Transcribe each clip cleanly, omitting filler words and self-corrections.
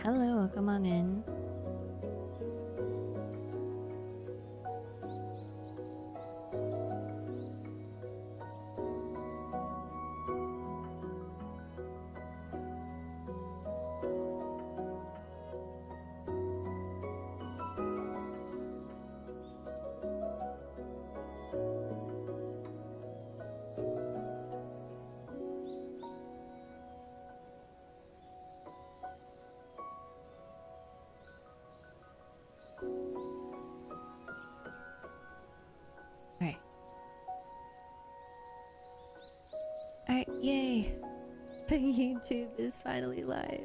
Hello, come on in. Alright. Alright, yay! The YouTube is finally live.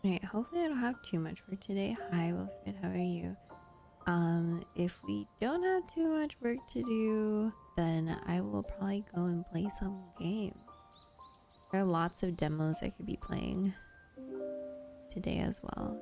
Alright, hopefully I don't have too much work today. Hi, Wilfred, how are you? If we don't have too much work to do, then I will probably go and play some games. There are lots of demos I could be playing today as well.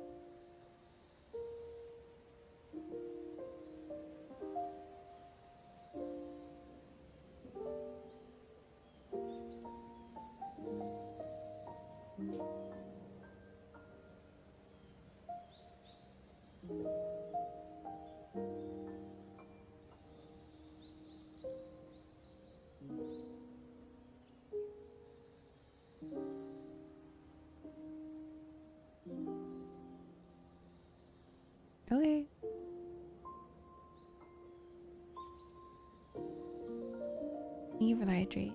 Okay. Thank you for the hydrate.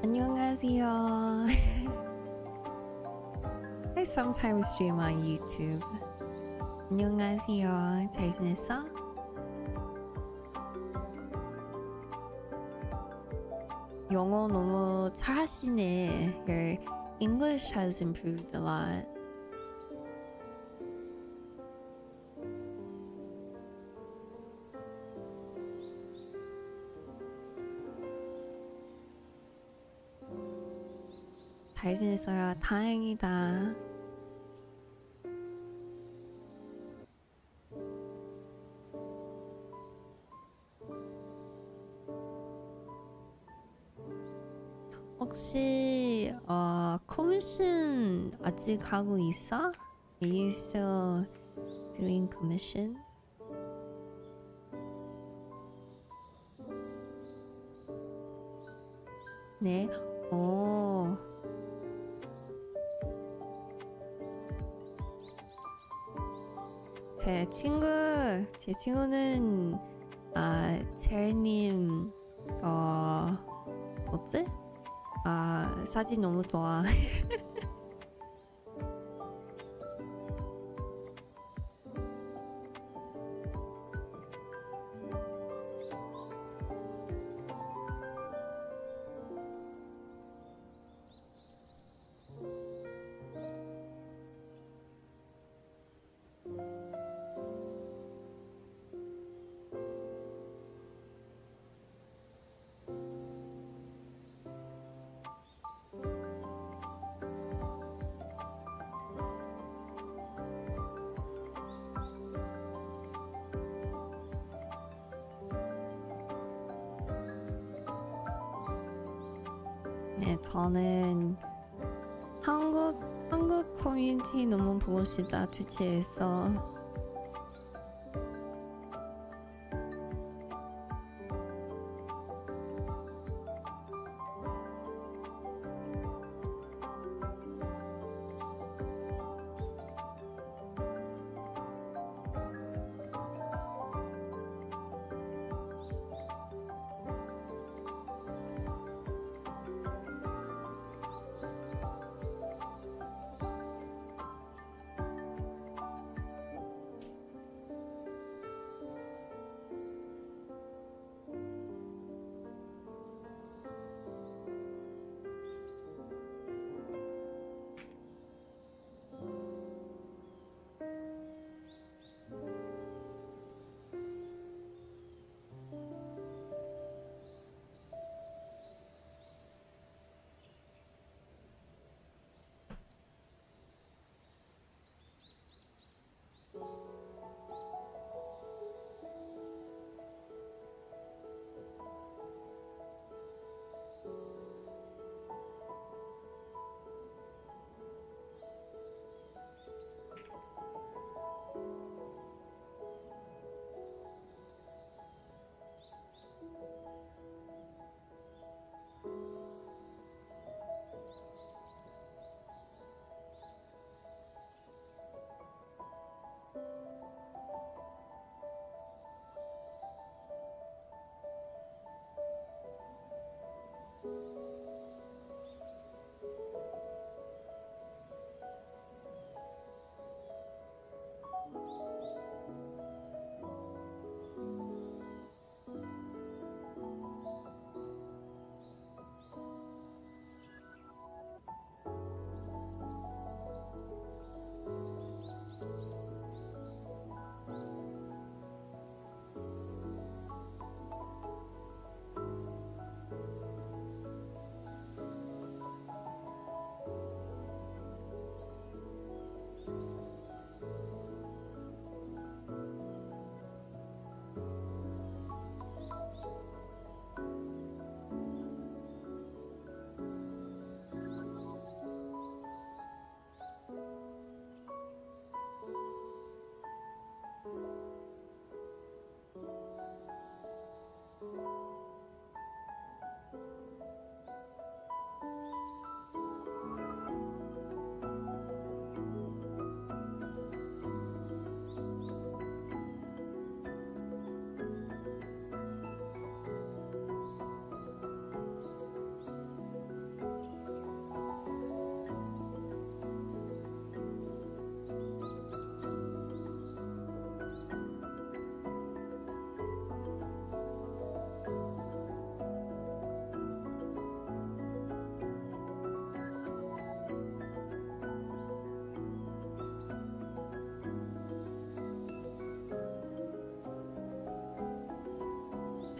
안녕하세요. I sometimes stream on YouTube. 안녕하세요. 잘 지냈어? 영어 너무 잘하시네. Your English has improved a lot. 잘 지냈어요. 다행이다. 혹시 커미션 아직 하고 있어? Are you still doing commission? 네. 오. 제 친구는 제님 뭐지? 사진 너무 좋아. 네, 저는 한국 커뮤니티 너무 보고 싶다. 트위치에서.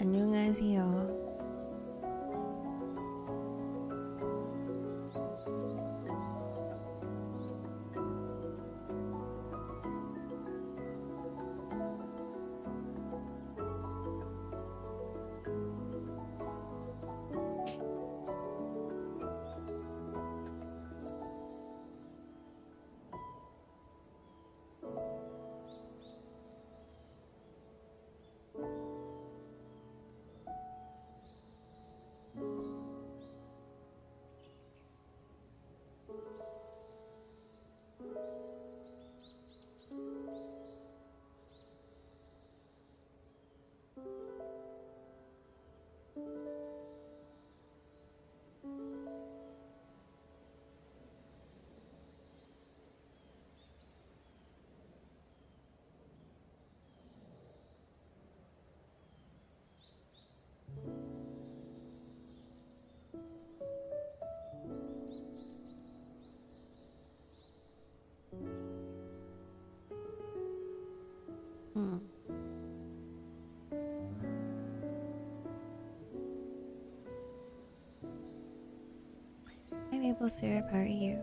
안녕하세요. Hmm. Hi, Maple Syrup. How are you?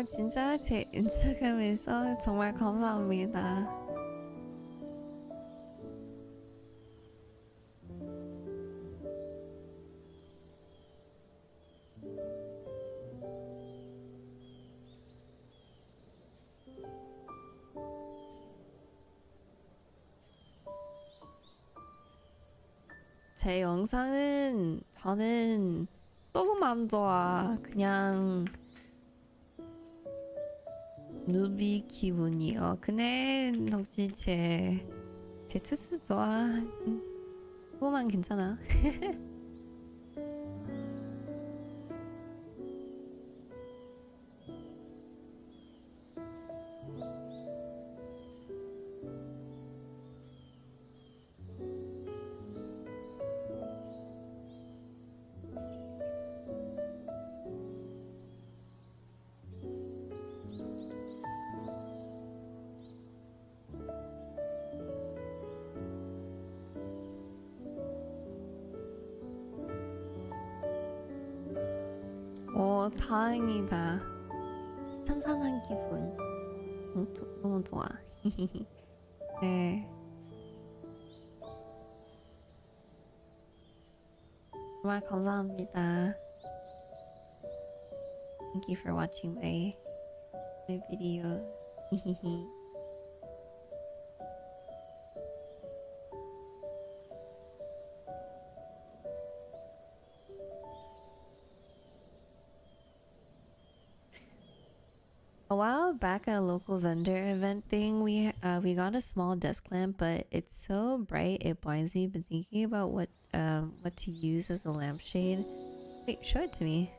진짜 제 인스타그램에서 정말 감사합니다. 제 영상은 저는 조금 안 좋아. 그냥 누비 기분이요. 근데 혹시 제 투수 좋아? 그거만 괜찮아. 다행이다. 산산한 기분. 너무 좋아. 네. 정말 감사합니다. Thank you for watching my video. A while back at a local vendor event thing, we got a small desk lamp, but it's so bright it blinds me. Been thinking about what to use as a lampshade. Wait, show it to me.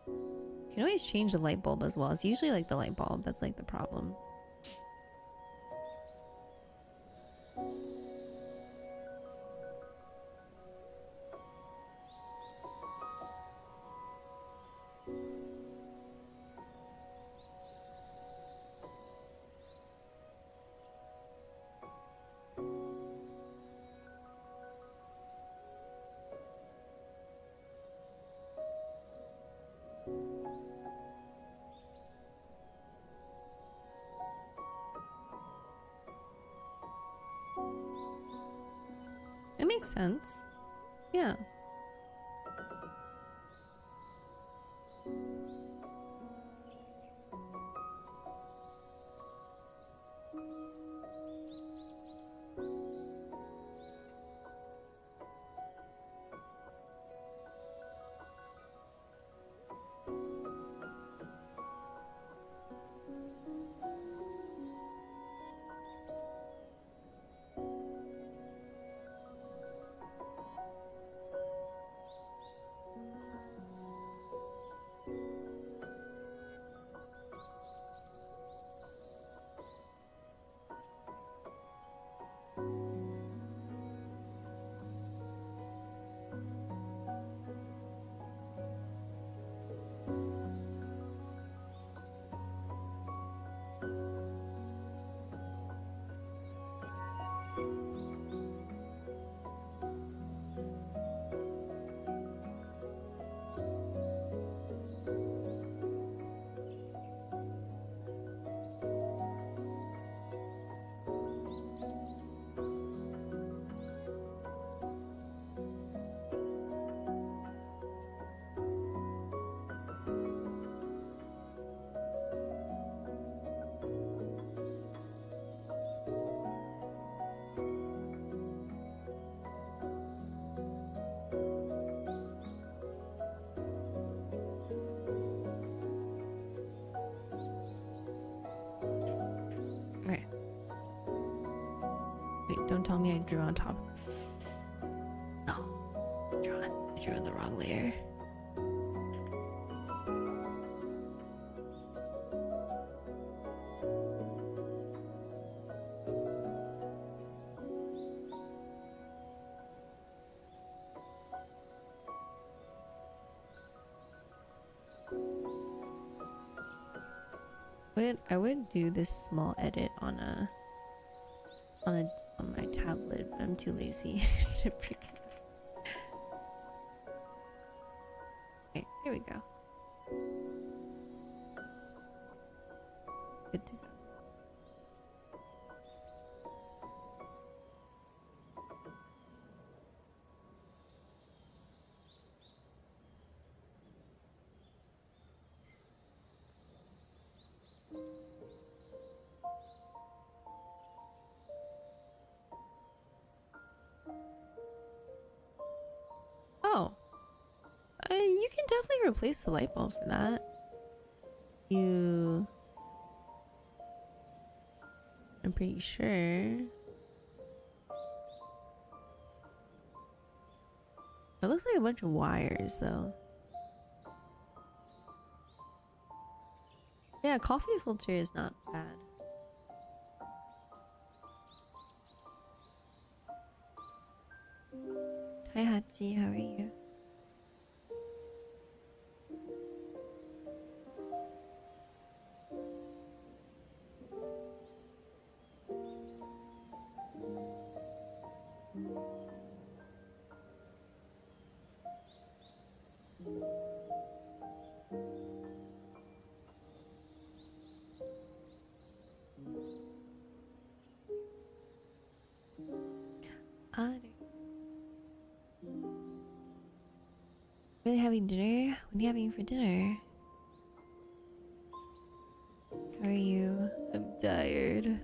You can always change the light bulb as well. It's usually like the light bulb that's like the problem. It makes sense. Yeah. Okay. Wait, don't tell me I drew on top. No. I drew on the wrong layer. I would do this small edit on my tablet, but I'm too lazy to print. Okay, here we go. Good to go. Oh, you can definitely replace the light bulb for that. I'm pretty sure. It looks like a bunch of wires though. Yeah, coffee filter is not bad. Hi Hatsi, how are you? Really having dinner? What are you having for dinner? How are you? I'm tired.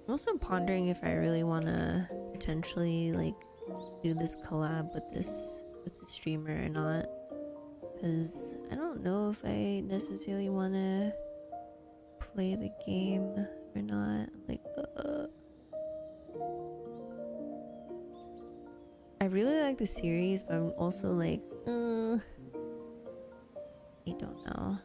I'm also pondering if I really want to potentially like do this collab with this streamer or not, because I don't know if I necessarily want to play the game or not. I'm like, I really like the series, but I'm also like, I don't know.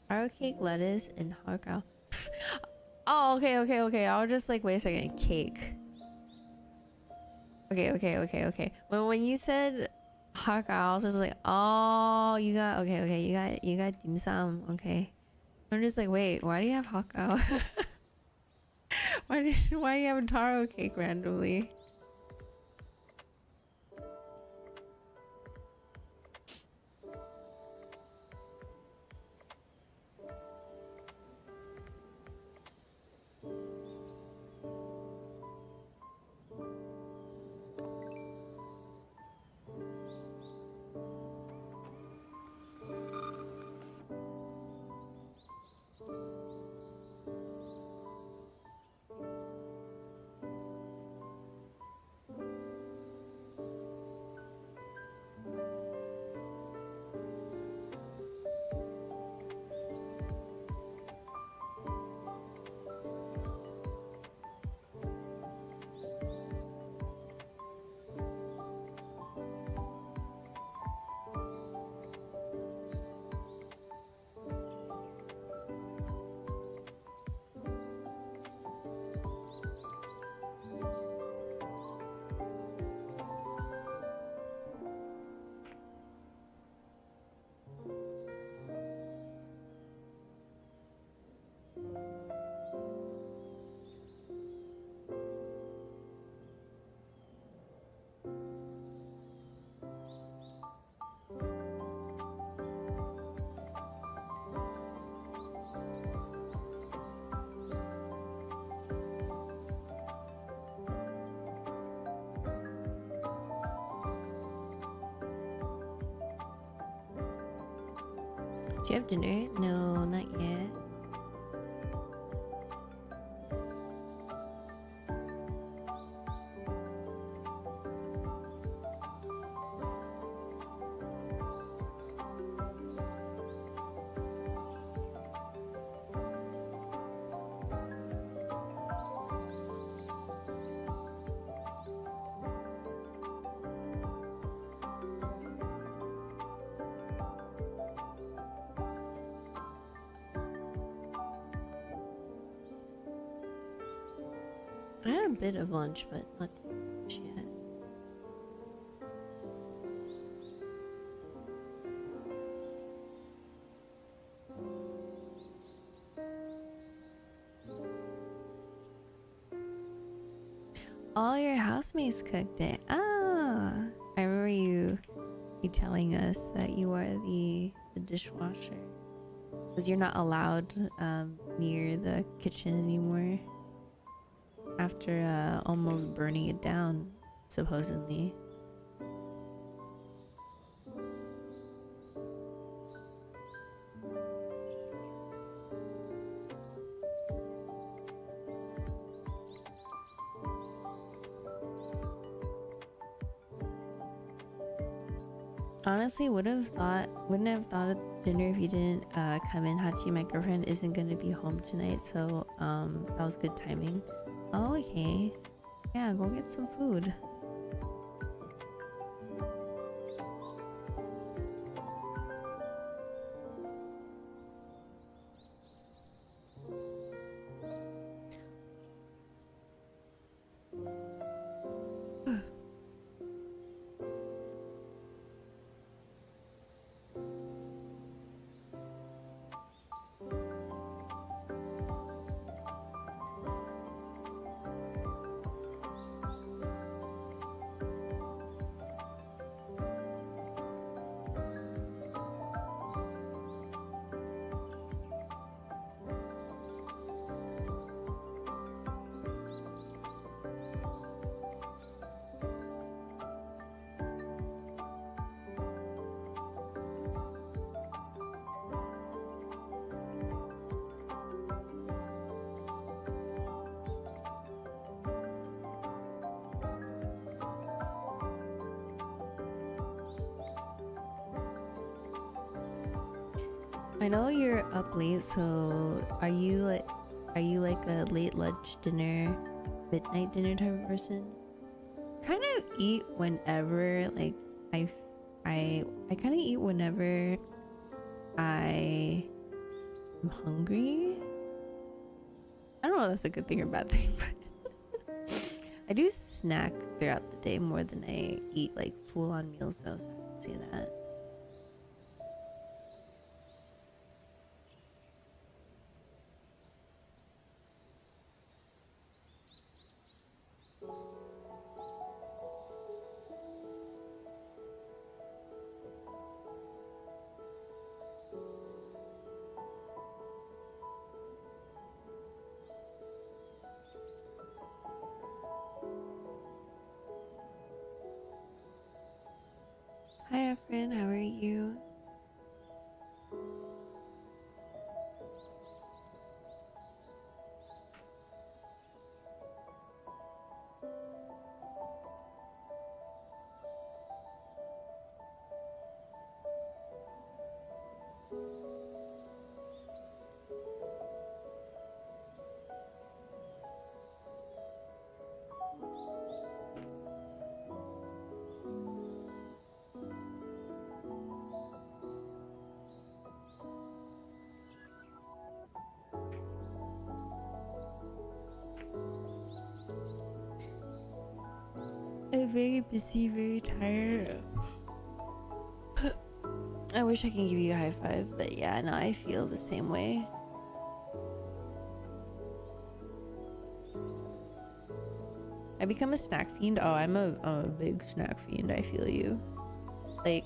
Arrow cake, lettuce, and hogao. Oh, okay. I was just like, wait a second, cake. Okay. When you said hot I was just like, oh, you got okay. You got dim sum. Okay, I'm just like, wait, why do you have hot cow? Why do you have a taro cake randomly? Do you have dinner? No, not yet. I had a bit of lunch, but not too much yet. All your housemates cooked it. Ah, I remember you telling us that you are the dishwasher because you're not allowed near the kitchen anymore after almost burning it down, supposedly. Honestly, wouldn't have thought of dinner if you didn't come in. Hachi, my girlfriend, isn't gonna be home tonight, so that was good timing. Oh, okay. Yeah, go get some food. I know you're up late, so are you like a late lunch dinner, midnight dinner type of person? Kind of eat whenever, like I I kind of eat whenever I am hungry. I don't know if that's a good thing or bad thing, but I do snack throughout the day more than I eat like full on meals though, so I can say that. Hi Efren, how are you? I'm very busy, very tired. I wish I could give you a high five, but yeah, no, I feel the same way. I become a snack fiend. Oh, I'm a big snack fiend. I feel you. Like,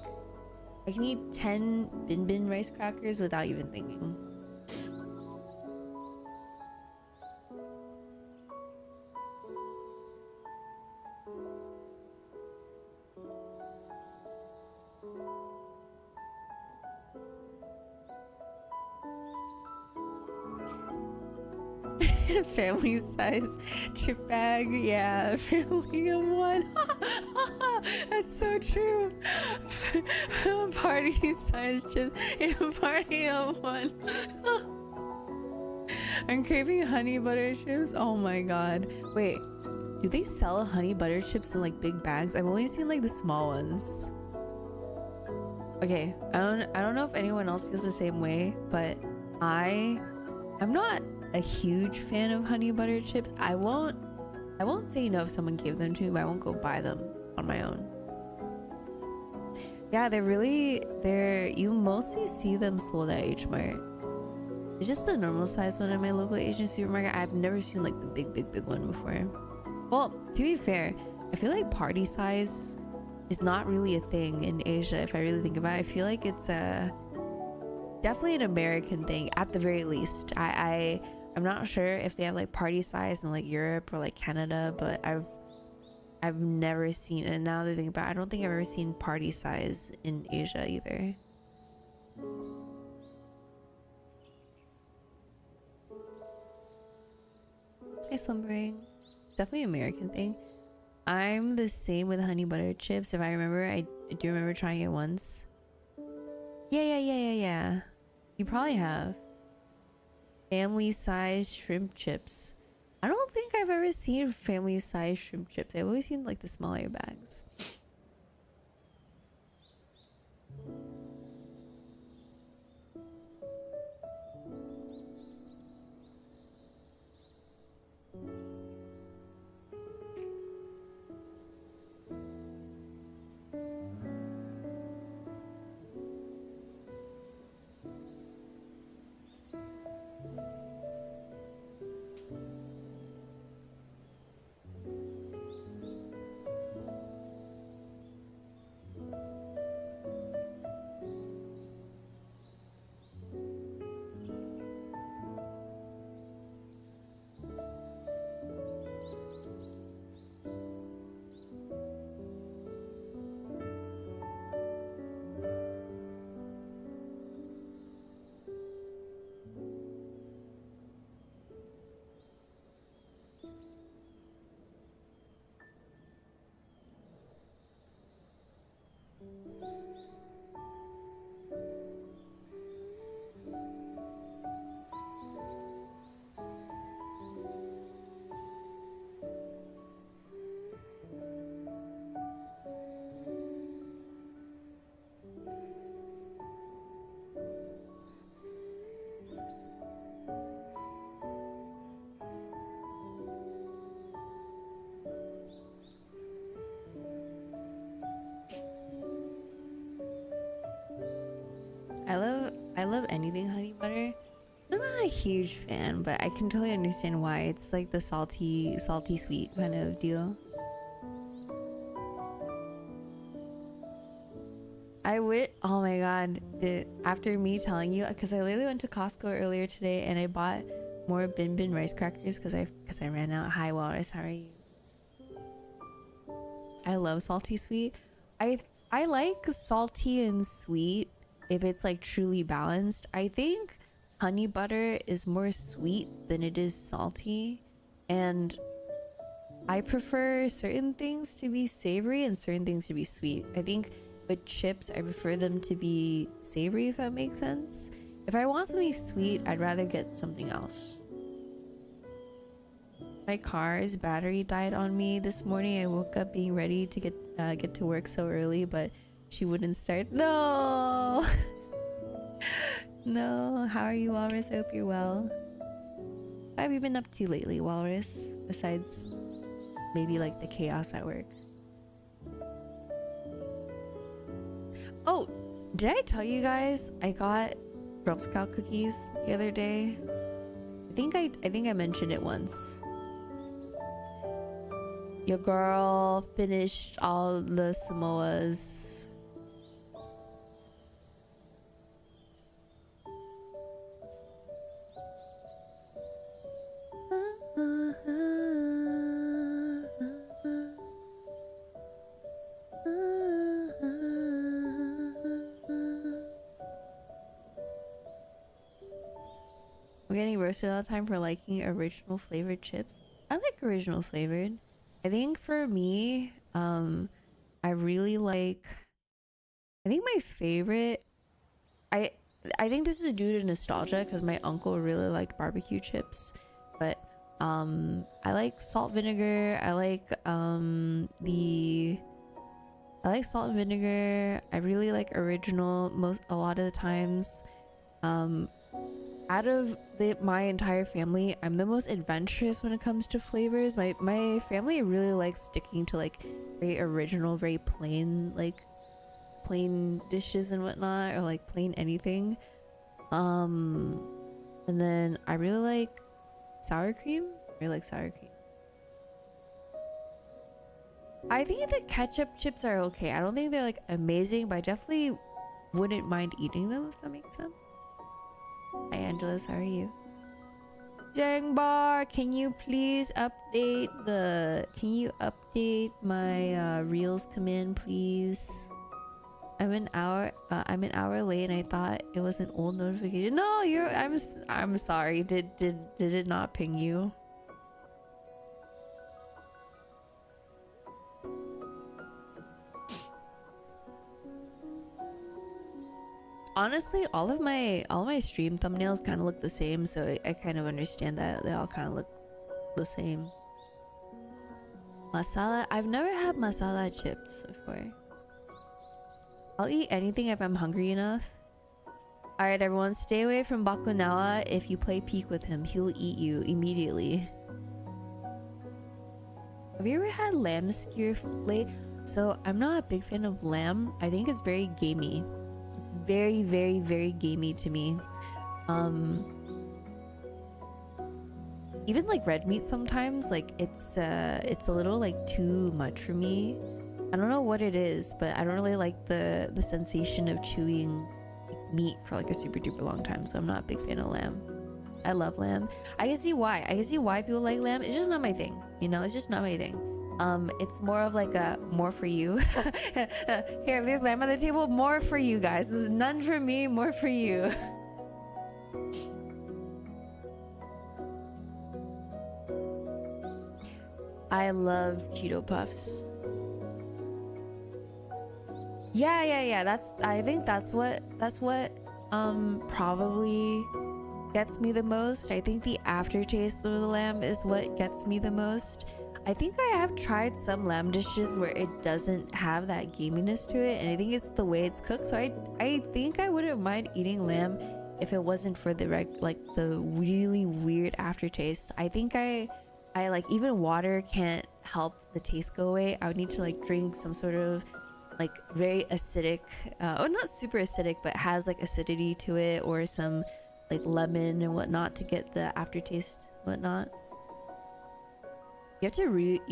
I can eat 10 bin rice crackers without even thinking. Family size chip bag, yeah, family of one. That's so true. Party size chips in a party of one. I'm craving honey butter chips. Oh my god. Wait, do they sell honey butter chips in like big bags? I've only seen like the small ones. Okay, I don't know if anyone else feels the same way, but I'm not a huge fan of honey butter chips. I won't say no if someone gave them to me, but I won't go buy them on my own. Yeah, you mostly see them sold at H Mart. It's just the normal size one in my local Asian supermarket. I've never seen like the big one before. Well, to be fair, I feel like party size is not really a thing in Asia. If I really think about it, I feel like it's definitely an American thing at the very least. I'm not sure if they have like party size in like Europe or like Canada, but I've never seen, and now that I think about it, I don't think I've ever seen party size in Asia either. Hi, slumbering. Definitely American thing. I'm the same with honey butter chips. If I remember, I do remember trying it once. Yeah. You probably have. Family size shrimp chips. I don't think I've ever seen family size shrimp chips. I've always seen like the smaller bags. I love anything honey butter. I'm not a huge fan, but I can totally understand why. It's like the salty sweet kind of deal. I would. Oh my god! After me telling you, because I literally went to Costco earlier today and I bought more bin rice crackers because I ran out. Hi Walrus, how are you? I love salty sweet. I like salty and sweet if it's like truly balanced. I think honey butter is more sweet than it is salty, and I prefer certain things to be savory and certain things to be sweet. I think with chips, I prefer them to be savory, if that makes sense. If I want something sweet, I'd rather get something else. My car's battery died on me this morning. I woke up being ready to get to work so early, but she wouldn't start. No. No. How are you, Walrus? I hope you're well. What have you been up to lately, Walrus? Besides maybe like the chaos at work. Oh, did I tell you guys I got Girl Scout cookies the other day? I think I mentioned it once. Your girl finished all the Samoas. We're getting roasted all the time for liking original flavored chips. I like original flavored. I think for me, I really like. I think my favorite. I think this is due to nostalgia because my uncle really liked barbecue chips, but I like salt vinegar. I like salt and vinegar. I really like original a lot of the times. Out of my entire family, I'm the most adventurous when it comes to flavors. My family really likes sticking to like very original, very plain, like plain dishes and whatnot, or like plain anything. And then I really like sour cream. I really like sour cream. I think the ketchup chips are okay. I don't think they're like amazing, but I definitely wouldn't mind eating them, if that makes sense. Hi Angeles, how are you? Jangbar, can you please update my reels command, please? I'm an hour late and I thought it was an old notification. No, I'm sorry. Did it not ping you? Honestly, all of my stream thumbnails kind of look the same, so I kind of understand that they all kind of look the same. Masala, I've never had masala chips before. I'll eat anything if I'm hungry enough. Alright everyone, stay away from Bakunawa. If you play peek with him, he'll eat you immediately. Have you ever had lamb skewer fillet? So I'm not a big fan of lamb. I think it's very gamey. It's very, very, very gamey to me. Even like red meat sometimes, like it's a little like too much for me. I don't know what it is, but I don't really like the sensation of chewing meat for like a super duper long time, so I'm not a big fan of lamb. I love lamb. I can see why people like lamb. It's just not my thing, you know. It's just not my thing. It's more of like a more for you. Here, if there's lamb on the table, more for you guys. This is none for me, more for you. I love Cheeto Puffs. Yeah. I think that's what probably gets me the most. I think the aftertaste of the lamb is what gets me the most. I think I have tried some lamb dishes where it doesn't have that gaminess to it, and I think it's the way it's cooked. So I think I wouldn't mind eating lamb if it wasn't for the the really weird aftertaste. I think I like even water can't help the taste go away. I would need to like drink some sort of like very acidic, or not super acidic, but has like acidity to it, or some like lemon and whatnot to get the aftertaste, whatnot. You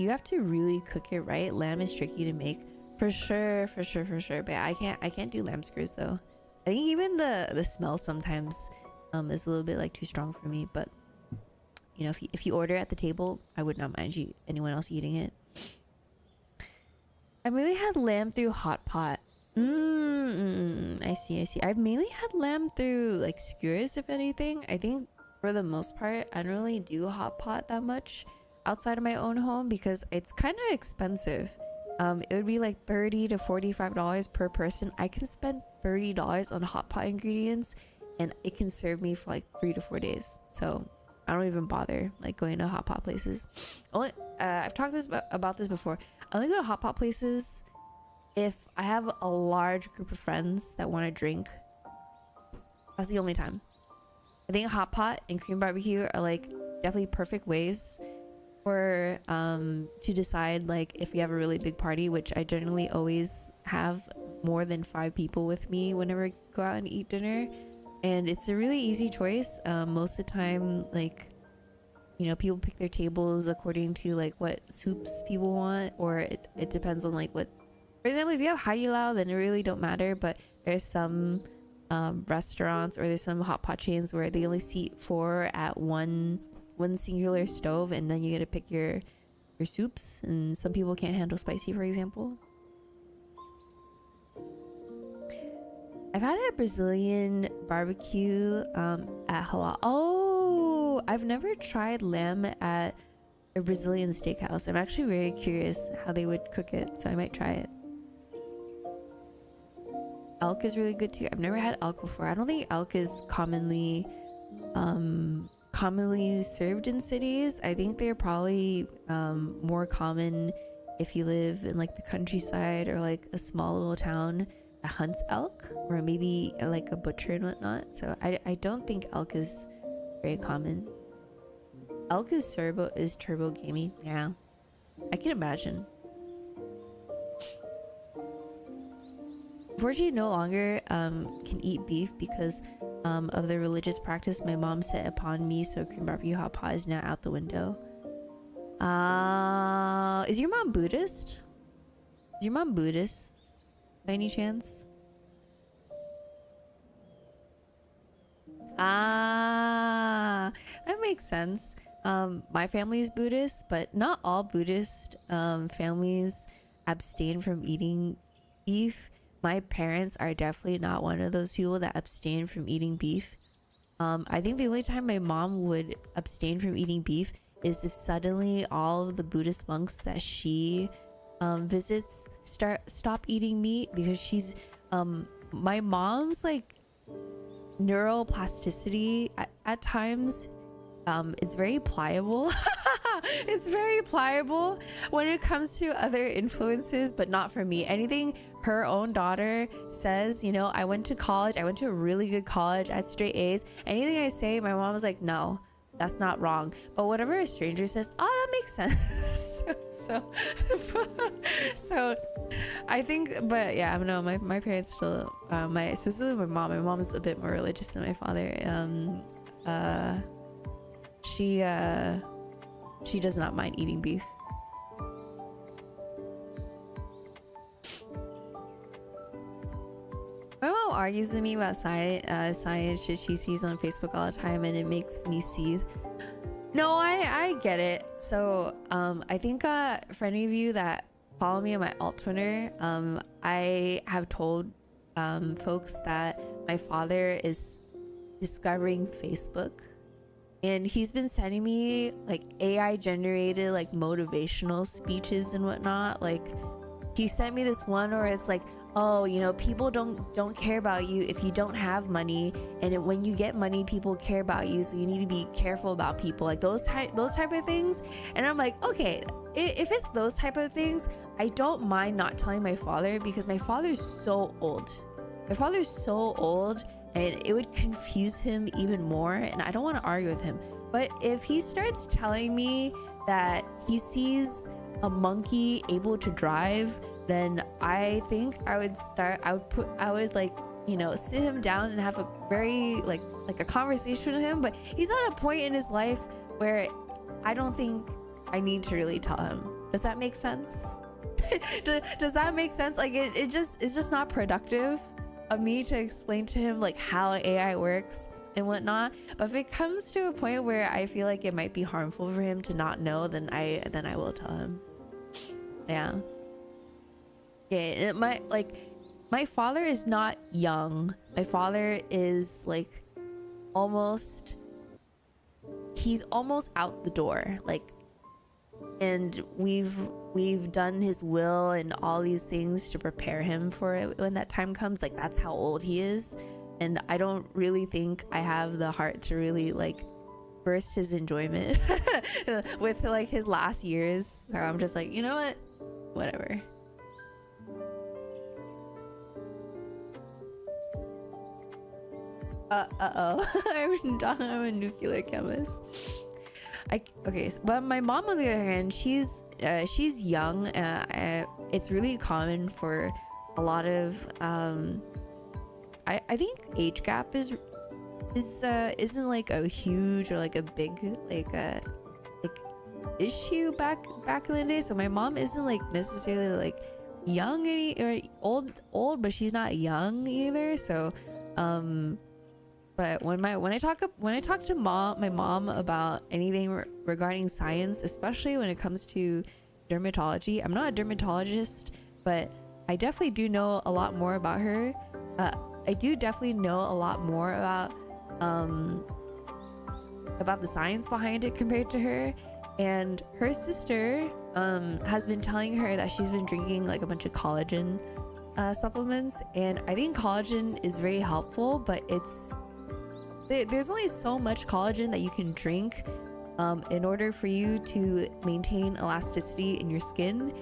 have to really cook it right. Lamb is tricky to make, for sure, for sure, for sure. But I can't do lamb skewers though. I think even the smell sometimes is a little bit like too strong for me. But you know, if you order at the table, I would not mind anyone else eating it. I really had lamb through hot pot. I see. I've mainly had lamb through like skewers, if anything. I think for the most part, I don't really do hot pot that much outside of my own home because it's kind of expensive. It would be like $30 to $45 per person. I can spend $30 on hot pot ingredients and it can serve me for like 3 to 4 days. So I don't even bother like going to hot pot places. I've talked about this before. I only go to hot pot places if I have a large group of friends that want to drink. That's the only time. I think hot pot and Korean barbecue are like definitely perfect ways for to decide like if we have a really big party, which I generally always have more than 5 people with me whenever I go out and eat dinner, and it's a really easy choice. Most of the time, like, you know, people pick their tables according to like what soups people want, or it depends on like what, for example, if you have Haidilao, then it really don't matter. But there's some restaurants, or there's some hot pot chains where they only seat 4 at one singular stove, and then you get to pick your soups, and some people can't handle spicy, for example. I've had a Brazilian barbecue at Halal. Oh, I've never tried lamb at a Brazilian steakhouse. I'm actually very curious how they would cook it, so I might try it. Elk is really good too. I've never had elk before. I don't think elk is commonly served in cities. I think they're probably more common if you live in like the countryside or like a small little town that hunts elk, or maybe like a butcher and whatnot. So I don't think elk is very common. Elk is turbo gamey. Yeah, I can imagine. Unfortunately, no longer can eat beef because of the religious practice my mom set upon me. So Korean barbecue hot pot is now out the window. Is your mom Buddhist? Is your mom Buddhist by any chance? That makes sense. My family is Buddhist, but not all Buddhist families abstain from eating beef. My parents are definitely not one of those people that abstain from eating beef. I think the only time my mom would abstain from eating beef is if suddenly all of the Buddhist monks that she visits stop eating meat, because she's my mom's like neuroplasticity at times, it's very pliable. It's very pliable when it comes to other influences, but not for me. Anything her own daughter says, you know, I went to college, I went to a really good college, I had straight A's. Anything I say, my mom was like, no, that's not wrong. But whatever a stranger says, oh, that makes sense. so I think, but yeah, I don't know, my parents still, especially my mom is a bit more religious than my father. She does not mind eating beef. My mom argues with me about science shit she sees on Facebook all the time, and it makes me seethe. No, I get it. So I think for any of you that follow me on my alt Twitter, I have told folks that my father is discovering Facebook, and he's been sending me like AI generated like motivational speeches and whatnot. Like he sent me this one where it's like, oh, you know, people don't care about you if you don't have money, and when you get money, people care about you, so you need to be careful about people, like those type of things. And I'm like, okay, if it's those type of things, I don't mind not telling my father, because my father's so old. And it would confuse him even more, and I don't want to argue with him. But if he starts telling me that he sees a monkey able to drive then I think I would like, you know, sit him down and have a very like a conversation with him. But he's at a point in his life where I don't think I need to really tell him. Does that make sense? Does that make sense? Like it's just not productive of me to explain to him like how AI works and whatnot. But if it comes to a point where I feel like it might be harmful for him to not know, then I will tell him. Yeah. Yeah, my father is not young. My father is like he's almost out the door, like, and we've done his will and all these things to prepare him for it when that time comes. Like, that's how old he is, and I don't really think I have the heart to really like burst his enjoyment with like his last years. So I'm just like, you know what, whatever. Uh-oh. I'm a nuclear chemist. Okay, but my mom on the other hand, she's young. It's really common for a lot of I think age gap isn't like a huge or like a big like issue back in the day. So my mom isn't like necessarily like young or old, but she's not young either. So but when I talk to my mom about anything regarding science, especially when it comes to dermatology, I'm not a dermatologist, but I definitely do know a lot more about her. I do definitely know a lot more about the science behind it compared to her. And her sister has been telling her that she's been drinking like a bunch of collagen supplements, and I think collagen is very helpful, but there's only so much collagen that you can drink in order for you to maintain elasticity in your skin.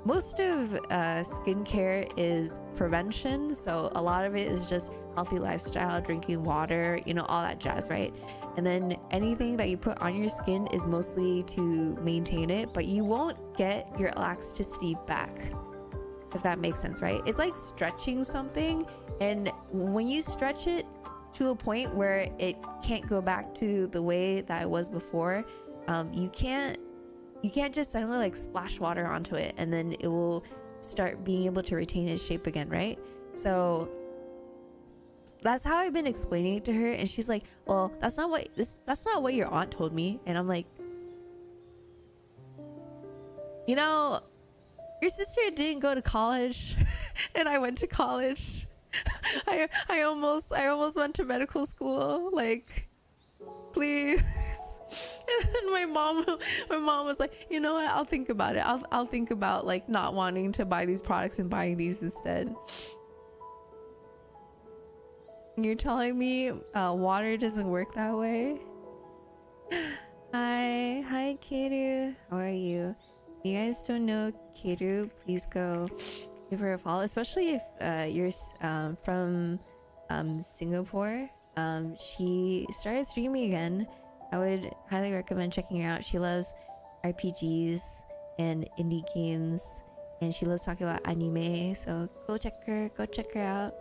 Most of skincare is prevention, so a lot of it is just healthy lifestyle, drinking water, you know, all that jazz, right? And then anything that you put on your skin is mostly to maintain it, but you won't get your elasticity back, if that makes sense, right? It's like stretching something, and when you stretch it to a point where it can't go back to the way that it was before, you can't just suddenly like splash water onto it and then it will start being able to retain its shape again, right? So that's how I've been explaining it to her, and she's like, well, that's not what your aunt told me. And I'm like, you know, your sister didn't go to college and I went to college. I almost went to medical school, like, please. And then my mom was like, you know what, I'll think about it. I'll think about like not wanting to buy these products and buying these instead. You're telling me water doesn't work that way? Hi Kiru, how are you? If you guys don't know Kiru, please go give her a follow, especially if you're from Singapore. She started streaming again. I would highly recommend checking her out. She loves RPGs and indie games, and she loves talking about anime, so go check her out.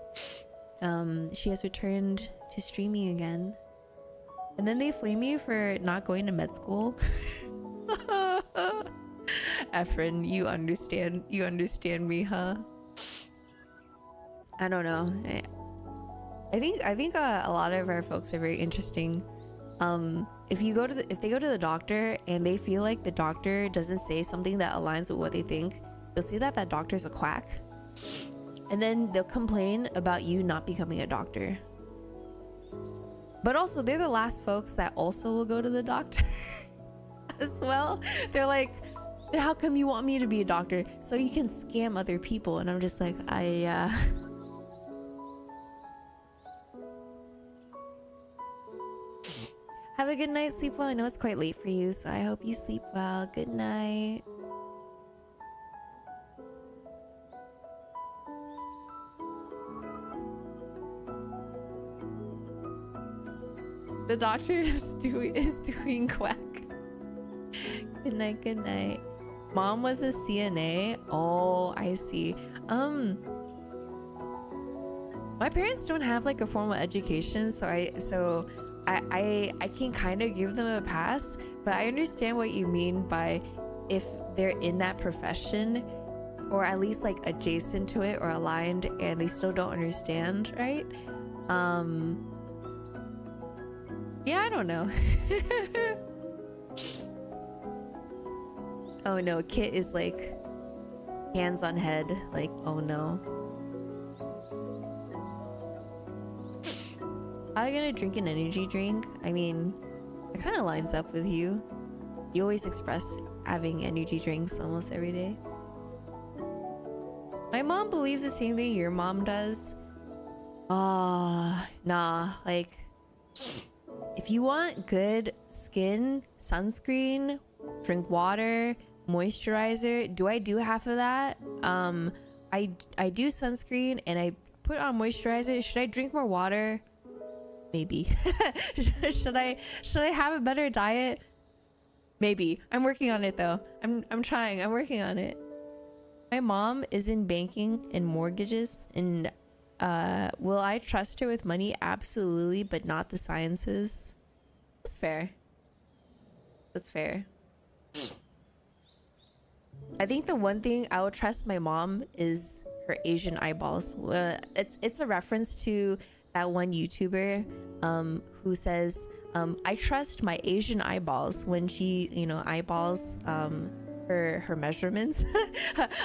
She has returned to streaming again. And then they flame me for not going to med school. Efren, you understand me, huh? I don't know. I think a lot of our folks are very interesting. If they go to the doctor and they feel like the doctor doesn't say something that aligns with what they think, they'll say that doctor's a quack, and then they'll complain about you not becoming a doctor. But also, they're the last folks that also will go to the doctor as well. They're like, how come you want me to be a doctor? So you can scam other people. And I'm just like, have a good night, sleep well. I know it's quite late for you, so I hope you sleep well. Good night. The doctor is doing quack. Good night, good night. Mom was a CNA. Oh, I see. My parents don't have like a formal education, so I can kind of give them a pass, but I understand what you mean by if they're in that profession or at least like adjacent to it or aligned and they still don't understand, right? Yeah, I don't know. Oh no, Kit is like hands on head, like oh no. Are you gonna drink an energy drink? I mean, it kind of lines up with you. You always express having energy drinks almost every day. My mom believes the same thing your mom does. Nah, like if you want good skin, sunscreen, drink water, moisturizer. Do I do half of that? I do sunscreen and I put on moisturizer. Should I drink more water? Maybe. should I have a better diet? Maybe. I'm working on it though. I'm trying. I'm working on it. My mom is in banking and mortgages, and will I trust her with money? Absolutely, but not the sciences. That's fair. That's fair. I think the one thing I would trust my mom is her Asian eyeballs. It's a reference to that one YouTuber who says, I trust my Asian eyeballs when she, eyeballs her measurements.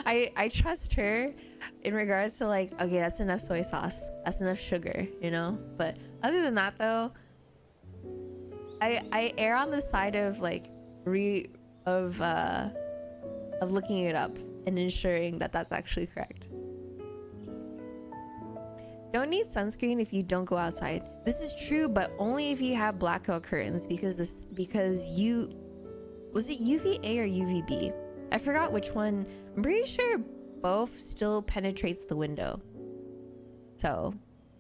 I trust her in regards to like, okay, that's enough soy sauce, that's enough sugar, but other than that though, I err on the side of like of looking it up and ensuring that that's actually correct. Don't need sunscreen if you don't go outside. This is true, but only if you have blackout curtains, because was it UVA or UVB? I forgot which one. I'm pretty sure both still penetrates the window. So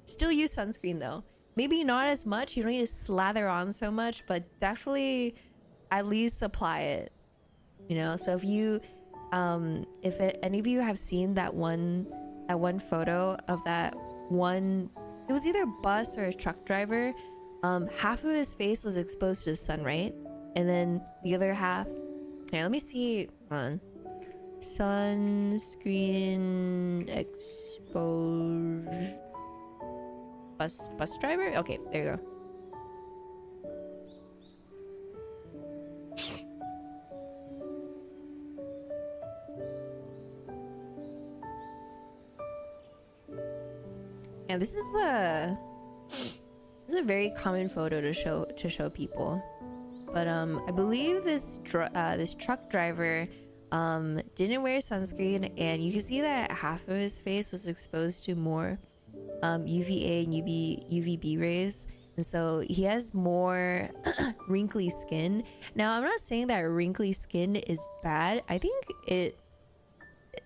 still use sunscreen though. Maybe not as much. You don't need to slather on so much, but definitely at least apply it. So if you any of you have seen that one photo of that one, it was either a bus or a truck driver, half of his face was exposed to the sun, right? And then the other half, here, let me see on sunscreen exposed bus driver. Okay, there you go. Yeah, this is a very common photo to show people, but I believe this truck driver didn't wear sunscreen, and you can see that half of his face was exposed to more UVA and UVB rays, and so he has more wrinkly skin. Now, I'm not saying that wrinkly skin is bad. I think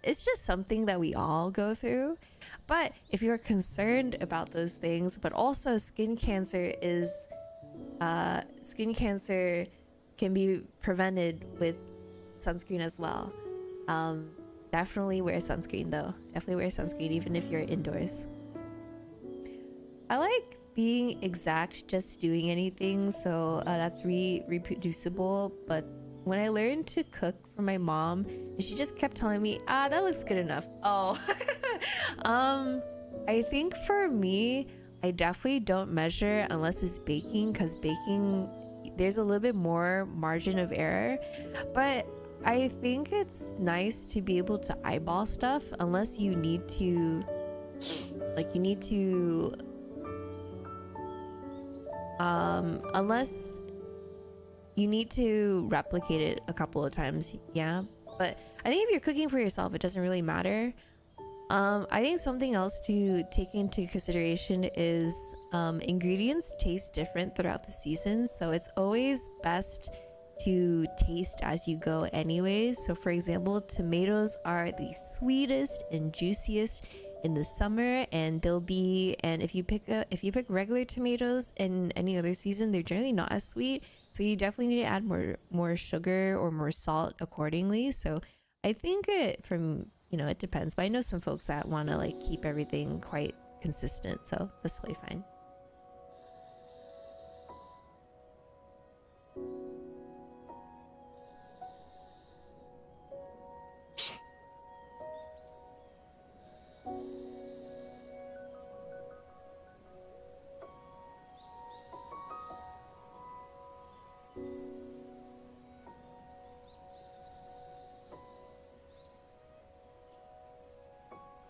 it's just something that we all go through. But if you're concerned about those things, but also skin cancer can be prevented with sunscreen as well. Definitely wear sunscreen though. Definitely wear sunscreen even if you're indoors. I like being exact, just doing anything, so that's reproducible. But when I learned to cook for my mom, and she just kept telling me, that looks good enough. Oh. I think for me, I definitely don't measure unless it's baking, because baking, there's a little bit more margin of error. But I think it's nice to be able to eyeball stuff unless you need to, unless you need to replicate it a couple of times. Yeah, but I think if you're cooking for yourself, it doesn't really matter. I think something else to take into consideration is ingredients taste different throughout the season, so it's always best to taste as you go anyways. So for example, tomatoes are the sweetest and juiciest in the summer, and if you pick regular tomatoes in any other season, they're generally not as sweet. So you definitely need to add more sugar or more salt accordingly. So I think it from, you know, it depends. But I know some folks that want to like keep everything quite consistent. So that's totally fine.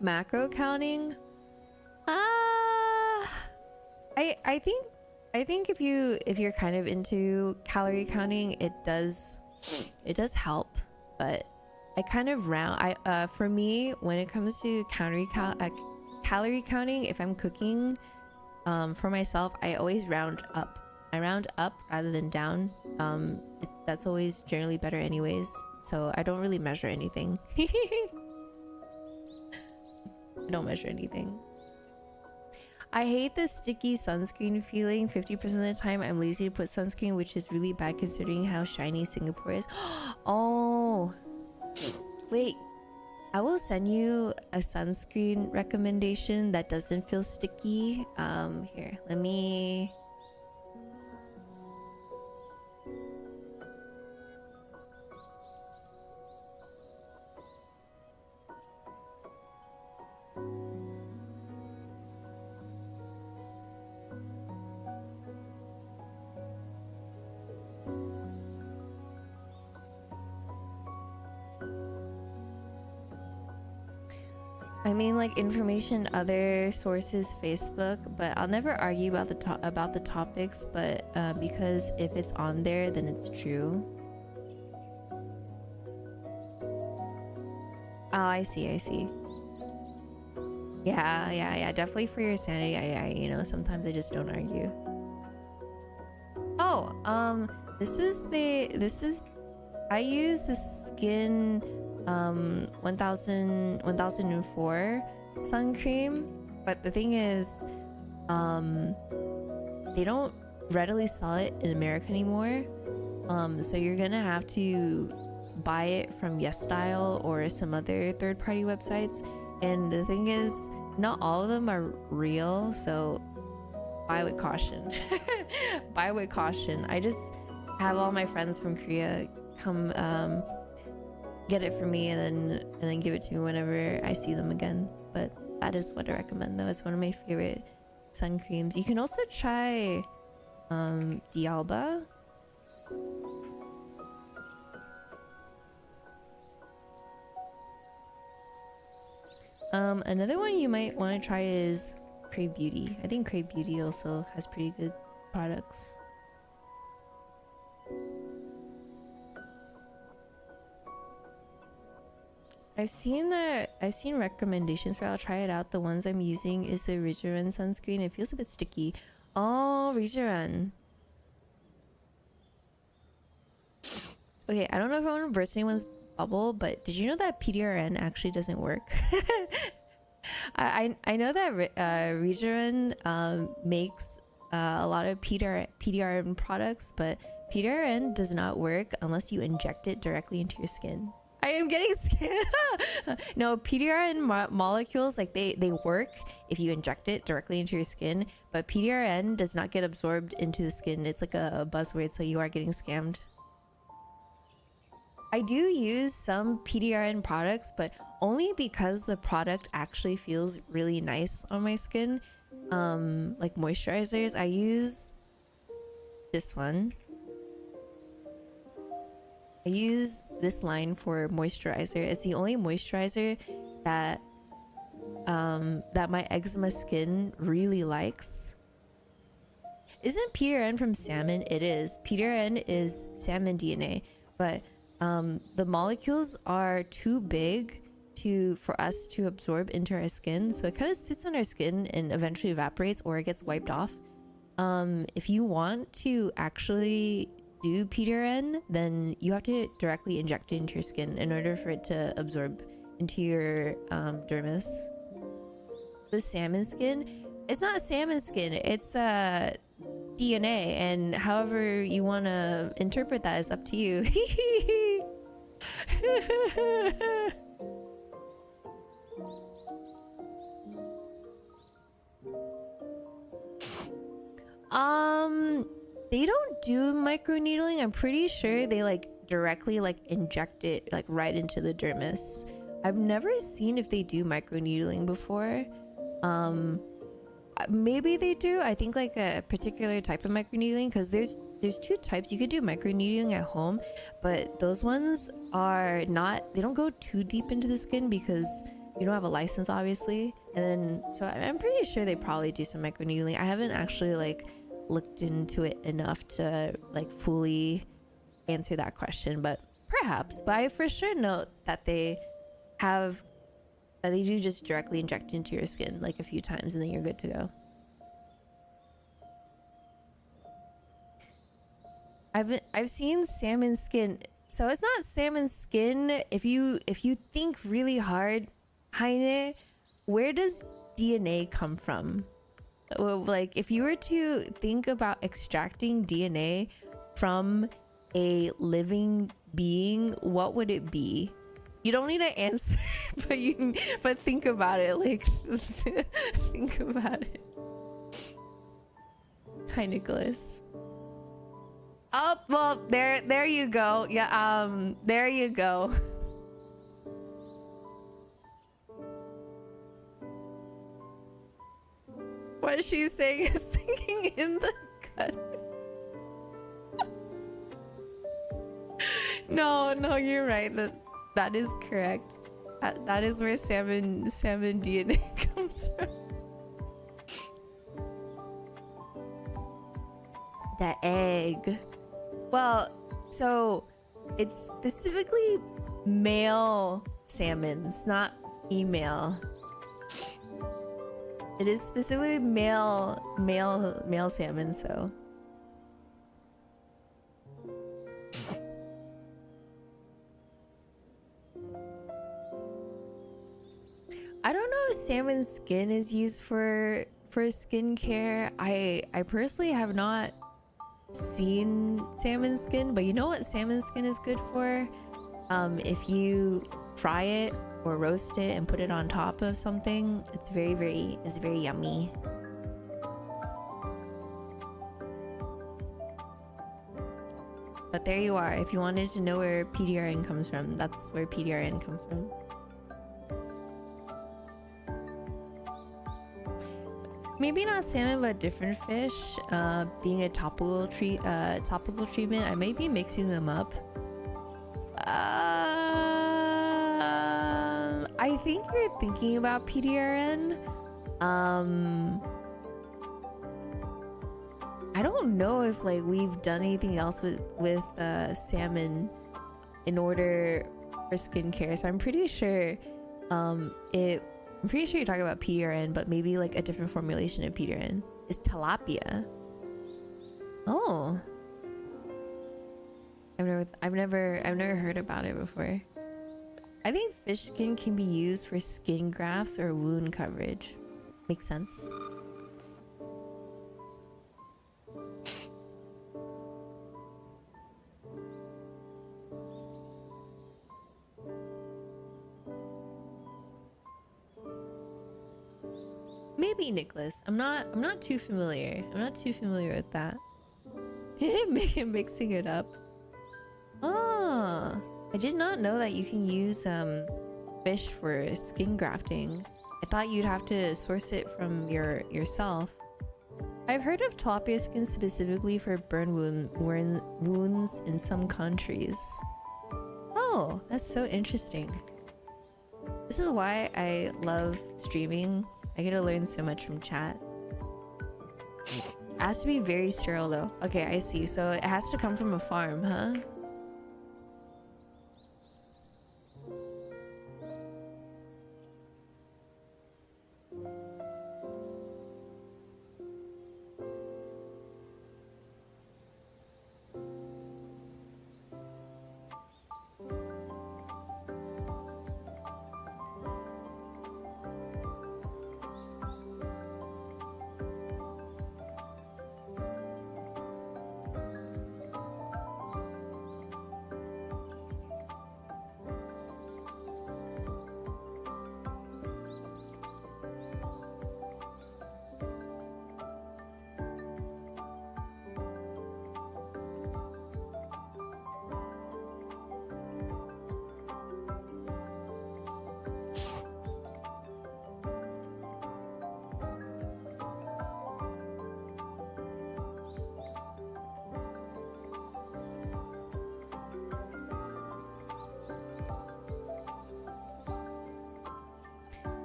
Macro counting? I think if you're kind of into calorie counting, it does help, but I kind of round. For me, when it comes to calorie counting, if I'm cooking for myself, I always round up. I round up rather than down. That's always generally better anyways. So I don't really measure anything. I don't measure anything. I hate the sticky sunscreen feeling. 50% of the time I'm lazy to put sunscreen, which is really bad considering how shiny Singapore is. Oh, wait. I will send you a sunscreen recommendation that doesn't feel sticky. Here, let me... I mean, like, information, other sources, Facebook, but I'll never argue about the topics, but because if it's on there, then it's true. Oh, I see. Yeah. Definitely for your sanity. I you know, sometimes I just don't argue. Oh, this is I use the Skin 1004 sun cream, but the thing is, they don't readily sell it in America anymore. So you're gonna have to buy it from YesStyle or some other third-party websites. And the thing is, not all of them are real, so buy with caution. Buy with caution. I just have all my friends from Korea come get it for me and then give it to me whenever I see them again. But that is what I recommend, though. It's one of my favorite sun creams. You can also try D'Alba. Another one you might want to try is Crave Beauty. I think Crave Beauty also has pretty good products. I've seen recommendations for it. I'll try it out. The ones I'm using is the Rijoran sunscreen. It feels a bit sticky. Oh, Rijoran. Okay, I don't know if I want to burst anyone's bubble, but did you know that PDRN actually doesn't work? I know that Rijoran makes a lot of PDRN products, but PDRN does not work unless you inject it directly into your skin. I am getting scared. No, PDRN molecules, like they work if you inject it directly into your skin, but PDRN does not get absorbed into the skin. It's like a buzzword, so you are getting scammed. I do use some PDRN products, but only because the product actually feels really nice on my skin. Like moisturizers, I use this one. I use this line for moisturizer. It's the only moisturizer that that my eczema skin really likes. Isn't PDRN from salmon? It is. PDRN is salmon DNA, but the molecules are too big for us to absorb into our skin, so it kind of sits on our skin and eventually evaporates or it gets wiped off. If you want to actually do PDRN, then you have to directly inject it into your skin in order for it to absorb into your dermis. The salmon skin, it's not salmon skin, it's DNA, and however you want to interpret that is up to you. They don't do microneedling. I'm pretty sure they like directly like inject it like right into the dermis. I've never seen if they do microneedling before. Maybe they do. I think like a particular type of microneedling, because there's two types. You could do microneedling at home, but those ones are not, they don't go too deep into the skin because you don't have a license, obviously. And then so I'm pretty sure they probably do some microneedling. I haven't actually like looked into it enough to like fully answer that question, but perhaps. But I for sure know that they do just directly inject into your skin like a few times and then you're good to go. I've seen salmon skin. So it's not salmon skin. If you think really hard, Heine, where does DNA come from? Well, like if you were to think about extracting DNA from a living being, what would it be? You don't need to answer, but think about it. Like think about it. Hi, Nicholas. Oh, well, there you go. Yeah, there you go. What she's saying is thinking in the gut. No, you're right. That is correct. That is where salmon DNA comes from. The egg. Well, so it's specifically male salmons, not female. It is specifically male salmon, so. I don't know if salmon skin is used for skincare. I personally have not seen salmon skin, but you know what salmon skin is good for? If you fry it or roast it and put it on top of something, it's very yummy. But there you are. If you wanted to know where PDRN comes from, that's where PDRN comes from. Maybe not salmon, but different fish. Being a topical treatment, I may be mixing them up. I think you're thinking about PDRN. I don't know if like we've done anything else with salmon in order for skincare. So I'm pretty sure I'm pretty sure you're talking about PDRN, but maybe like a different formulation of PDRN. It's tilapia. Oh. I've never heard about it before. I think fish skin can be used for skin grafts or wound coverage. Makes sense. Maybe, Nicholas. I'm not too familiar. I'm not too familiar with that. Mixing it up. Oh, I did not know that you can use fish for skin grafting. I thought you'd have to source it from yourself. I've heard of tilapia skin specifically for burn wounds in some countries. Oh, that's so interesting. This is why I love streaming. I get to learn so much from chat. It has to be very sterile though. Okay, I see. So it has to come from a farm, huh?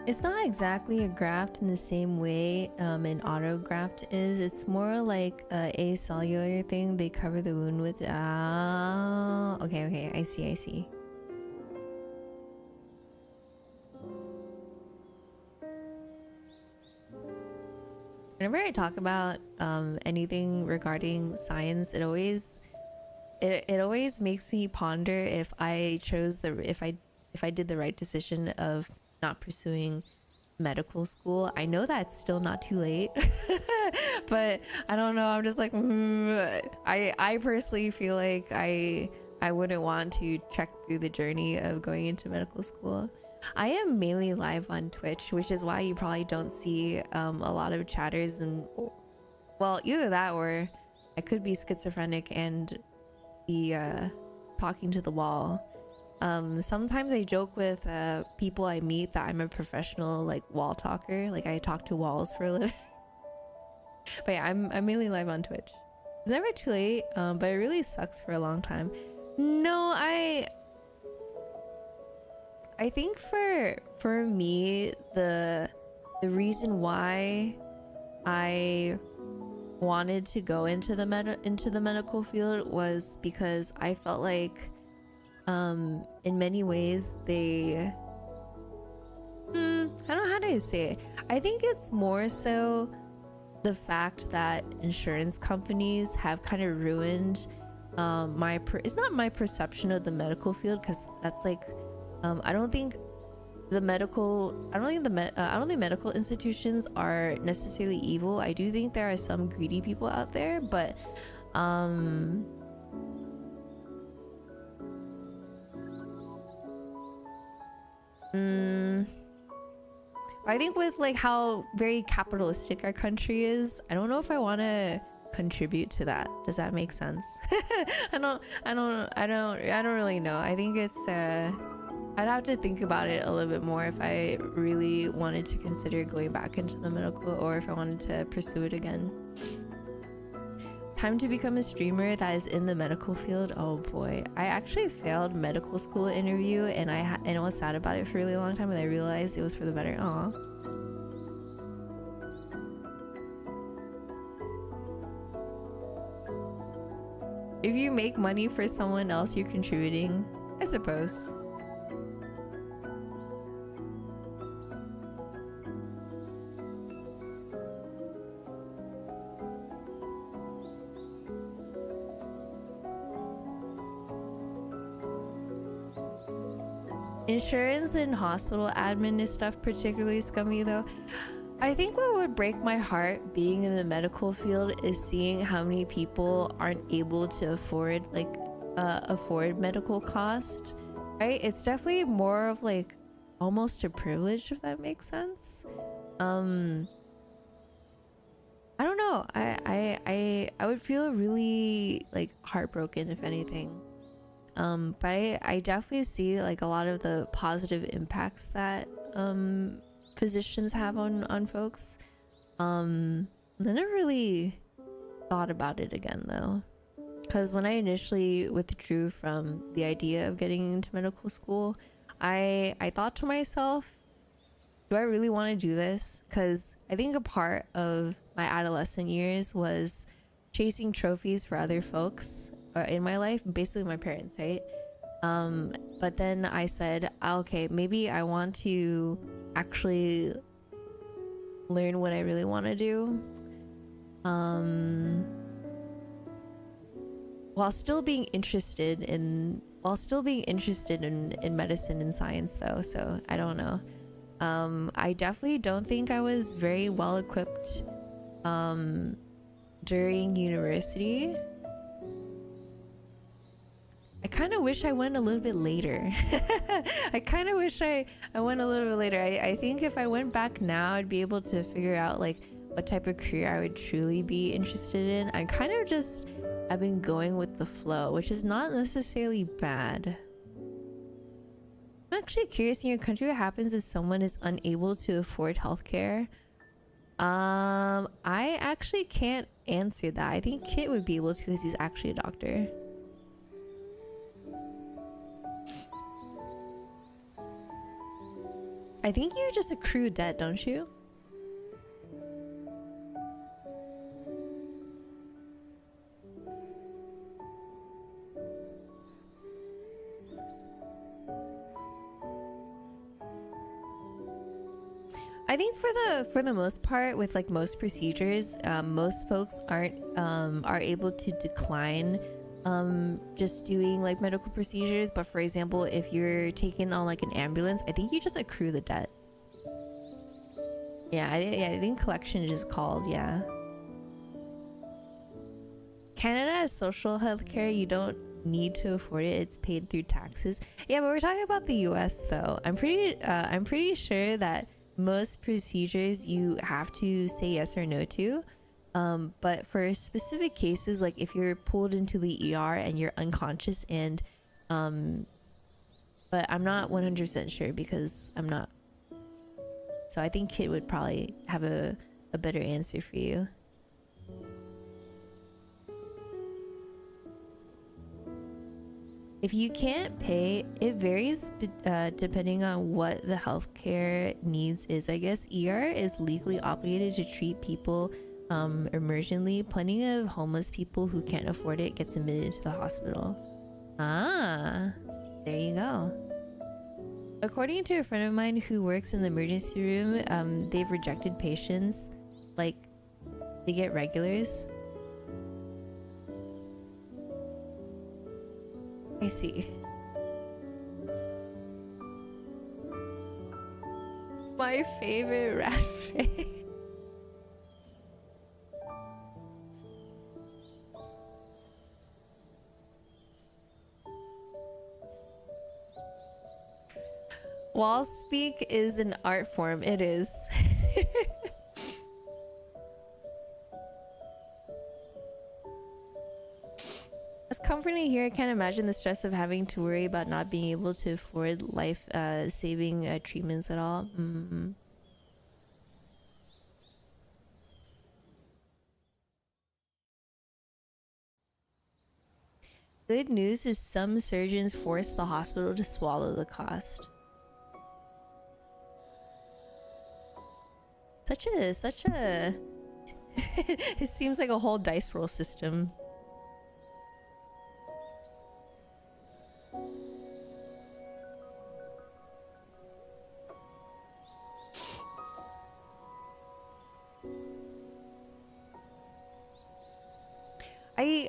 It's not exactly a graft in the same way an autograft is. It's more like a cellular thing. They cover the wound with. Ah, okay. I see. Whenever I talk about anything regarding science, it always makes me ponder if I chose if I did the right decision of not pursuing medical school. I know that's still not too late, but I don't know. I'm just like, I personally feel like I wouldn't want to trek through the journey of going into medical school. I am mainly live on Twitch, which is why you probably don't see a lot of chatters, and well, either that or I could be schizophrenic and be talking to the wall. Sometimes I joke with people I meet that I'm a professional like wall talker, like I talk to walls for a living. But yeah, I'm mainly live on Twitch. It's never too late, but it really sucks for a long time. No, I think for me the reason why I wanted to go into the medical field was because I felt like in many ways they I don't know how to say it. I think it's more so the fact that insurance companies have kind of ruined it's not my perception of the medical field, because that's like I don't think medical institutions are necessarily evil. I do think there are some greedy people out there, but I think with like how very capitalistic our country is, I don't know if I want to contribute to that. Does that make sense? I don't really know. I think it's I'd have to think about it a little bit more if I really wanted to consider going back into the medical, or if I wanted to pursue it again. Time to become a streamer that is in the medical field. Oh boy, I actually failed medical school interview, and I was sad about it for a really long time, and I realized it was for the better. Aw. If you make money for someone else, you're contributing, I suppose. Insurance and hospital admin is stuff particularly scummy though. I think what would break my heart being in the medical field is seeing how many people aren't able to afford medical cost, right? It's definitely more of like almost a privilege, if that makes sense. I don't know. I would feel really like heartbroken if anything. But I definitely see like a lot of the positive impacts that physicians have on folks. I never really thought about it again though, because when I initially withdrew from the idea of getting into medical school, I thought to myself, do I really want to do this? Because I think a part of my adolescent years was chasing trophies for other folks in my life, basically my parents, right? But then I said, okay, maybe I want to actually learn what I really want to do, while still being interested in medicine and science though. So I don't know. I definitely don't think I was very well equipped during university. I kind of wish I went a little bit later. I kind of wish I went a little bit later. I think if I went back now, I'd be able to figure out like what type of career I would truly be interested in. I've been going with the flow, which is not necessarily bad. I'm actually curious, in your country, what happens if someone is unable to afford healthcare? I actually can't answer that. I think Kit would be able to, because he's actually a doctor. I think you just accrue debt, don't you? I think for the most part, with like most procedures, most folks are able to decline just doing like medical procedures. But for example, if you're taking on like an ambulance, I think you just accrue the debt. Yeah, I think collection is called, yeah. Canada has social health care. You don't need to afford it. It's paid through taxes. Yeah, but we're talking about the US though. I'm pretty sure that most procedures you have to say yes or no to. But for specific cases, like if you're pulled into the ER and you're unconscious and but I'm not 100% sure because I'm not. So I think Kit would probably have a better answer for you. If you can't pay, it varies depending on what the healthcare needs is. I guess ER is legally obligated to treat people emergently. Plenty of homeless people who can't afford it gets admitted to the hospital. Ah, there you go. According to a friend of mine who works in the emergency room, they've rejected patients. Like, they get regulars. I see. My favorite rat face. Wall speak is an art form. It is. It's comforting here. I can't imagine the stress of having to worry about not being able to afford life saving treatments at all. Mm-hmm. Good news is some surgeons force the hospital to swallow the cost. Such a it seems like a whole dice roll system.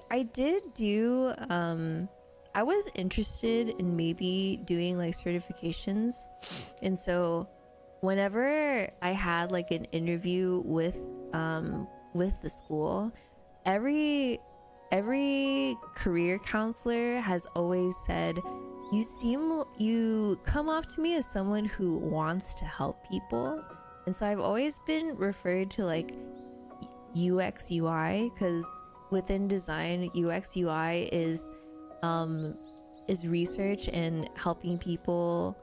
I did do I was interested in maybe doing like certifications, and so whenever I had like an interview with the school, every career counselor has always said, you come off to me as someone who wants to help people. And so I've always been referred to like UX UI, because within design, UX UI is research and helping people.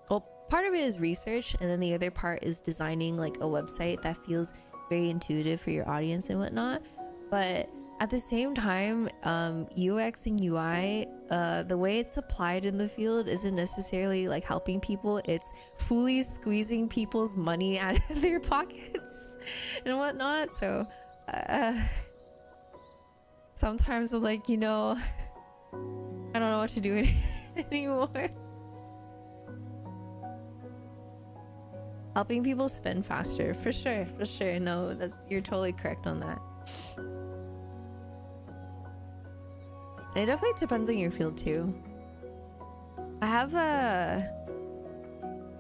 Well, part of it is research, and then the other part is designing like a website that feels very intuitive for your audience and whatnot. But at the same time, UX and UI, the way it's applied in the field isn't necessarily like helping people. It's fully squeezing people's money out of their pockets and whatnot. So sometimes I'm like, I don't know what to do anymore. Helping people spend faster, for sure. No, you're totally correct on that. It definitely depends on your field too.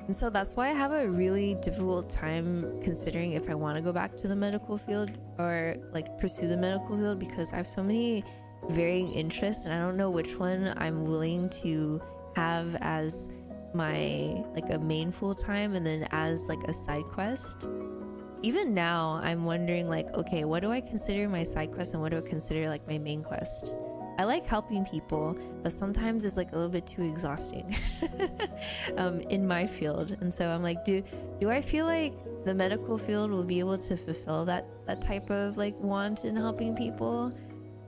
And so that's why I have a really difficult time considering if I want to go back to the medical field or like pursue the medical field, because I have so many varying interests and I don't know which one I'm willing to have as my like a main full-time and then as like a side quest. Even now I'm wondering like, okay, what do I consider my side quest and what do I consider like my main quest? I like helping people, but sometimes it's like a little bit too exhausting in my field. And so I'm like, do I feel like the medical field will be able to fulfill that type of like want in helping people?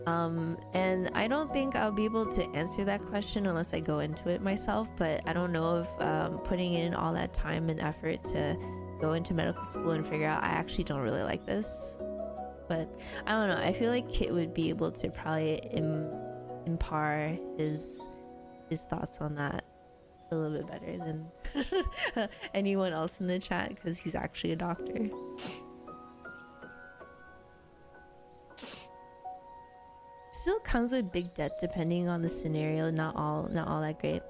And I don't think I'll be able to answer that question unless I go into it myself. But I don't know if putting in all that time and effort to go into medical school and figure out I actually don't really like this. But I don't know. I feel like Kit would be able to probably impart his thoughts on that a little bit better than anyone else in the chat because he's actually a doctor. Still comes with big debt depending on the scenario. Not all that great.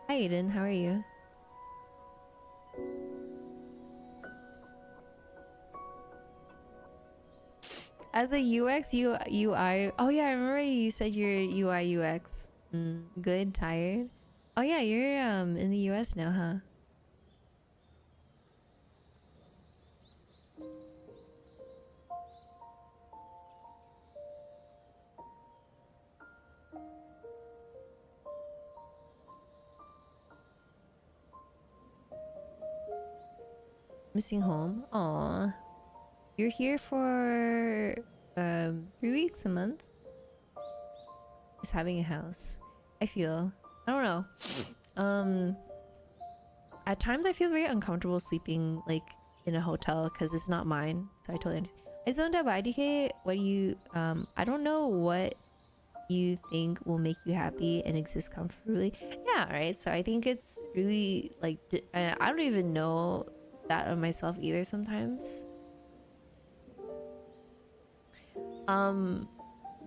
Hi Aiden, how are you? As a UX UI, oh yeah, I remember you said you're UI UX. Good, tired. Oh yeah, you're in the US now, huh? Missing home. Aw. You're here for 3 weeks, a month. Is having a house. I don't know. At times I feel very uncomfortable sleeping like in a hotel because it's not mine. So I totally understand. I zoned out by IDK. What do you I don't know what you think will make you happy and exist comfortably. Yeah, right. So I think it's really like I don't even know that of myself either sometimes.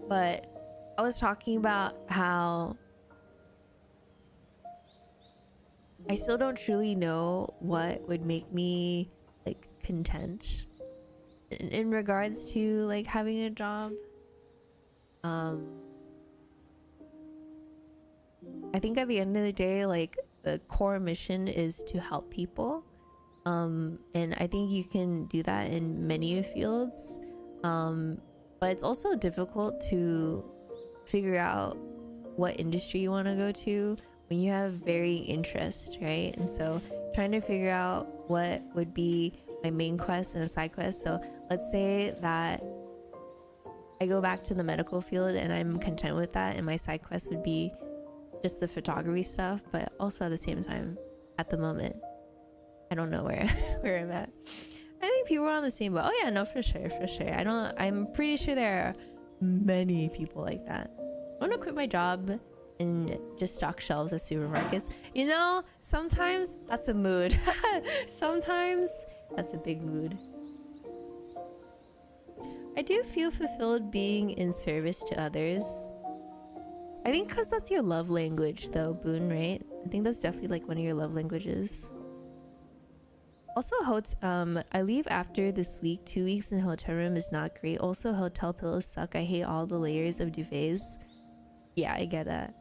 But I was talking about how I still don't truly know what would make me like content in regards to like having a job. I think at the end of the day, like the core mission is to help people. And I think you can do that in many fields. But it's also difficult to figure out what industry you want to go to when you have varying interest, right? And so trying to figure out what would be my main quest and a side quest. So let's say that I go back to the medical field and I'm content with that, and my side quest would be just the photography stuff. But also at the same time, at the moment, I don't know where I'm at. I think people are on the same boat. Oh yeah, no, for sure. I'm pretty sure there are many people like that. I want to quit my job and just stock shelves at supermarkets. You know, sometimes that's a mood. Sometimes that's a big mood. I do feel fulfilled being in service to others. I think because that's your love language though, Boone, right? I think that's definitely like one of your love languages. Also, I leave after this week. 2 weeks in a hotel room is not great. Also, hotel pillows suck. I hate all the layers of duvets. Yeah, I get that.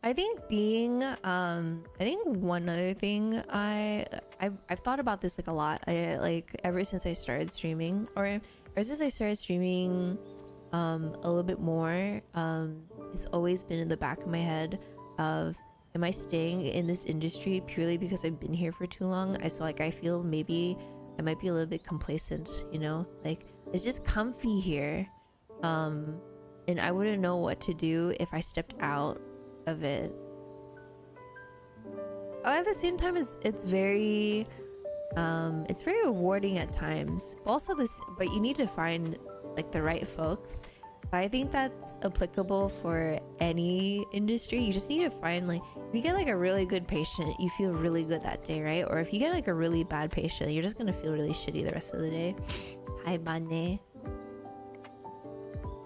I think one other thing I've thought about this like a lot. Like ever since I started streaming, or ever since I started streaming a little bit more, it's always been in the back of my head of, am I staying in this industry purely because I've been here for too long? I feel maybe I might be a little bit complacent, you know? Like it's just comfy here. And I wouldn't know what to do if I stepped out of it. At the same time, it's very rewarding at times, but you need to find like the right folks. I think that's applicable for any industry. You just need to find, like, if you get like a really good patient, you feel really good that day, right? Or if you get like a really bad patient, you're just gonna feel really shitty the rest of the day. Hi, Bane.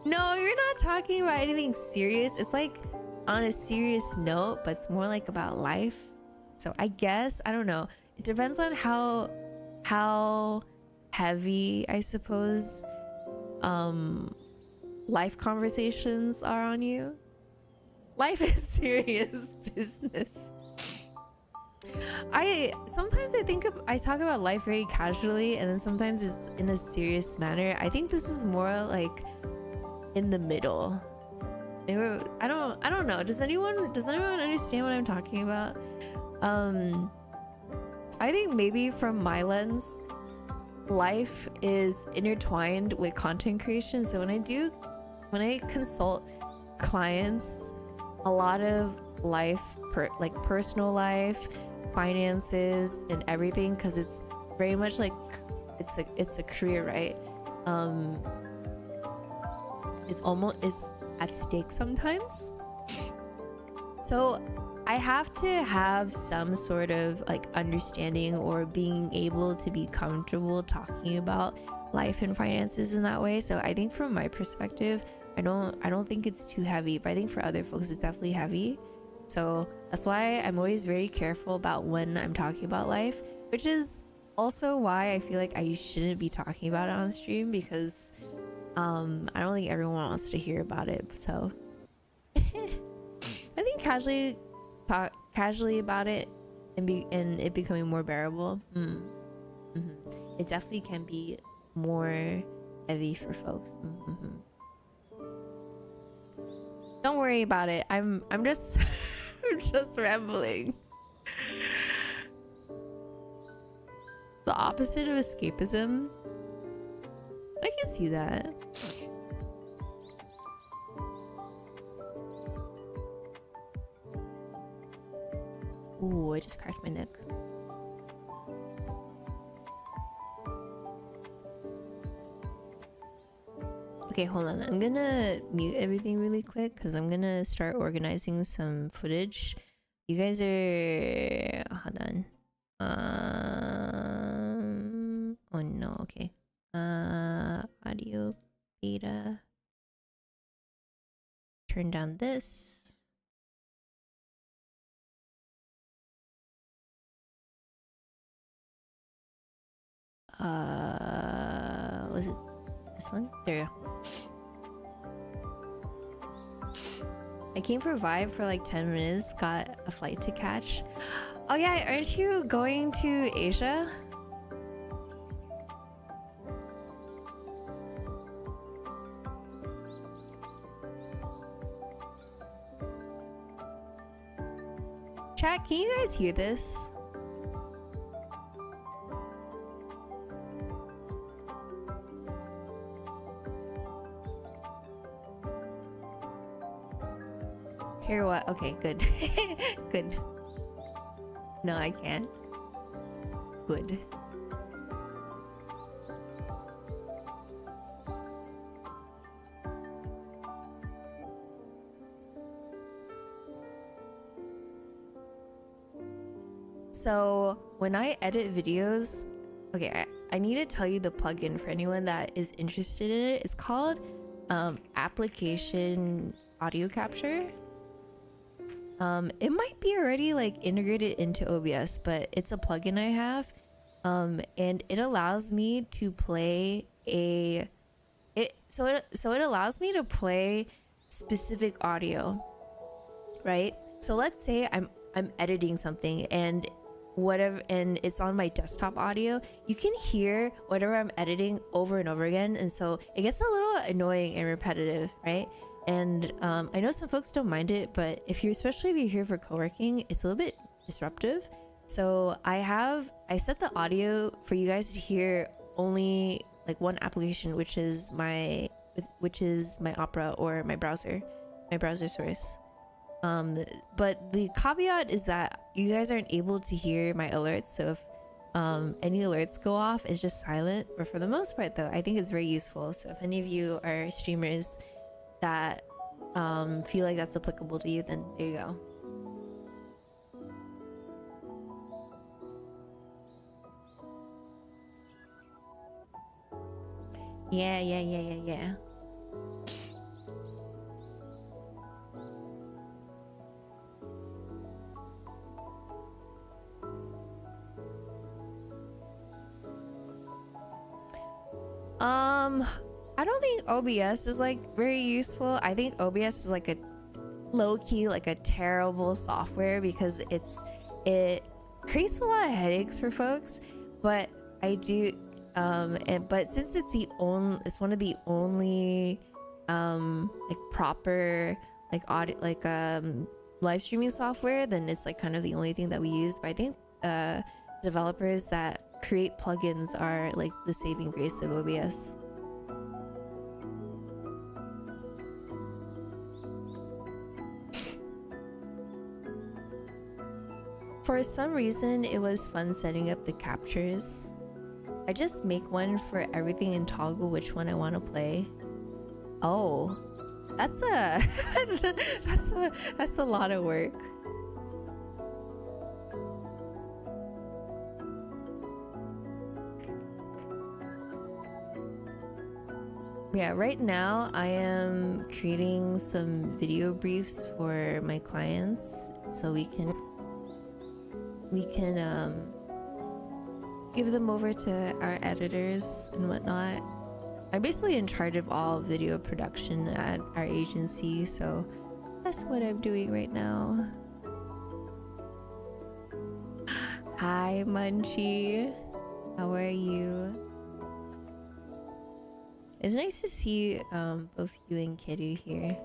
No, you're not talking about anything serious. It's like on a serious note, but it's more like about life. So I guess, I don't know, it depends on how heavy, I suppose, life conversations are on you. Life is serious business. Sometimes I talk about life very casually, and then sometimes it's in a serious manner. I think this is more like in the middle. I don't know. Does anyone understand what I'm talking about? I think maybe from my lens, life is intertwined with content creation. So when I consult clients, a lot of life, like personal life, finances, and everything, because it's very much like it's a career, right? It's at stake sometimes. So I have to have some sort of like understanding or being able to be comfortable talking about life and finances in that way. So I think from my perspective, I don't think it's too heavy, but I think for other folks it's definitely heavy. So that's why I'm always very careful about when I'm talking about life, which is also why I feel like I shouldn't be talking about it on stream, because I don't think everyone wants to hear about it. So I think casually about it and it becoming more bearable. It definitely can be more heavy for folks. Don't worry about it. I'm just I'm just rambling. The opposite of escapism. I can see that. Ooh, I just cracked my neck. Okay, hold on. I'm gonna mute everything really quick because I'm gonna start organizing some footage. You guys are... Hold on. Oh no, okay. Audio beta. Turn down this. Was it this one? There you go. I came for Vibe for like 10 minutes, got a flight to catch. Oh yeah, aren't you going to Asia? Chat, can you guys hear this? Hear what? Okay, good. Good. No, I can't. Good. So when I edit videos, okay, I need to tell you the plugin for anyone that is interested in it. It's called Application Audio Capture. It might be already like integrated into OBS, but it's a plugin I have, and it allows me to play so it allows me to play specific audio, right? So let's say I'm editing something and it's on my desktop audio. You can hear whatever I'm editing over and over again, and so it gets a little annoying and repetitive, right? And I know some folks don't mind it, but especially if you're here for co-working, it's a little bit disruptive. So I set the audio for you guys to hear only like one application, which is my Opera or my browser source. But the caveat is that you guys aren't able to hear my alerts. So if any alerts go off, it's just silent. But for the most part, though, I think it's very useful. So if any of you are streamers that feel like that's applicable to you, then there you go. Yeah. I don't think OBS is like very useful. I think OBS is like a low-key, like a terrible software because it creates a lot of headaches for folks, but I do but since it's one of the only like proper like audio like live streaming software, then it's like kind of the only thing that we use. But I think developers that create plugins are like the saving grace of OBS. For some reason, it was fun setting up the captures. I just make one for everything and toggle which one I want to play. Oh, that's a that's a lot of work. Yeah, right now I am creating some video briefs for my clients so we can give them over to our editors and whatnot. I'm basically in charge of all video production at our agency, so that's what I'm doing right now. Hi Munchie, how are you? It's nice to see both you and Kitty here.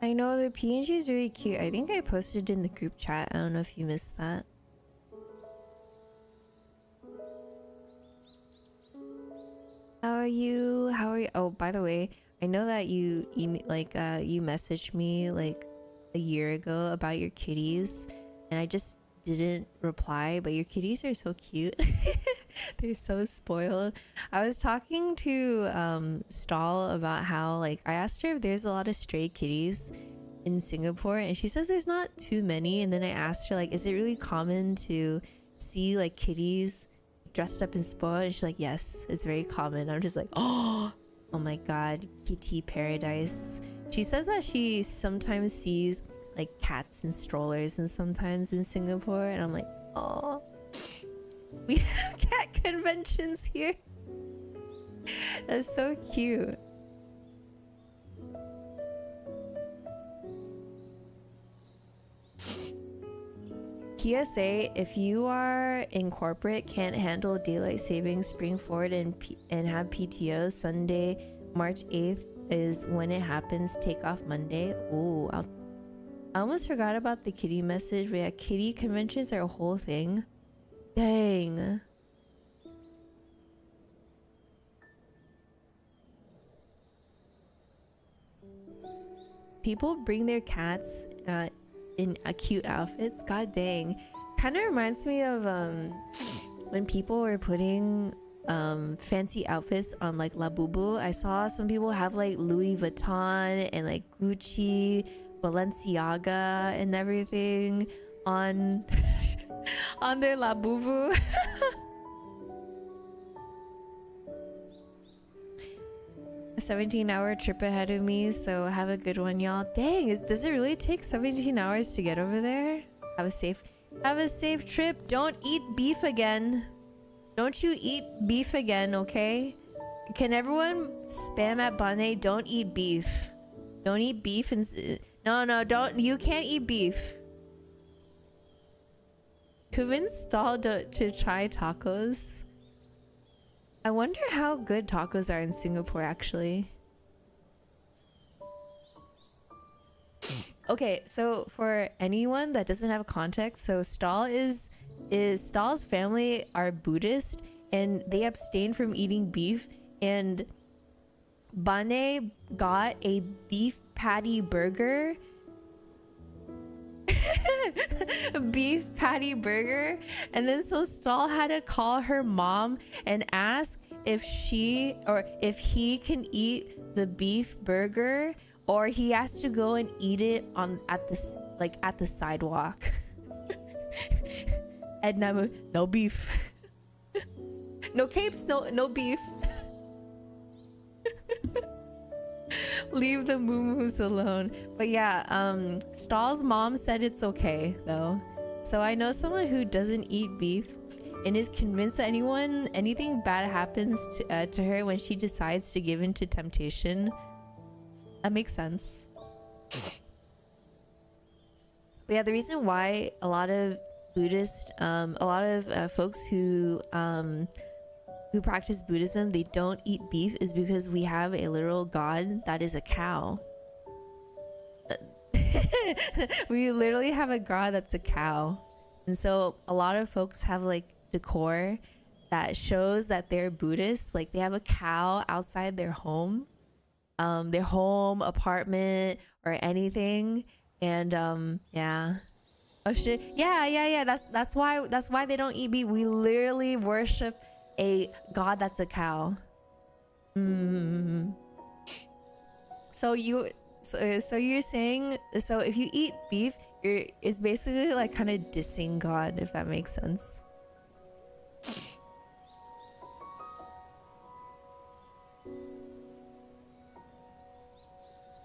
I know the PNG is really cute. I think I posted it in the group chat. I don't know if you missed that. How are you? How are you? Oh, by the way, I know that you you messaged me like a year ago about your kitties, and I just didn't reply, but your kitties are so cute. They're so spoiled. I was talking to Stall about how, like, I asked her if there's a lot of stray kitties in Singapore, and she says there's not too many. And then I asked her, like, is it really common to see like kitties dressed up and spoiled? And she's like, yes, it's very common. I'm just like, oh my god, kitty paradise. She says that she sometimes sees like cats and strollers and sometimes in Singapore, and I'm like, oh, we have cat conventions here. That's so cute. PSA, if you are in corporate, can't handle daylight savings, bring forward and have PTO. Sunday, March 8th is when it happens. Take off Monday. Ooh, I almost forgot about the kitty message, but yeah, kitty conventions are a whole thing. Dang. People bring their cats in cute outfits. God dang. Kind of reminds me of when people were putting fancy outfits on like Labubu. I saw some people have like Louis Vuitton and like Gucci, Balenciaga and everything on on their Labubu. A 17-hour trip ahead of me, so have a good one, y'all. Dang, does it really take 17 hours to get over there? Have a safe trip. Don't eat beef again. Don't you eat beef again, okay? Can everyone spam at Bane? Don't eat beef. Don't eat beef and no, don't. You can't eat beef. Convince Stall to try tacos. I wonder how good tacos are in Singapore, actually. Okay, so for anyone that doesn't have context, so Stall's family are Buddhist and they abstain from eating beef, and Bane got a beef patty burger. Beef patty burger, and then so Stall had to call her mom and ask if he can eat the beef burger, or he has to go and eat it at the sidewalk. And no beef. No capes, no beef. Leave the moo-moos alone. But yeah, Stall's mom said it's okay though. So I know someone who doesn't eat beef and is convinced that anything bad happens to her when she decides to give in to temptation. That makes sense. But yeah, the reason why a lot of Buddhist, a lot of folks who practice Buddhism, they don't eat beef is because we have a literal god that is a cow. We literally have a god that's a cow. And so a lot of folks have like decor that shows that they're Buddhists. Like they have a cow outside their home, apartment, or anything. And yeah. Oh shit. Yeah. That's why they don't eat beef. We literally worship a god that's a cow. So you're saying, so if you eat beef, it's basically like kind of dissing God, if that makes sense.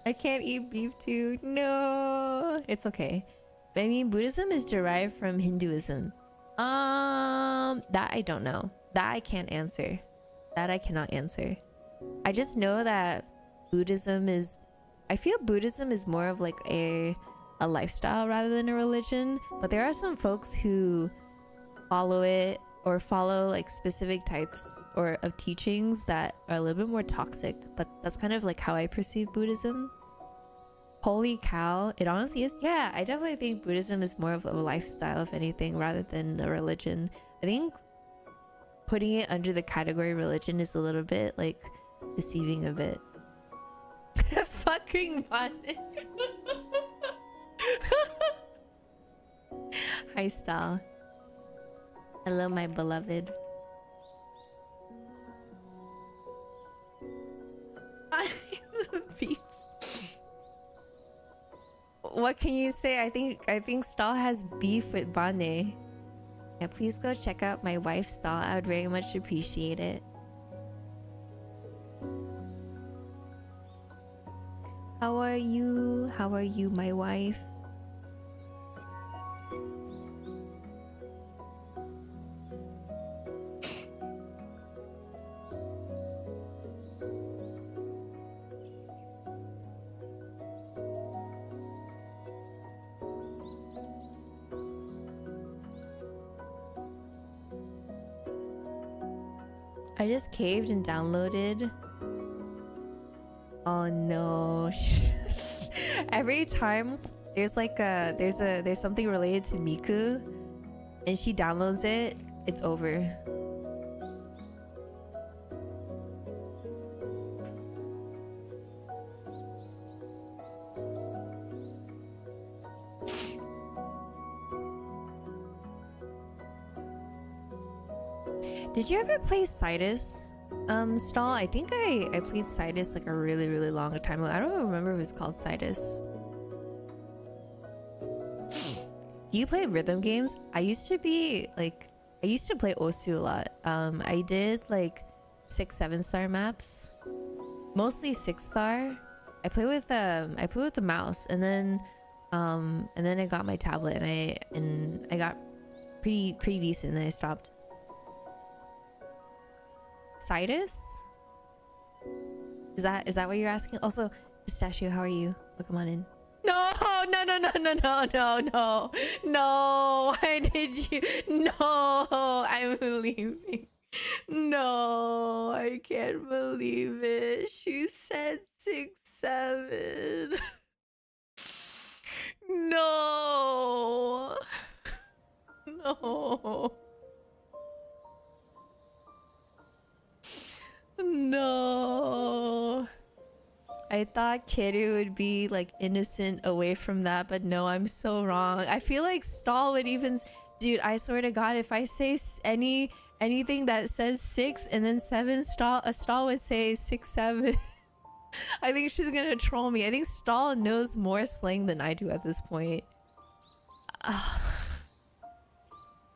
I can't eat beef too. No, it's okay. But I mean, Buddhism is derived from Hinduism. That I don't know. That I can't answer. That I cannot answer. I just know that Buddhism is, I feel Buddhism is more of like a lifestyle rather than a religion. But there are some folks who follow it or follow like specific types or of teachings that are a little bit more toxic. But that's kind of like how I perceive Buddhism. Holy cow, it honestly is. Yeah, I definitely think Buddhism is more of a lifestyle, if anything, rather than a religion. I think putting it under the category religion is a little bit like deceiving a bit. Fucking fun. Hi, Style. Hello, my beloved. I love beef. What can you say? I think Stall has beef with Bane. Yeah, please go check out my wife's stall. I would very much appreciate it. How are you? How are you, my wife? I just caved and downloaded. Oh no. Every time there's like there's something related to Miku and she downloads it, it's over. Did you ever play Citus? Stall? I think I played Citus like a really long time ago. I don't remember if it was called Citus. Do you play rhythm games? I used to play Osu a lot. I did like 6-7 star maps. Mostly 6-star. I play with the mouse, and then I got my tablet and I got pretty decent, and then I stopped. Citus? Is that what you're asking? Also, Pistachio, how are you? Welcome on in. No. Why did you? No, I'm leaving. No, I can't believe it. She said 6-7. No. No. I thought Kiru would be like innocent away from that, but no, I'm so wrong. I feel like Stall would even, dude, I swear to God, if I say anything that says 6 and then 7, Stall would say 6-7. I think she's gonna troll me. I think Stall knows more slang than I do at this point.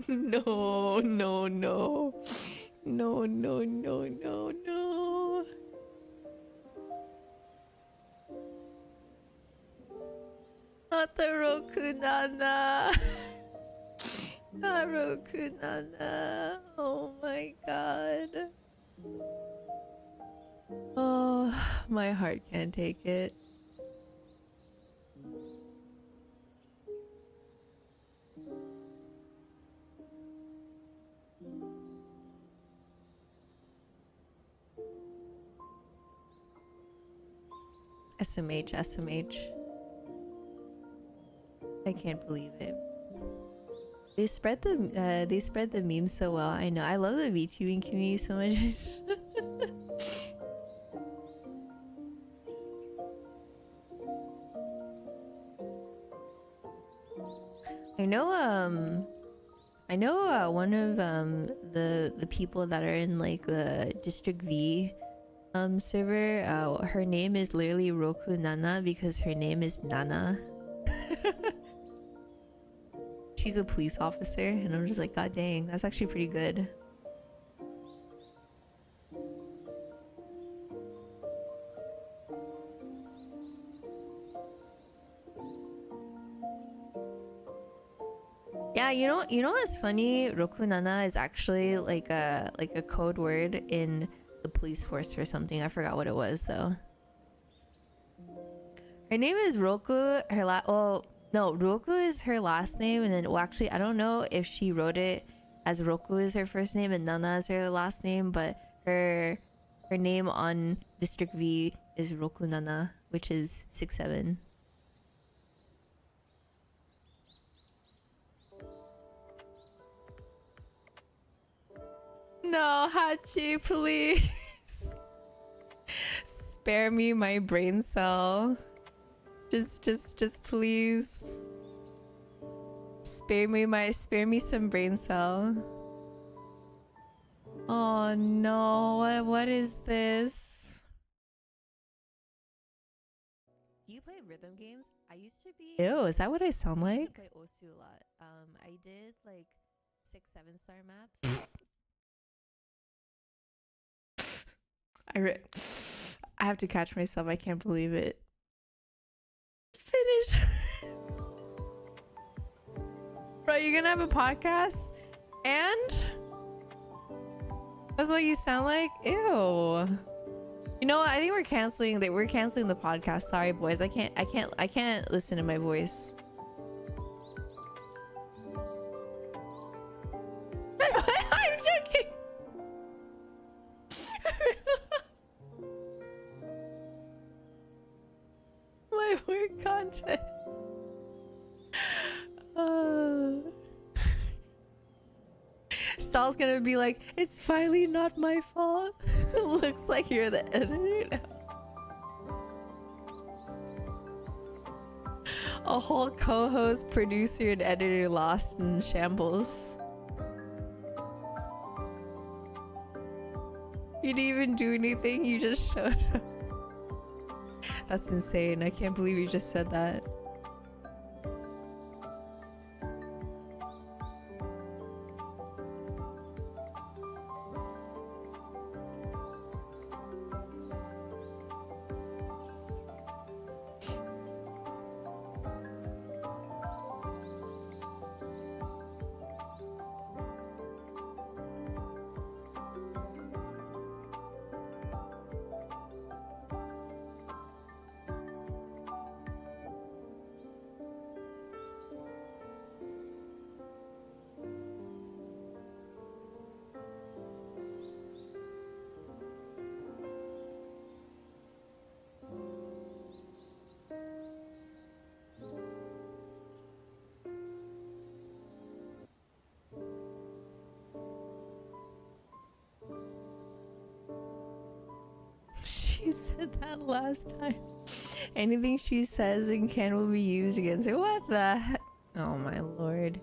No. Not the Roku Nana. Not Roku Nana. Oh my god. Oh, my heart can't take it. SMH, SMH. I can't believe it. They spread the memes so well. I know. I love the VTubing community so much. I know one of the people that are in like the District V server, her name is literally Roku Nana because her name is Nana. She's a police officer, and I'm just like, god dang, that's actually pretty good. Yeah, you know what's funny? Roku Nana is actually like a code word in the police force for something. I forgot what it was though. Her name is Roku. No, Roku is her last name, and then well, actually, I don't know if she wrote it as Roku is her first name and Nana is her last name, but her name on District V is Roku Nana, which is 6'7". No, Hachi, please. Spare me my brain cell. Just please. Spare me some brain cell. Oh no, what is this? Do you play rhythm games? I used to be. Ew, is that what I sound like? I used to play Osu a lot. I did like 6-7 star maps. I have to catch myself. I can't believe it. Finish. Bro, you gonna have a podcast? And that's what you sound like? Ew. You know what? I think we're canceling the podcast. Sorry, boys. I can't listen to my voice. I'm joking. My work content. Stahl's gonna be like, it's finally not my fault. Looks like you're the editor now. A whole co-host, producer, and editor lost in shambles. You didn't even do anything, you just showed up. That's insane. I can't believe you just said that. She said that last time. Anything she says in Ken will be used against her. What the heck? Oh my lord.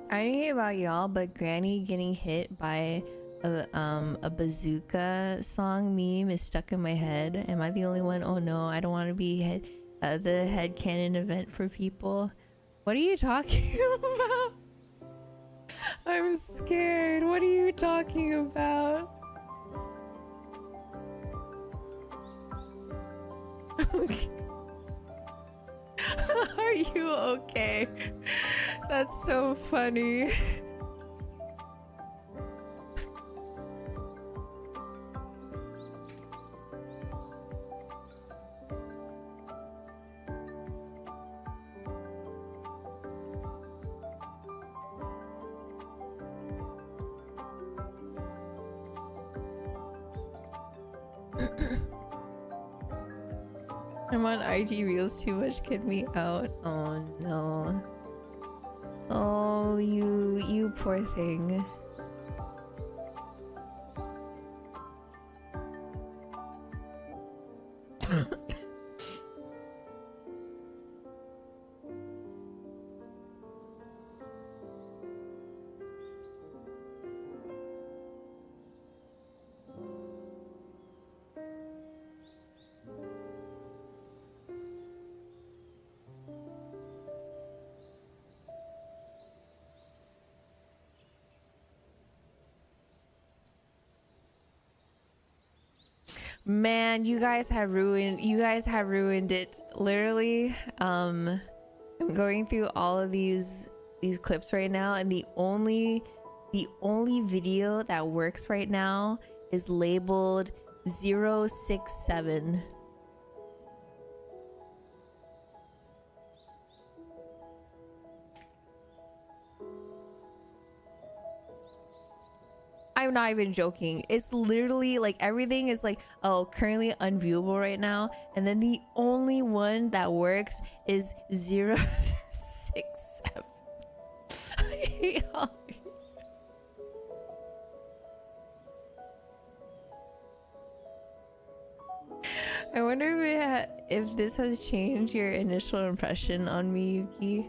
I don't know about y'all, but Granny getting hit by a bazooka song meme is stuck in my head. Am I the only one? Oh no, I don't want to be the headcanon event for people. What are you talking about? I'm scared. What are you talking about? Okay. Are you okay? That's so funny. I'm on IG Reels too much. Get me out. Oh no. Oh, you poor thing. Man, you guys have ruined it. Literally, I'm going through all of these clips right now, and the only video that works right now is labeled 067. I'm not even joking. It's literally like everything is like, oh, currently unviewable right now. And then the only one that works is 067. I hate all of you. I wonder if this has changed your initial impression on me, Yuki.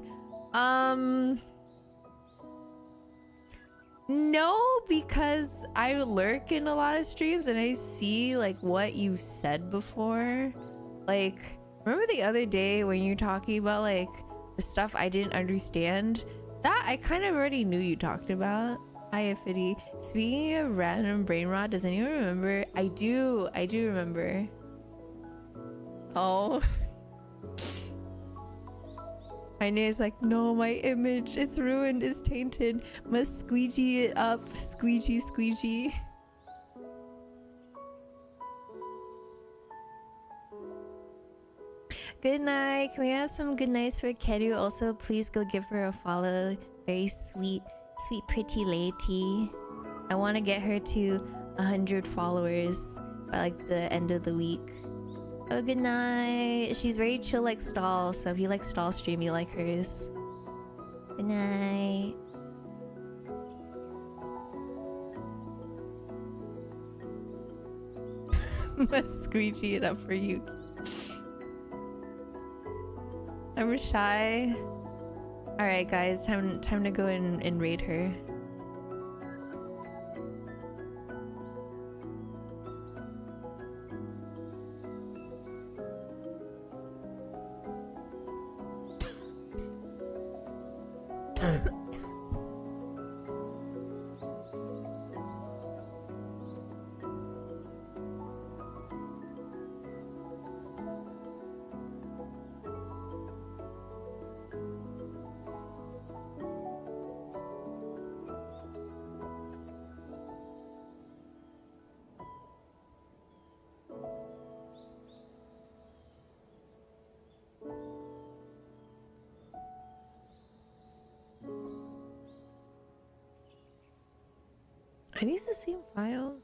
No, because I lurk in a lot of streams and I see like what you've said before. Like, remember the other day when you were talking about like the stuff I didn't understand? That I kind of already knew you talked about. Hi, Affity. Speaking of random brain rot, does anyone remember? I do remember. Oh. Ine's like, no, my image, it's ruined, it's tainted. Must squeegee it up. Squeegee, squeegee. Good night. Can we have some good nights for Kedu? Also, please go give her a follow. Very sweet, pretty lady. I want to get her to 100 followers by like the end of the week. Oh, good night. She's very chill like Stall, so if you like Stall stream, you like hers. Good night. Must squeegee it up for you. I'm shy. Alright guys, time to go and raid her. Are these the same files?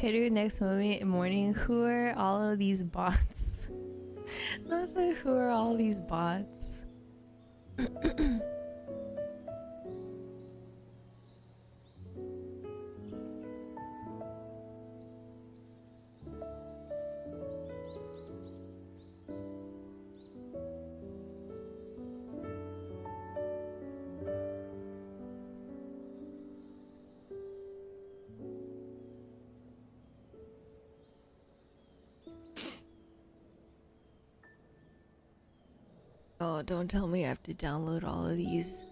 Keru next morning. Who are all of these bots? Not the who are all these bots. Oh, don't tell me I have to download all of these.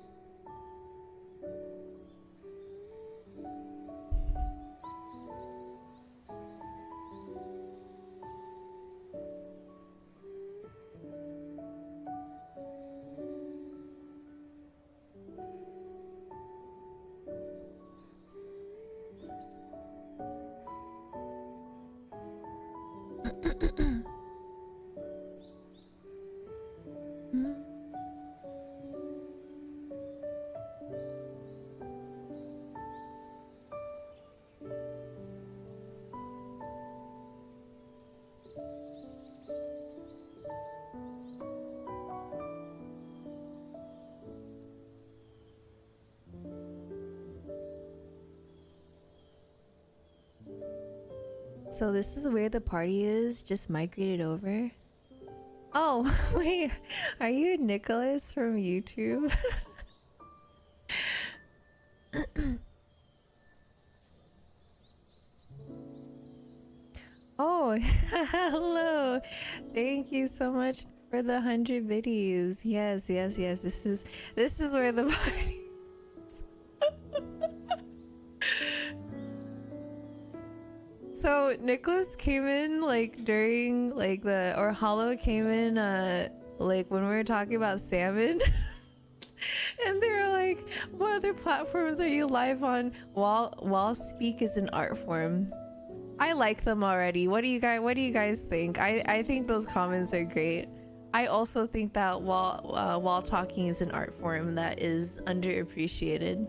So this is where the party is, just migrated over. Oh, wait, are you Nicholas from YouTube? Oh, hello. Thank you so much for the 100 biddies. Yes, yes, yes. This is where the party. So Nicholas came in like during like or Hollow came in like when we were talking about salmon. And they were like, what other platforms are you live on? While Speak is an art form. I like them already. What do you guys think? I think those comments are great. I also think that while talking is an art form that is underappreciated.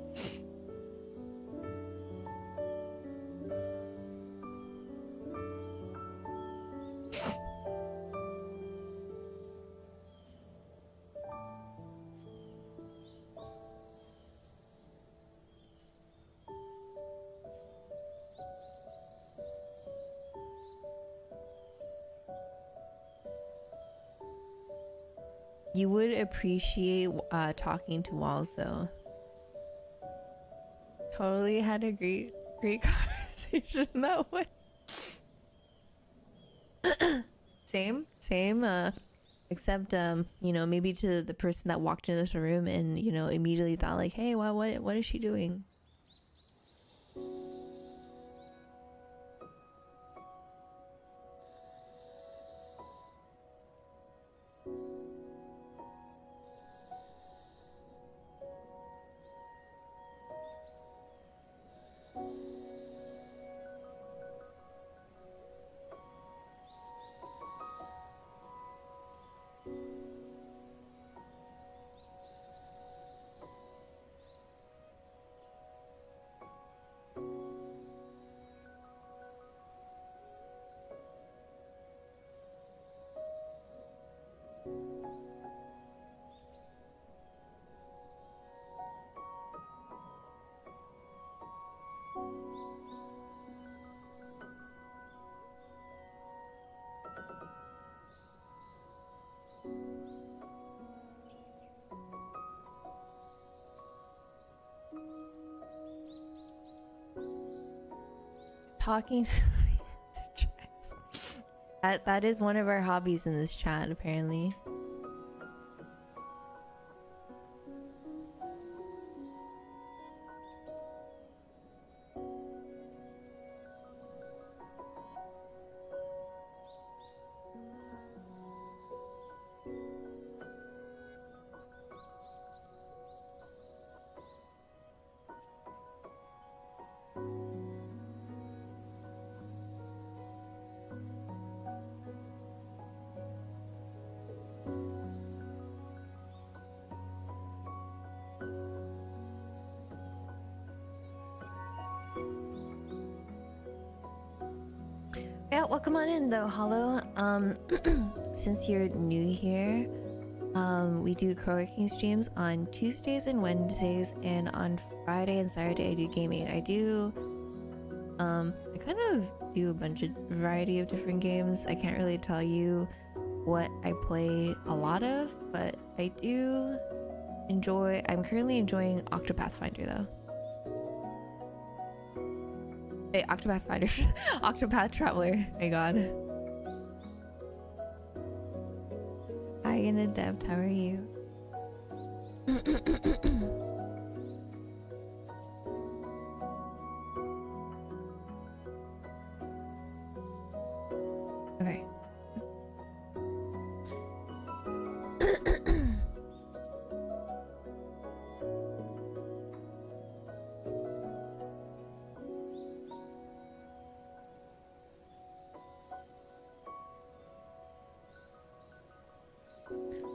You would appreciate talking to walls though. Totally had a great conversation that way. Same except you know, maybe to the person that walked into this room and, you know, immediately thought like, hey, what is she doing? Talking. That is one of our hobbies in this chat, apparently. welcome on in though, Hollow. Since you're new here, we do co-working streams on Tuesdays and Wednesdays, and on Friday and Saturday I do gaming. I kind of do a bunch of variety of different games. I can't really tell you what I play a lot of, but I do enjoy. I'm currently enjoying Octopath Finder though. Hey, Octopath Finder, Octopath Traveler. My God. Hi, Inadept. How are you? Okay.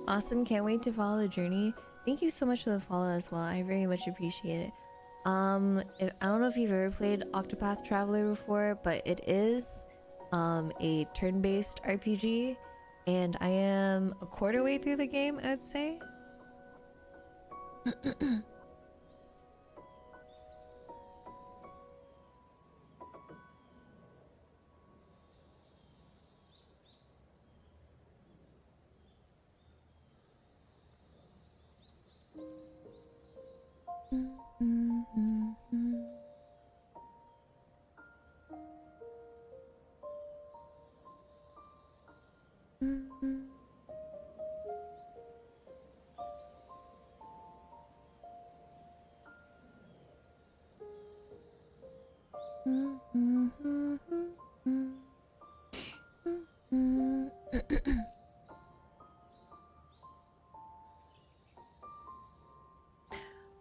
Awesome, can't wait to follow the journey. Thank you so much for the follow as well. I very much appreciate it. I don't know if you've ever played Octopath Traveler before, but it is a turn-based RPG, and I am a quarter way through the game, I'd say.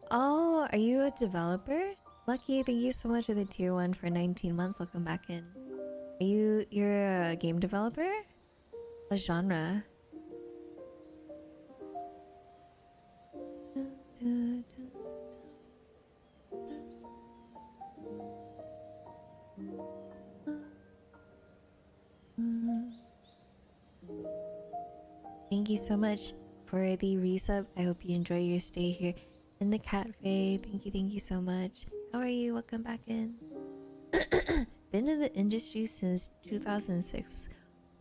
Oh, are you a developer? Lucky, thank you so much for the tier 1 for 19 months. Welcome back in. You're a game developer? What genre? Thank you so much for the resub. I hope you enjoy your stay here in the cafe. Thank you so much. How are you? Welcome back in. Been in the industry since 2006.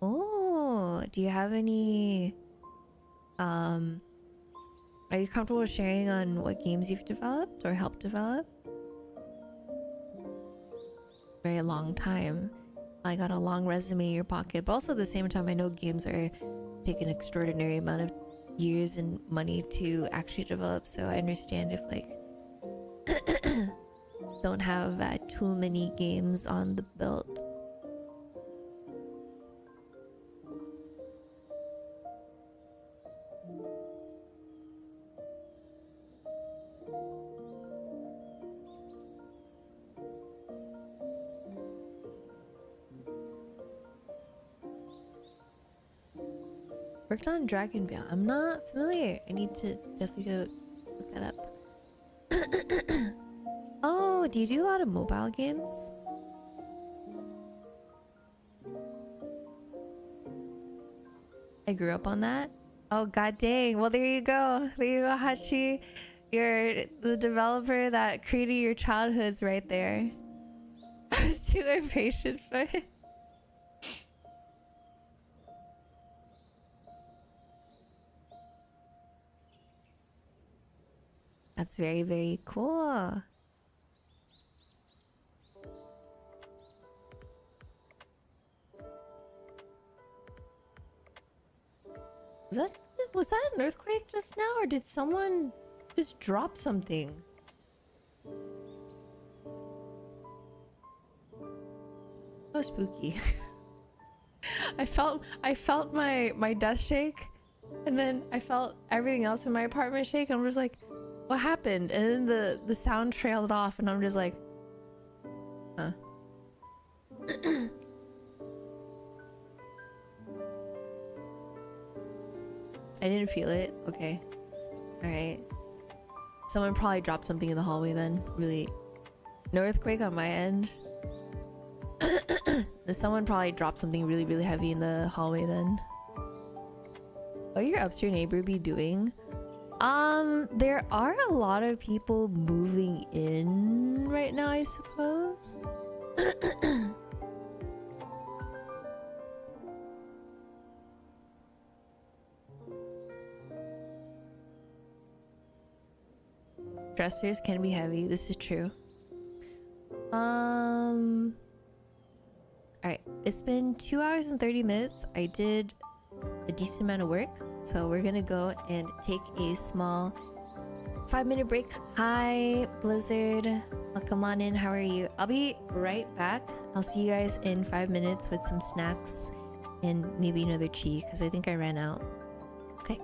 Oh, do you have any are you comfortable sharing on what games you've developed or helped develop? Very long time. I got a long resume in your pocket, but also at the same time I know games are take an extraordinary amount of years and money to actually develop, so I understand if like don't have too many games on the belt. Worked on Dragonvale. I'm not familiar. I need to definitely go look that up. Oh, do you do a lot of mobile games? I grew up on that. Oh god dang. Well, there you go. There you go, Hachi. You're the developer that created your childhoods right there. I was too impatient for it. That's very, very cool. Was that an earthquake just now, or did someone just drop something? Oh, spooky. I felt my desk shake, and then I felt everything else in my apartment shake, and I'm just like, what happened? And then the sound trailed off, and I'm just like, huh. I didn't feel it. Okay. Alright. Someone probably dropped something in the hallway then. Really. No earthquake on my end. Someone probably dropped something really, really heavy in the hallway then. What your upstairs neighbor be doing? There are a lot of people moving in right now, I suppose. Dressers can be heavy. This is true. Alright, it's been 2 hours and 30 minutes. I did a decent amount of work, so we're gonna go and take a small 5-minute break. Hi, Blizzard. Welcome on in. How are you? I'll be right back. I'll see you guys in 5 minutes with some snacks and maybe another cheese because I think I ran out. Okay.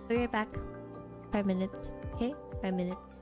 Be right back. 5 minutes. Okay? 5 minutes.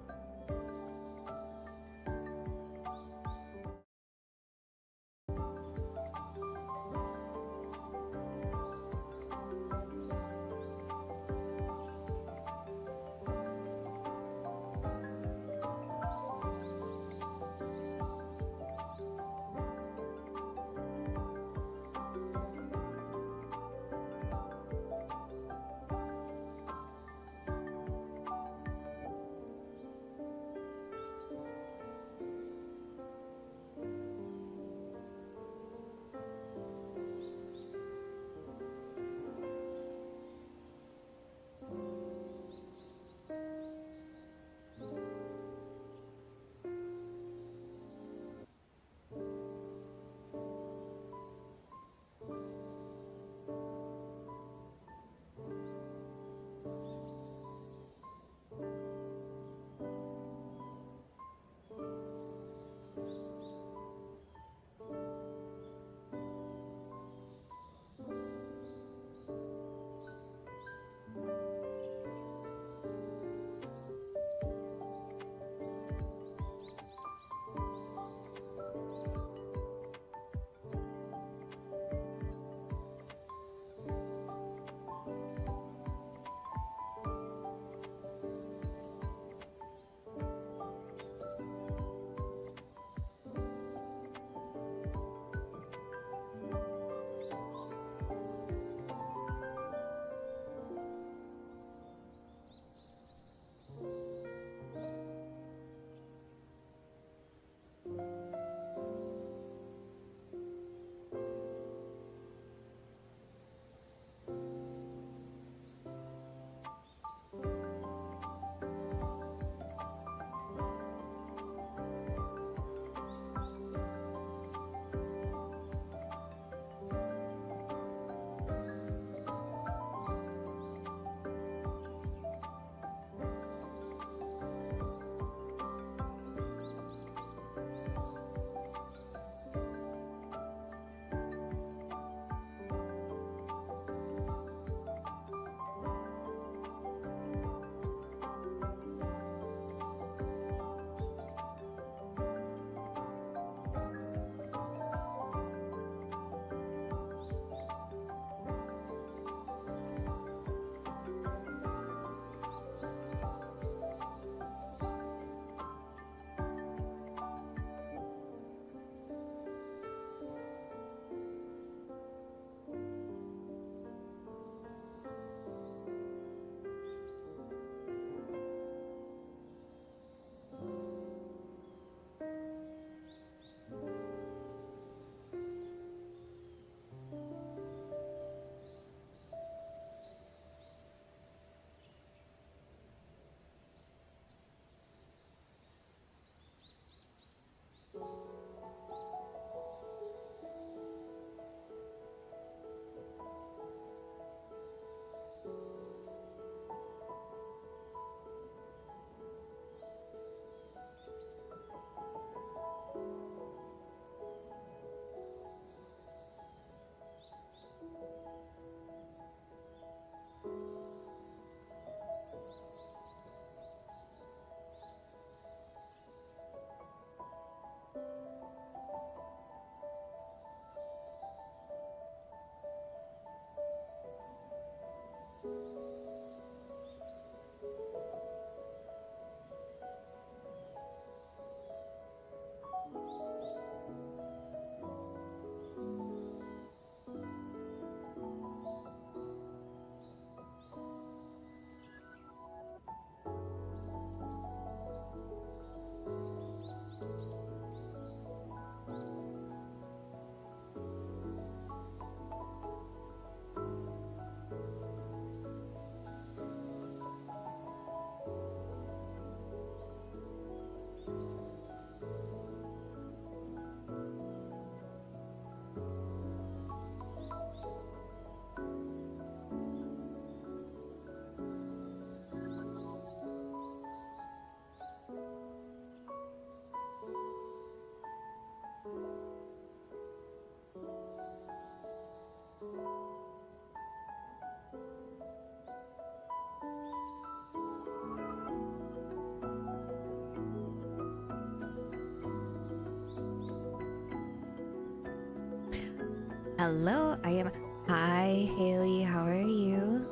Hello, I am. Hi, Haley. How are you?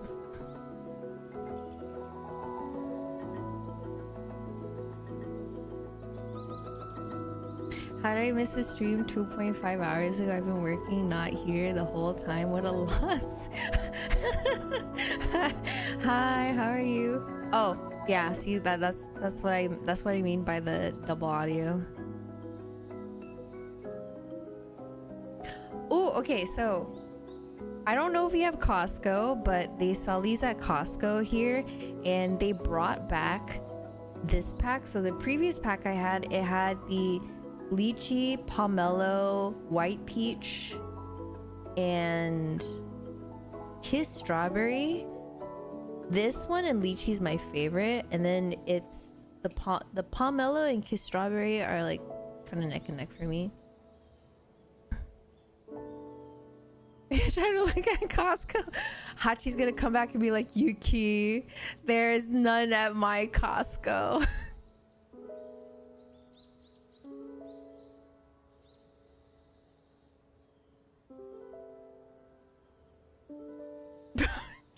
How did I miss the stream 2.5 hours ago? I've been working, not here the whole time. What a loss. Hi, how are you? Oh, yeah, see that's what I mean by the double audio. Oh, okay, so I don't know if you have Costco, but they sell these at Costco here, and they brought back this pack. So the previous pack I had, it had the lychee, pomelo, white peach, and kiss strawberry. This one and lychee is my favorite, and then it's the pomelo and kiss strawberry are like kind of neck and neck for me. Trying to look at Costco. Hachi's gonna come back and be like, Yuki, there's none at my Costco.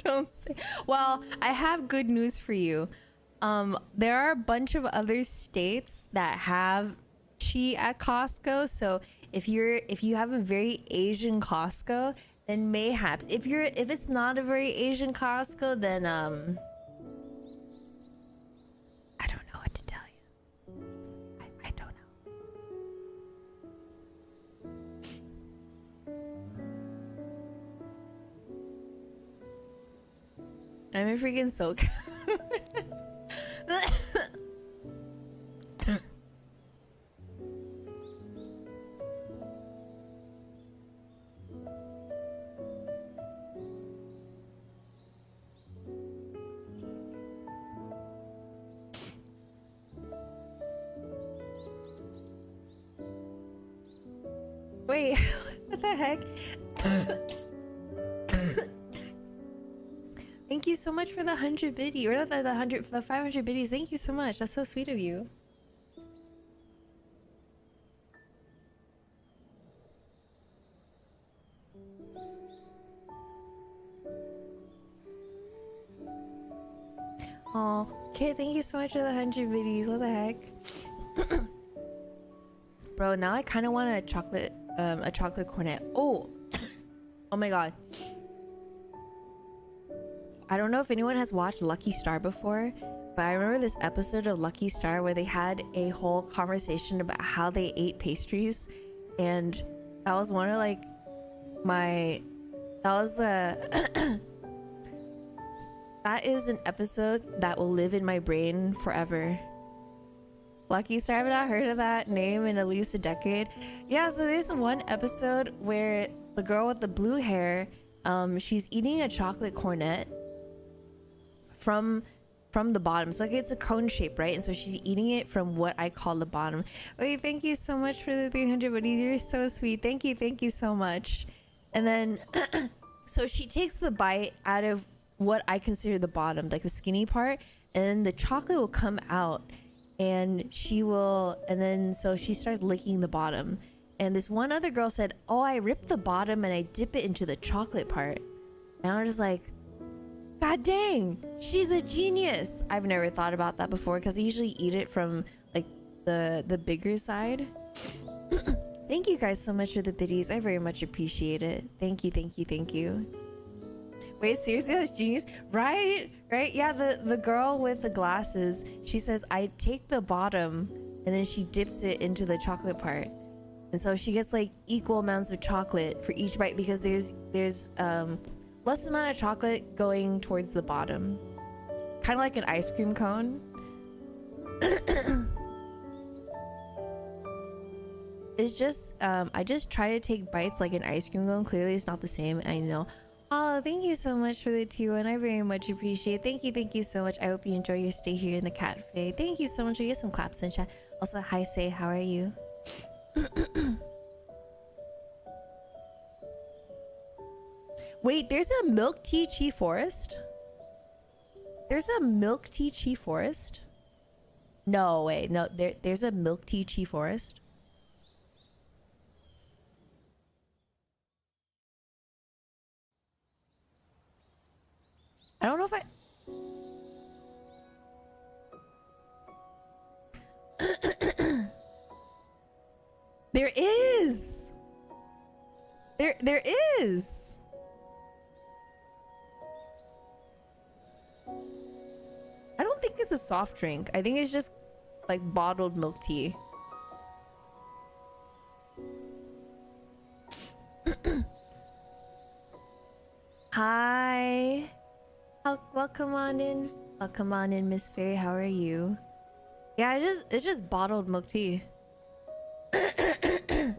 Don't say. Well, I have good news for you. There are a bunch of other states that have chi at Costco. So if you have a very Asian Costco, then mayhaps. If it's not a very Asian Costco, then I don't know what to tell you. I don't know. I'm a freaking soak. Wait, what the heck? Thank you so much for the 100 biddies, or not the 100, for the 500 biddies. Thank you so much. That's so sweet of you. Oh, okay. Thank you so much for the 100 biddies. What the heck? Bro, now I kind of want a chocolate cornet. Oh, oh my god. I don't know if anyone has watched Lucky Star before, but I remember this episode of Lucky Star where they had a whole conversation about how they ate pastries, and that was one of like my that is an episode that will live in my brain forever. Lucky Star, I've not heard of that name in at least a decade. Yeah, so there's one episode where the girl with the blue hair, she's eating a chocolate cornet from the bottom. So like it's a cone shape, right? And so she's eating it from what I call the bottom. Okay, thank you so much for the 300 buddies. You're so sweet. Thank you so much. And then so she takes the bite out of what I consider the bottom, like the skinny part, and then the chocolate will come out, and so she starts licking the bottom. And this one other girl said, oh, I rip the bottom and I dip it into the chocolate part. And I'm just like, god dang, she's a genius. I've never thought about that before because I usually eat it from like the bigger side. Thank you guys so much for the biddies. I very much appreciate it. Thank you. Wait, seriously, that's genius, right? Yeah, the girl with the glasses, she says I take the bottom and then she dips it into the chocolate part, and so she gets like equal amounts of chocolate for each bite because there's less amount of chocolate going towards the bottom, kind of like an ice cream cone. It's just I just try to take bites like an ice cream cone. Clearly it's not the same, I know. Oh, thank you so much for the tier one. I very much appreciate it. Thank you so much. I hope you enjoy your stay here in the cafe. Thank you so much. We get some claps in chat. Also, hi, Say, how are you? Wait, there's a milk tea chi forest? There's a milk tea chi forest? No, wait, no, there's a milk tea chi forest? I don't know if I there is. There is. I don't think it's a soft drink. I think it's just like bottled milk tea. Hi. Welcome on in. Welcome on in, Miss Fairy. How are you? Yeah, it's just bottled milk tea.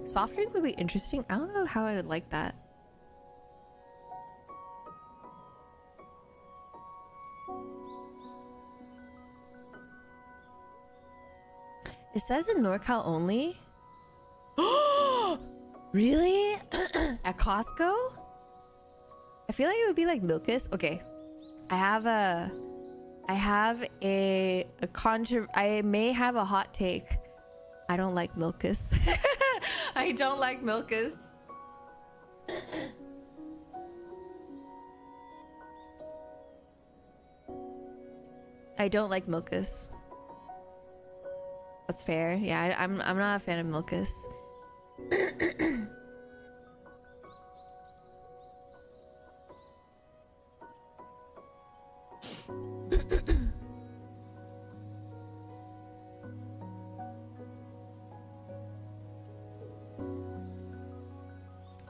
Soft drink would be interesting. I don't know how I would like that. It says in NorCal only. Really? At Costco? I feel like it would be like Milkus. Okay, I may have a hot take. I don't like Milkus. I don't like Milkus. I don't like Milkus. That's fair. Yeah, I'm not a fan of Milkus.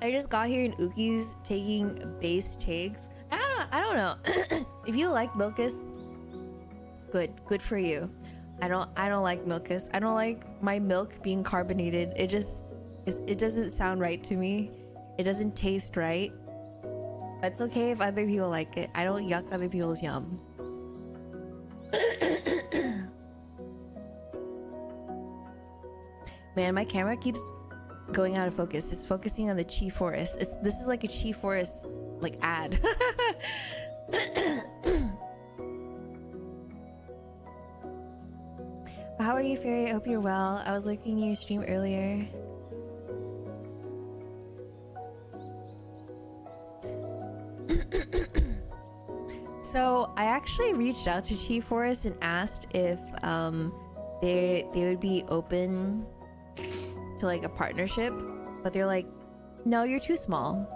I just got here and Uki's taking base takes. I don't know. If you like Milkus, good for you. I don't like Milkus. I don't like my milk being carbonated. It doesn't sound right to me. It doesn't taste right. But it's okay if other people like it. I don't yuck other people's yums. Man, my camera keeps going out of focus. It's focusing on the Chi Forest. This is like a Chi Forest like ad. How are you, Fairy? I hope you're well. I was looking at your stream earlier. So I actually reached out to Chi Forest and asked if they would be open to like a partnership, but they're like, no, you're too small.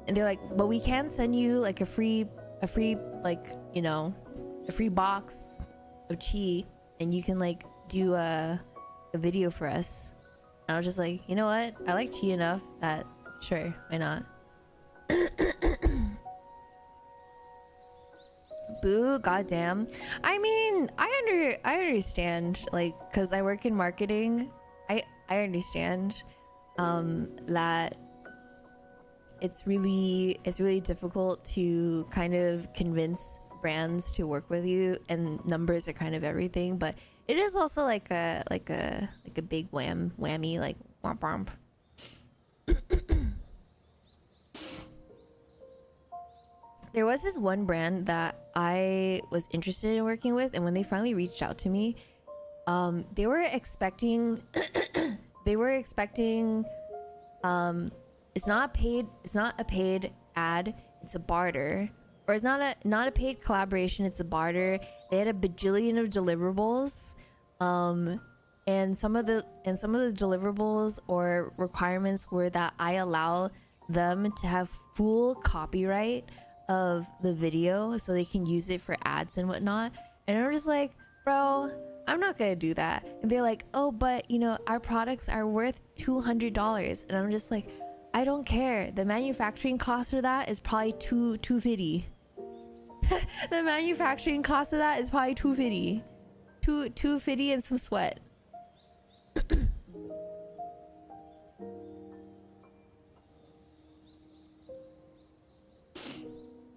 And they're like, but we can send you like a free like, you know, a free box of Chi, and you can like do a video for us. And I was just like, you know what, I like Chi enough that sure, why not. Boo, goddamn. I mean, I understand, like, because I work in marketing. I understand that it's really difficult to kind of convince brands to work with you, and numbers are kind of everything, but it is also like a big whammy, like womp womp. There was this one brand that I was interested in working with, and when they finally reached out to me, they were expecting it's not a paid ad, it's a barter, or it's not a paid collaboration, it's a barter. They had a bajillion of deliverables, and some of the deliverables or requirements were that I allow them to have full copyright of the video so they can use it for ads and whatnot. And I'm just like, bro, I'm not gonna do that. And they're like, oh, but you know, our products are worth $200. And I'm just like, I don't care. The manufacturing cost of that is probably $250. The manufacturing cost of that is probably $250. $250 and some sweat.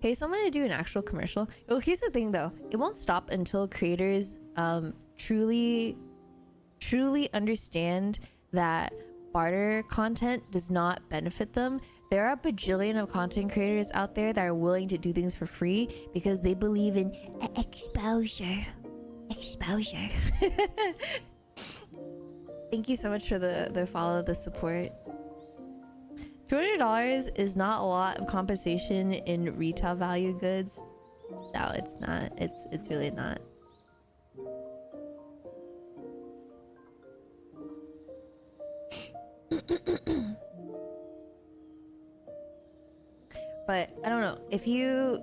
Pay someone to do an actual commercial. Oh, here's the thing though, it won't stop until creators truly understand that barter content does not benefit them. There are a bajillion of content creators out there that are willing to do things for free because they believe in exposure. Thank you so much for the follow, the support. $200 is not a lot of compensation in retail value goods. No, it's not. It's really not. But I don't know if you.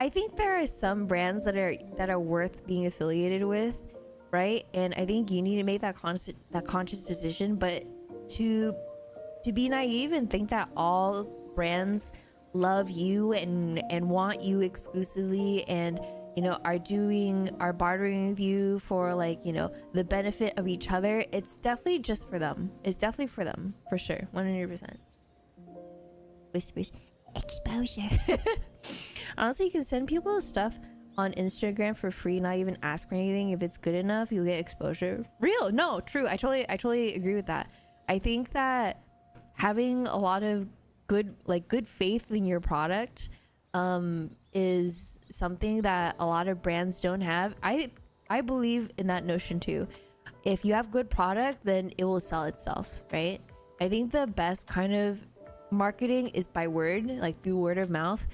I think there are some brands that are worth being affiliated with, right? And I think you need to make that conscious decision. But to be naive and think that all brands love you and want you exclusively and are bartering with you for like the benefit of each other, it's definitely just for them. It's definitely for them, for sure, 100%. Whispers exposure. Honestly, you can send people stuff on Instagram for free, not even ask for anything. If it's good enough, you'll get exposure. Real, no, true. I totally agree with that. I think that having a lot of good faith in your product is something that a lot of brands don't have. I believe in that notion too. If you have good product, then it will sell itself, right? I think the best kind of marketing is by word, like through word of mouth,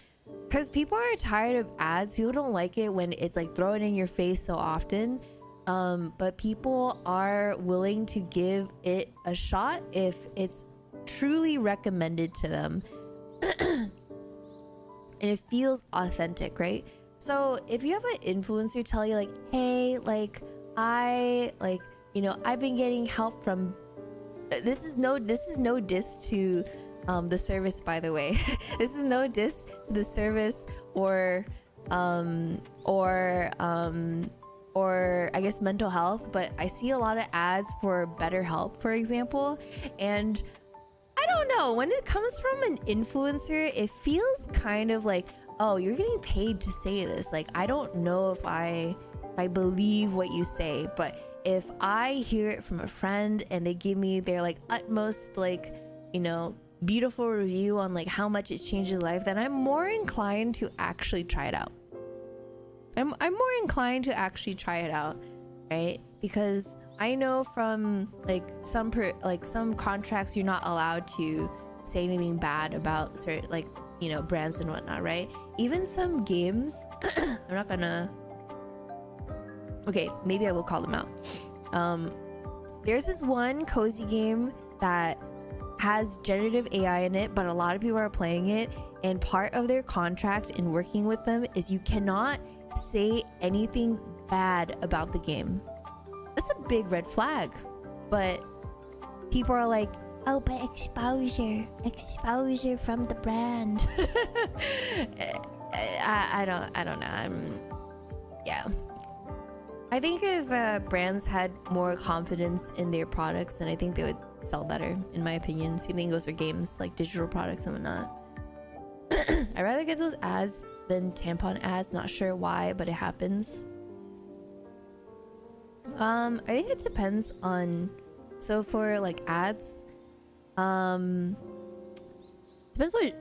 because people are tired of ads. People don't like it when it's like thrown in your face so often, but people are willing to give it a shot if it's truly recommended to them and it feels authentic, right? So if you have an influencer tell you like, hey, like I've been getting help from this is no diss to the service, by the way. This is no diss to the service or I guess mental health, but I see a lot of ads for BetterHelp, for example, and I don't know, when it comes from an influencer, it feels kind of like, oh, you're getting paid to say this. Like, I don't know if I believe what you say, but if I hear it from a friend and they give me their like utmost beautiful review on like how much it's changed his life, then I'm more inclined to actually try it out. I'm more inclined to actually try it out, right? Because I know from like some contracts you're not allowed to say anything bad about certain brands and whatnot, right? Even some games, I'm not gonna. Okay, maybe I will call them out. There's this one cozy game that has generative AI in it, but a lot of people are playing it, and part of their contract in working with them is you cannot say anything bad about the game. That's a big red flag. But people are like, oh, but exposure from the brand. I don't know. Yeah. I think if brands had more confidence in their products, then I think they would sell better, in my opinion. Same thing goes for games, like digital products and whatnot. I'd rather get those ads than tampon ads. Not sure why, but it happens. I think it depends on. So for like ads, depends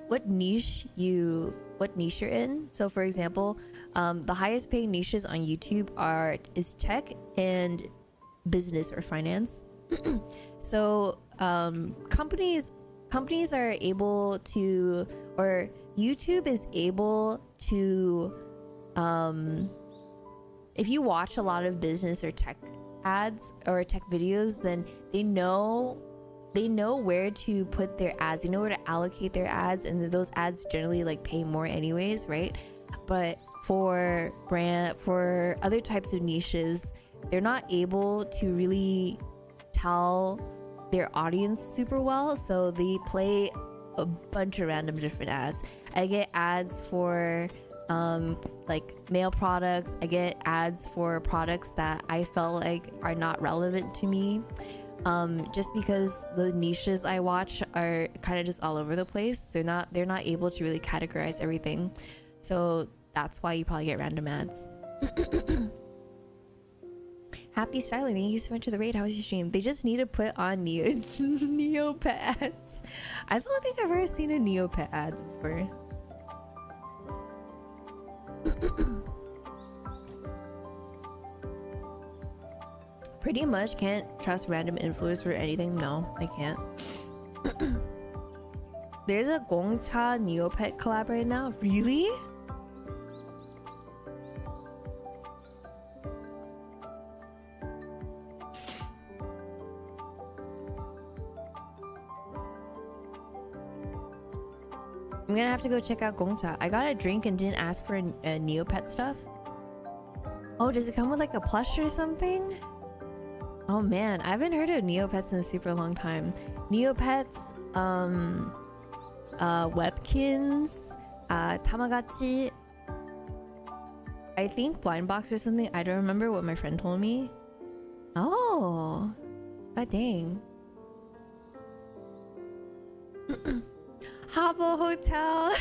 what niche you're in. So for example, the highest paying niches on YouTube is tech and business or finance. So companies are able to, or YouTube is able to, if you watch a lot of business or tech ads or tech videos, then they know where to put their ads. They know where to allocate their ads, and those ads generally like pay more anyways, right? But for other types of niches, they're not able to really tell their audience super well, so they play a bunch of random different ads. I get ads for like nail products. I get ads for products that I felt like are not relevant to me, just because the niches I watch are kind of just all over the place. They're not able to really categorize everything, so that's why you probably get random ads. Happy Styling, thank you so much for the raid. How was your stream? They just need to put on Neopet ads. I don't think I've ever seen a Neopet ad before. Pretty much can't trust random influencers for anything. No, I can't. There's a Gongcha Neopet collab right now. Really? I'm gonna have to go check out Gongcha. I got a drink and didn't ask for a Neopet stuff. Oh, does it come with like a plush or something? Oh man, I haven't heard of Neopets in a super long time. Neopets, Webkins, Tamagotchi. I think Blind Box or something. I don't remember what my friend told me. Oh, god dang. Habbo Hotel.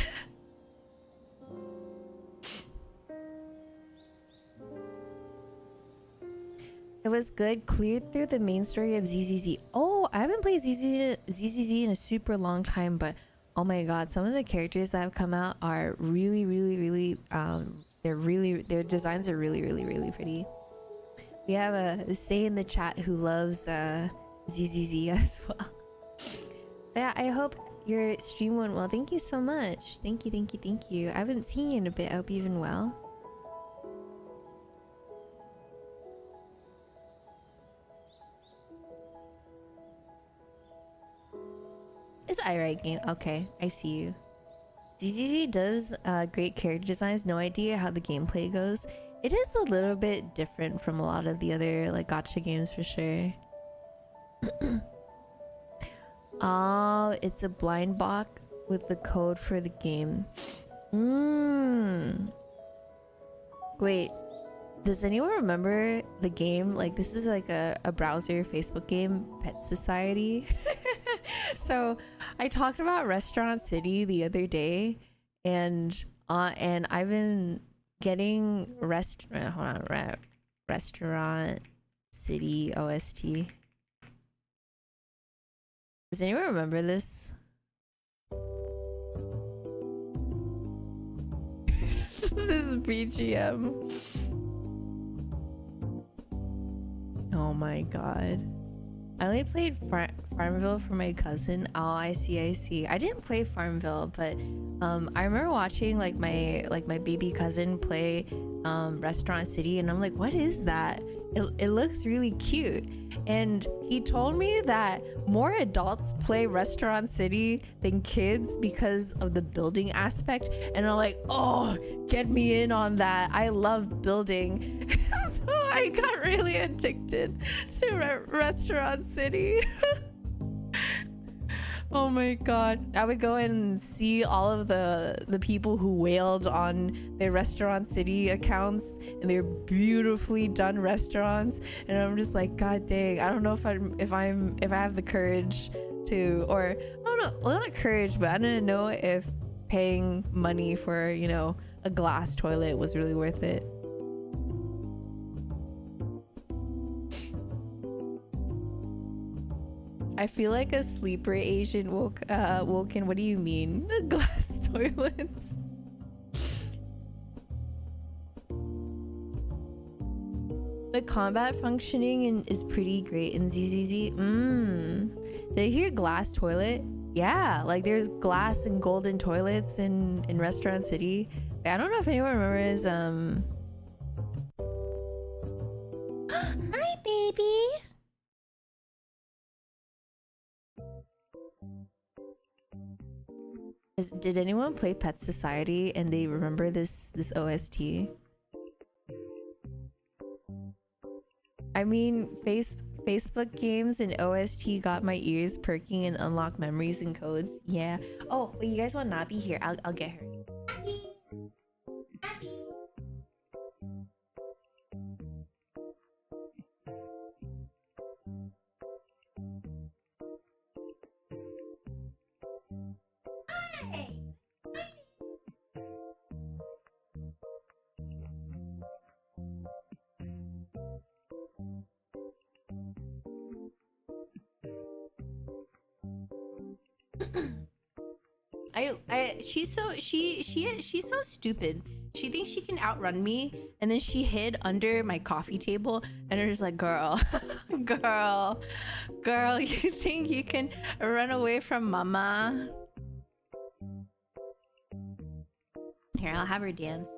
It was good. Cleared through the main story of ZZZ. Oh, I haven't played ZZZ in a super long time, but oh my god, some of the characters that have come out are really, their designs are really pretty. We have a Say in the chat who loves ZZZ as well. Yeah, I hope your stream went well. Thank you so much. Thank you. I haven't seen you in a bit. I hope you've been well. It's alright game. Okay, I see you. ZZZ does great character designs. No idea how the gameplay goes. It is a little bit different from a lot of the other like gacha games for sure. Oh, it's a blind box with the code for the game. Wait, does anyone remember the game? Like, this is like a browser Facebook game, Pet Society. So I talked about Restaurant City the other day, and I've been getting Restaurant City OST. Does anyone remember this? This is BGM. Oh my god. I only played Farmville for my cousin. Oh, I see. I didn't play Farmville, but I remember watching like my baby cousin play Restaurant City, and I'm like, what is that? It looks really cute. And he told me that more adults play Restaurant City than kids because of the building aspect. And I'm like, oh, get me in on that. I love building. So I got really addicted to Restaurant City. Oh my god. I would go and see all of the people who wailed on their Restaurant City accounts and their beautifully done restaurants, and I'm just like, god dang, I don't know if I have the courage to, or I don't know, well, not courage, but I don't know if paying money for, you know, a glass toilet was really worth it. I feel like a sleeper Asian Woken. What do you mean? Glass toilets. The combat functioning is pretty great in ZZZ. Did I hear glass toilet? Yeah, like there's glass and golden toilets in Restaurant City. I don't know if anyone remembers Hi baby. Did anyone play Pet Society and they remember this OST? I mean, Facebook games and OST got my ears perking and unlock memories and codes. Yeah. Oh, wait, you guys want Nabi here? I'll get her. Nabi. Hi. She's so stupid. She thinks she can outrun me, and then she hid under my coffee table, and I'm just like, girl, girl, you think you can run away from mama? Here, I'll have her dance.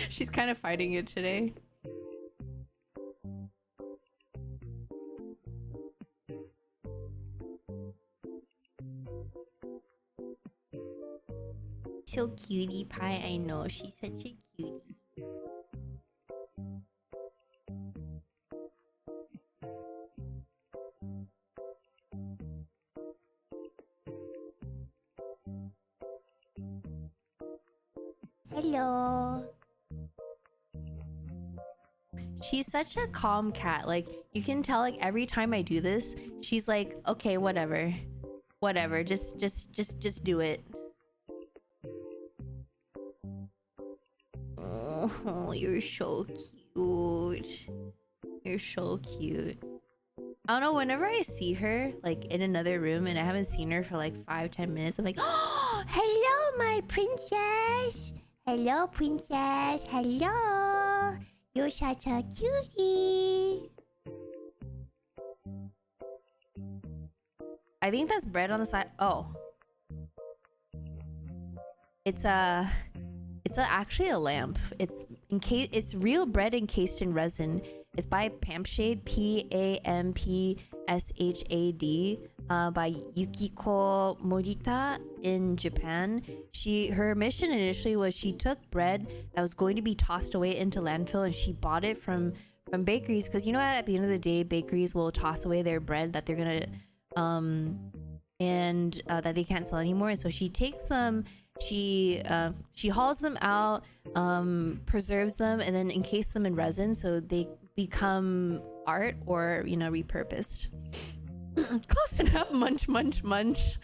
She's kind of fighting it today. So cutie pie, I know. She's such a cutie. Hello. She's such a calm cat. Like, you can tell, like, every time I do this, she's like, okay, whatever. Whatever. Just do it. Oh, you're so cute. You're so cute. I don't know, whenever I see her, like, in another room and I haven't seen her for, like, 5-10 minutes, I'm like, oh, hello, my princess. Hello, princess. Hello. You're such a cutie. I think that's bread on the side. Oh. It's actually a lamp. It's real bread encased in resin. It's by Pampshade, Pampshad, by Yukiko Morita in Japan. Her mission initially was she took bread that was going to be tossed away into landfill and she bought it from bakeries, because you know at the end of the day bakeries will toss away their bread that they're gonna that they can't sell anymore. And so she takes them, she hauls them out, preserves them, and then encase them in resin so they become art or, you know, repurposed. Close enough. Munch, munch, munch.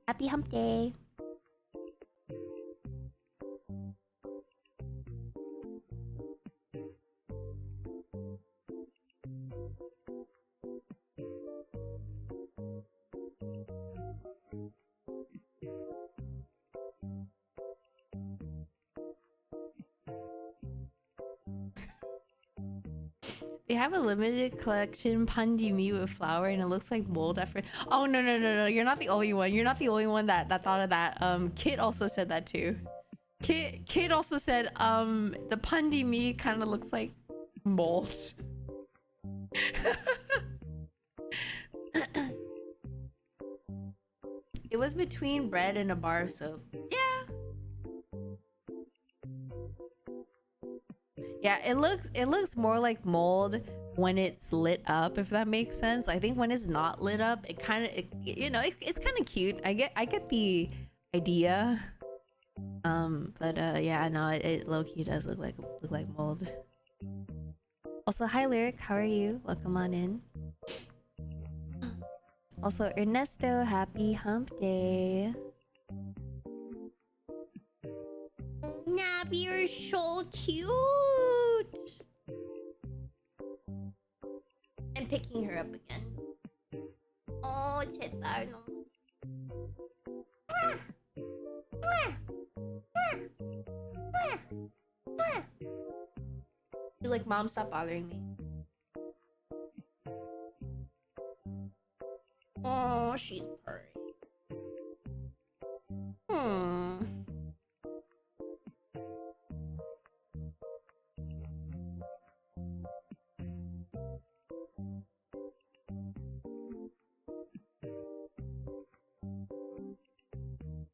Happy hump day. They have a limited collection pandemi with flour and it looks like mold at first. Oh no. You're not the only one. You're not the only one that thought of that. Kit also said that too. Kit also said the pandemi kind of looks like mold. It was between bread and a bar of soap. Yeah, it looks more like mold when it's lit up, if that makes sense. I think when it's not lit up, it kind of, you know, it's kind of cute. I get the idea. Yeah, no, it low key does look like mold. Also, hi Lyric, how are you? Welcome on in. Also, Ernesto, happy hump day. Nappy, you're so cute. I'm picking her up again. Oh, Cheta, no. She's like, Mom, stop bothering me. Oh, she's purring.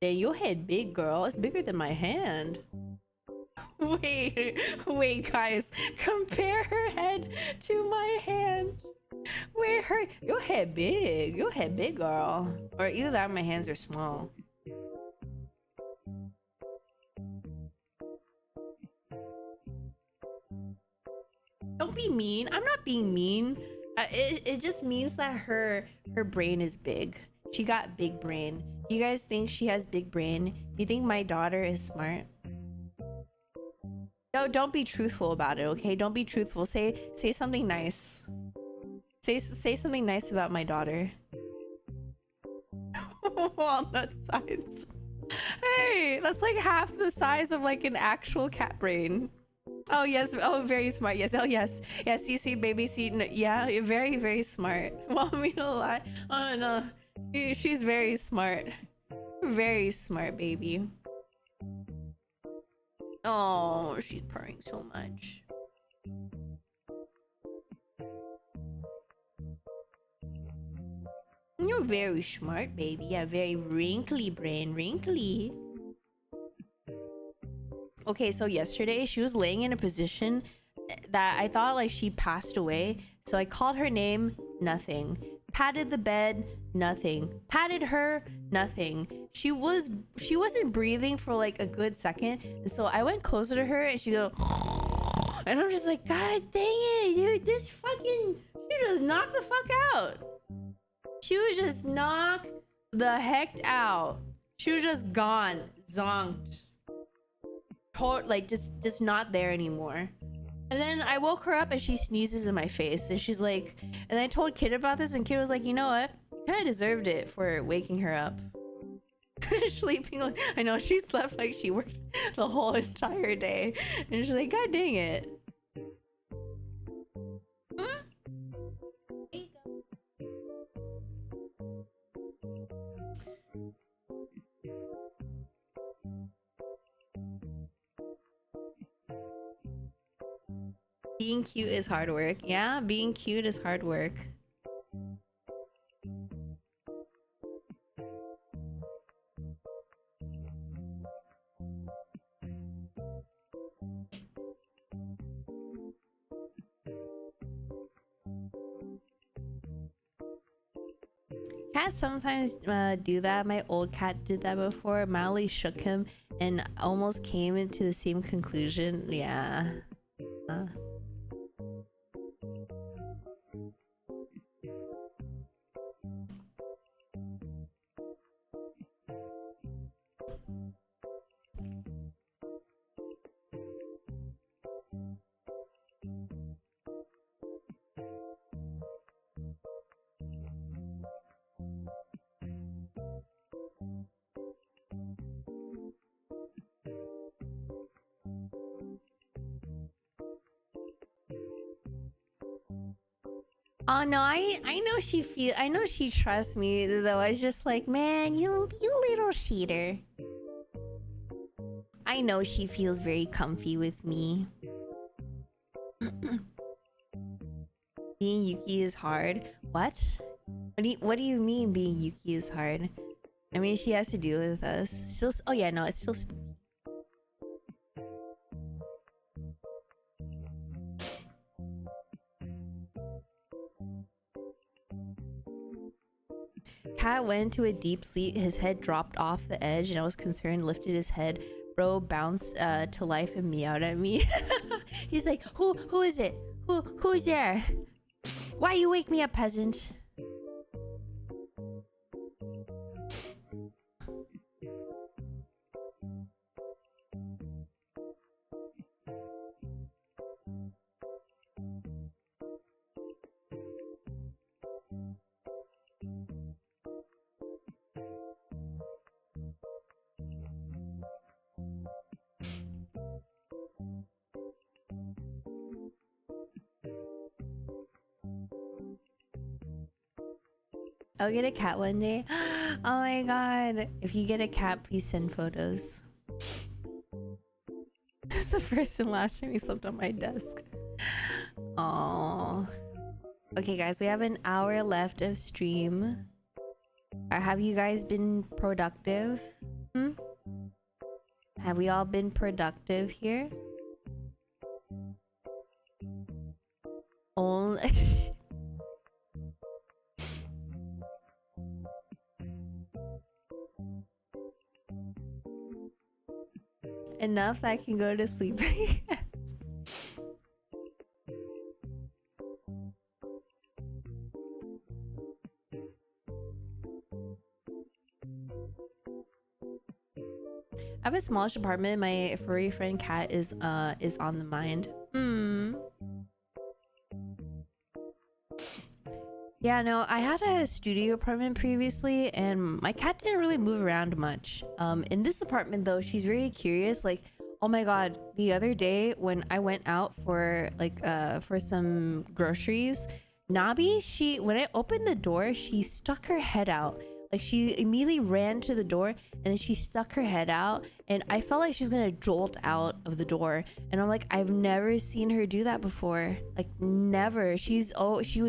Dang, your head big, girl. It's bigger than my hand. Wait, guys. Compare her head to my hand. Wait, your head big. Your head big, girl. Or either that or my hands are small. Don't be mean. I'm not being mean. It just means that her brain is big. She got big brain. You guys think she has big brain? You think my daughter is smart? No, don't be truthful about it, okay? Don't be truthful. Say something nice. Say something nice about my daughter. Walnut sized. Hey, that's like half the size of like an actual cat brain. Oh yes, oh very smart. Yes, oh yes. Yes, CC baby seat. No, yeah, you're very, very smart. Want me to lie? Oh no. She's very smart. Very smart, baby. Oh, she's purring so much. You're very smart, baby. Yeah, very wrinkly brain, wrinkly. Okay, so yesterday she was laying in a position that I thought like she passed away. So I called her name, nothing. Patted the bed, nothing. Patted her, nothing. She wasn't breathing for like a good second. And so I went closer to her and she go, and I'm just like, God dang it, dude, this fucking, she just knocked the fuck out. She was just knocked the heck out. She was just gone, zonked. Like just not there anymore. And then I woke her up and she sneezes in my face and she's like, and I told Kid about this and Kid was like, you know what? You kind of deserved it for waking her up. Sleeping like, I know she slept like she worked the whole entire day. And she's like, God dang it. Being cute is hard work. Yeah, being cute is hard work. Cats sometimes do that. My old cat did that before. Mally shook him and almost came into the same conclusion. Yeah. Oh no, I know I know she trusts me though. I was just like, man, you little cheater. I know she feels very comfy with me. Being Yuki is hard. What? What do you mean being Yuki is hard? I mean, she has to deal with us. Still, oh yeah, no, it's still. Cat went into a deep sleep. His head dropped off the edge, and I was concerned. Lifted his head. Bro bounced to life and meowed at me. He's like, who is it? Who's there? Why you wake me up, peasant? I'll get a cat one day. Oh my god. If you get a cat, please send photos. It's the first and last time he slept on my desk. Oh. Okay guys, we have an hour left of stream. Have you guys been productive? Have we all been productive here? Only enough that I can go to sleep. Yes. I have a smallish apartment. My furry friend Cat is on the mind. Yeah, no, I had a studio apartment previously and my cat didn't really move around much. In this apartment though, she's very curious. Like, oh my god, the other day when I went out for like for some groceries, Nabi, when I opened the door, she stuck her head out. Like she immediately ran to the door and then she stuck her head out, and I felt like she was gonna jolt out of the door. And I'm like, I've never seen her do that before. Like never. She was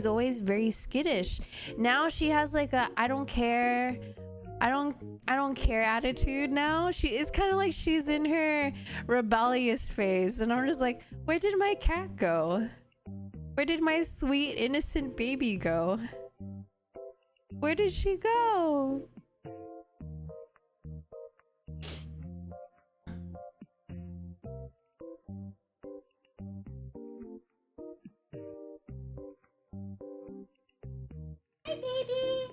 always very skittish. Now she has like a I don't care. I don't care attitude now. She is kind of like she's in her rebellious phase, and I'm just like, where did my cat go? Where did my sweet innocent baby go? Where did she go? Hi, baby.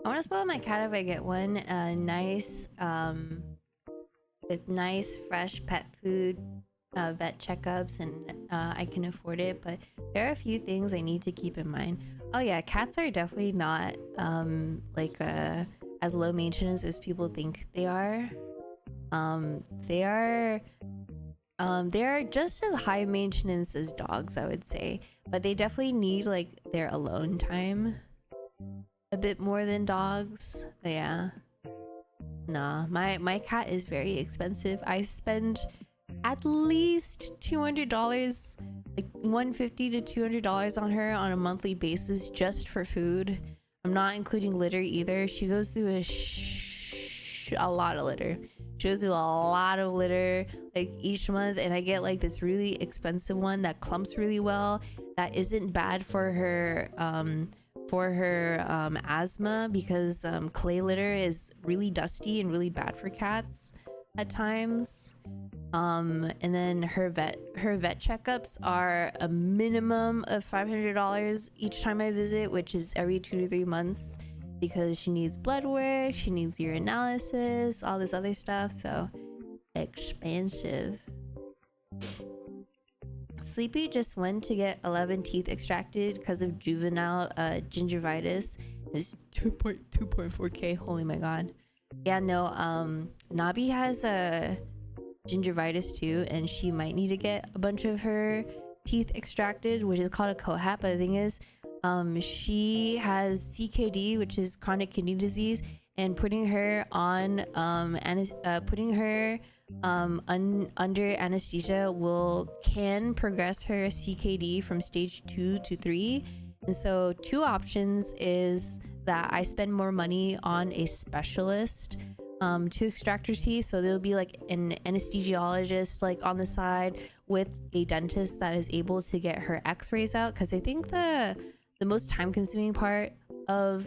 I want to spoil my cat if I get one nice with nice fresh pet food, vet checkups, and I can afford it. But there are a few things I need to keep in mind. Oh yeah, cats are definitely not like as low maintenance as people think they are. They are just as high maintenance as dogs, I would say, but they definitely need like their alone time a bit more than dogs. But yeah, nah, my cat is very expensive. I spend at least $200, like $150 to $200 on her on a monthly basis just for food. I'm not including litter either. She goes through a lot of litter. She goes through a lot of litter like each month, and I get like this really expensive one that clumps really well, that isn't bad for her asthma, because clay litter is really dusty and really bad for cats at times. And then her vet checkups are a minimum of $500 each time I visit, which is every 2 to 3 months, because she needs blood work, she needs urinalysis, all this other stuff. So expensive. Sleepy just went to get 11 teeth extracted because of juvenile gingivitis. It's 2.4K. Holy my god. Yeah, no, Nabi has a gingivitis too, and she might need to get a bunch of her teeth extracted, which is called a cohat. But the thing is, she has CKD, which is chronic kidney disease, and putting her on under anesthesia can progress her CKD from stage 2 to 3. And so 2 options is that I spend more money on a specialist to extract her teeth. So there'll be like an anesthesiologist like on the side with a dentist that is able to get her x-rays out, because I think the most time consuming part of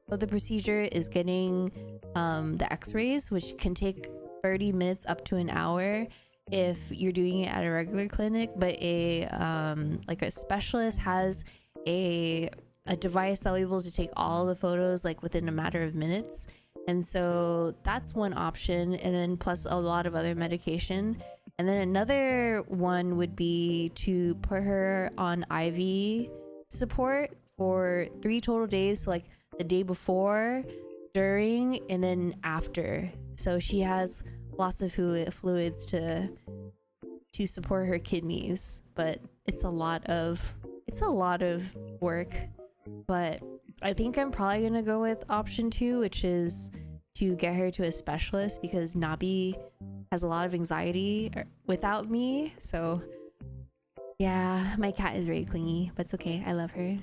the procedure is getting the x-rays, which can take 30 minutes up to an hour if you're doing it at a regular clinic. But a specialist has a device that will be able to take all the photos like within a matter of minutes. And so that's one option, and then plus a lot of other medication. And then another one would be to put her on IV support for 3 total days, so like the day before, during, and then after. So she has lots of fluids to support her kidneys. But it's a lot of work. But I think I'm probably gonna go with option 2, which is to get her to a specialist, because Nabi has a lot of anxiety without me. So yeah, my cat is very clingy, but it's okay, I love her.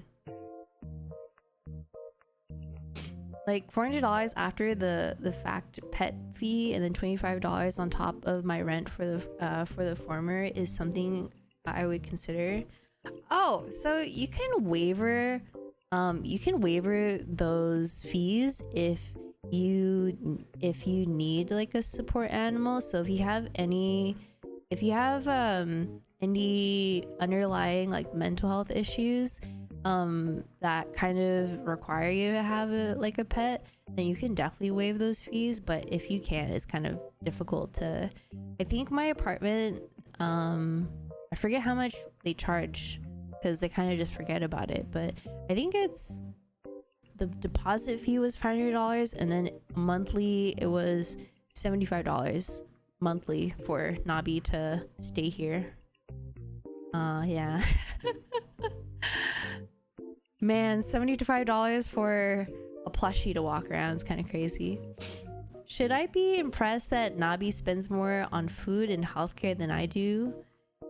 Like $400 after the fact pet fee, and then $25 on top of my rent for the former is something I would consider. Oh, so you can waiver those fees if you need like a support animal. So if you have any underlying like mental health issues that kind of require you to have a pet, then you can definitely waive those fees. But if you can't, it's kind of difficult to. I think my apartment, I forget how much they charge because they kind of just forget about it, but I think it's the deposit fee was $500, and then monthly it was $75 monthly for Nabi to stay here. Yeah. Man, $75 for a plushie to walk around is kind of crazy. Should I be impressed that Nabi spends more on food and healthcare than I do?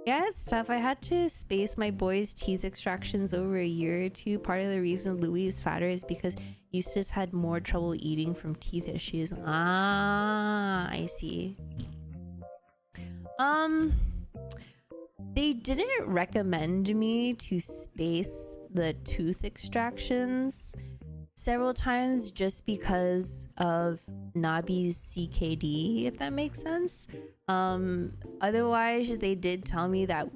Yeah, it's tough. I had to space my boy's teeth extractions over a year or two. Part of the reason Louis is fatter is because Eustace had more trouble eating from teeth issues. Ah, I see. They didn't recommend me to space the tooth extractions several times just because of Nabi's CKD, if that makes sense. Otherwise they did tell me that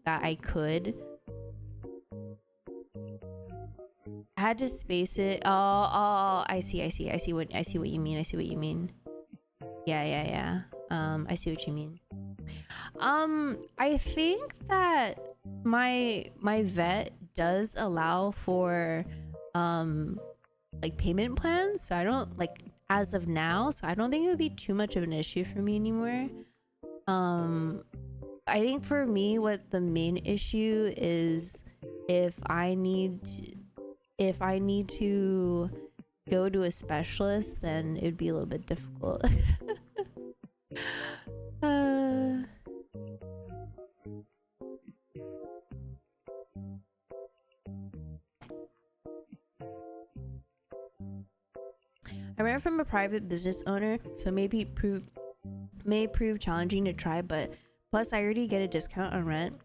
I could. I had to space it. Oh, I see what you mean. Yeah. I see what you mean. I think that my vet does allow for like payment plans, so I don't like as of now, so I don't think it would be too much of an issue for me anymore. I think for me what the main issue is if I need to go to a specialist, then it'd be a little bit difficult. I rent from a private business owner, so may prove challenging to try, but plus I already get a discount on rent.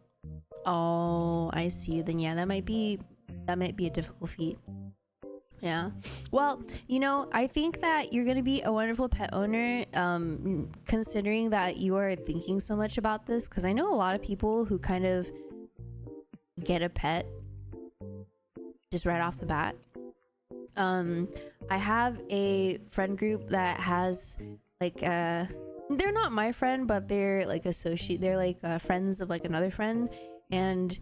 Oh, I see. Then yeah, that might be a difficult feat. Yeah. Well, I think that you're gonna be a wonderful pet owner, considering that you are thinking so much about this, because I know a lot of people who kind of get a pet just right off the bat. I have a friend group that has like they're not my friend, but they're like they're like friends of like another friend, and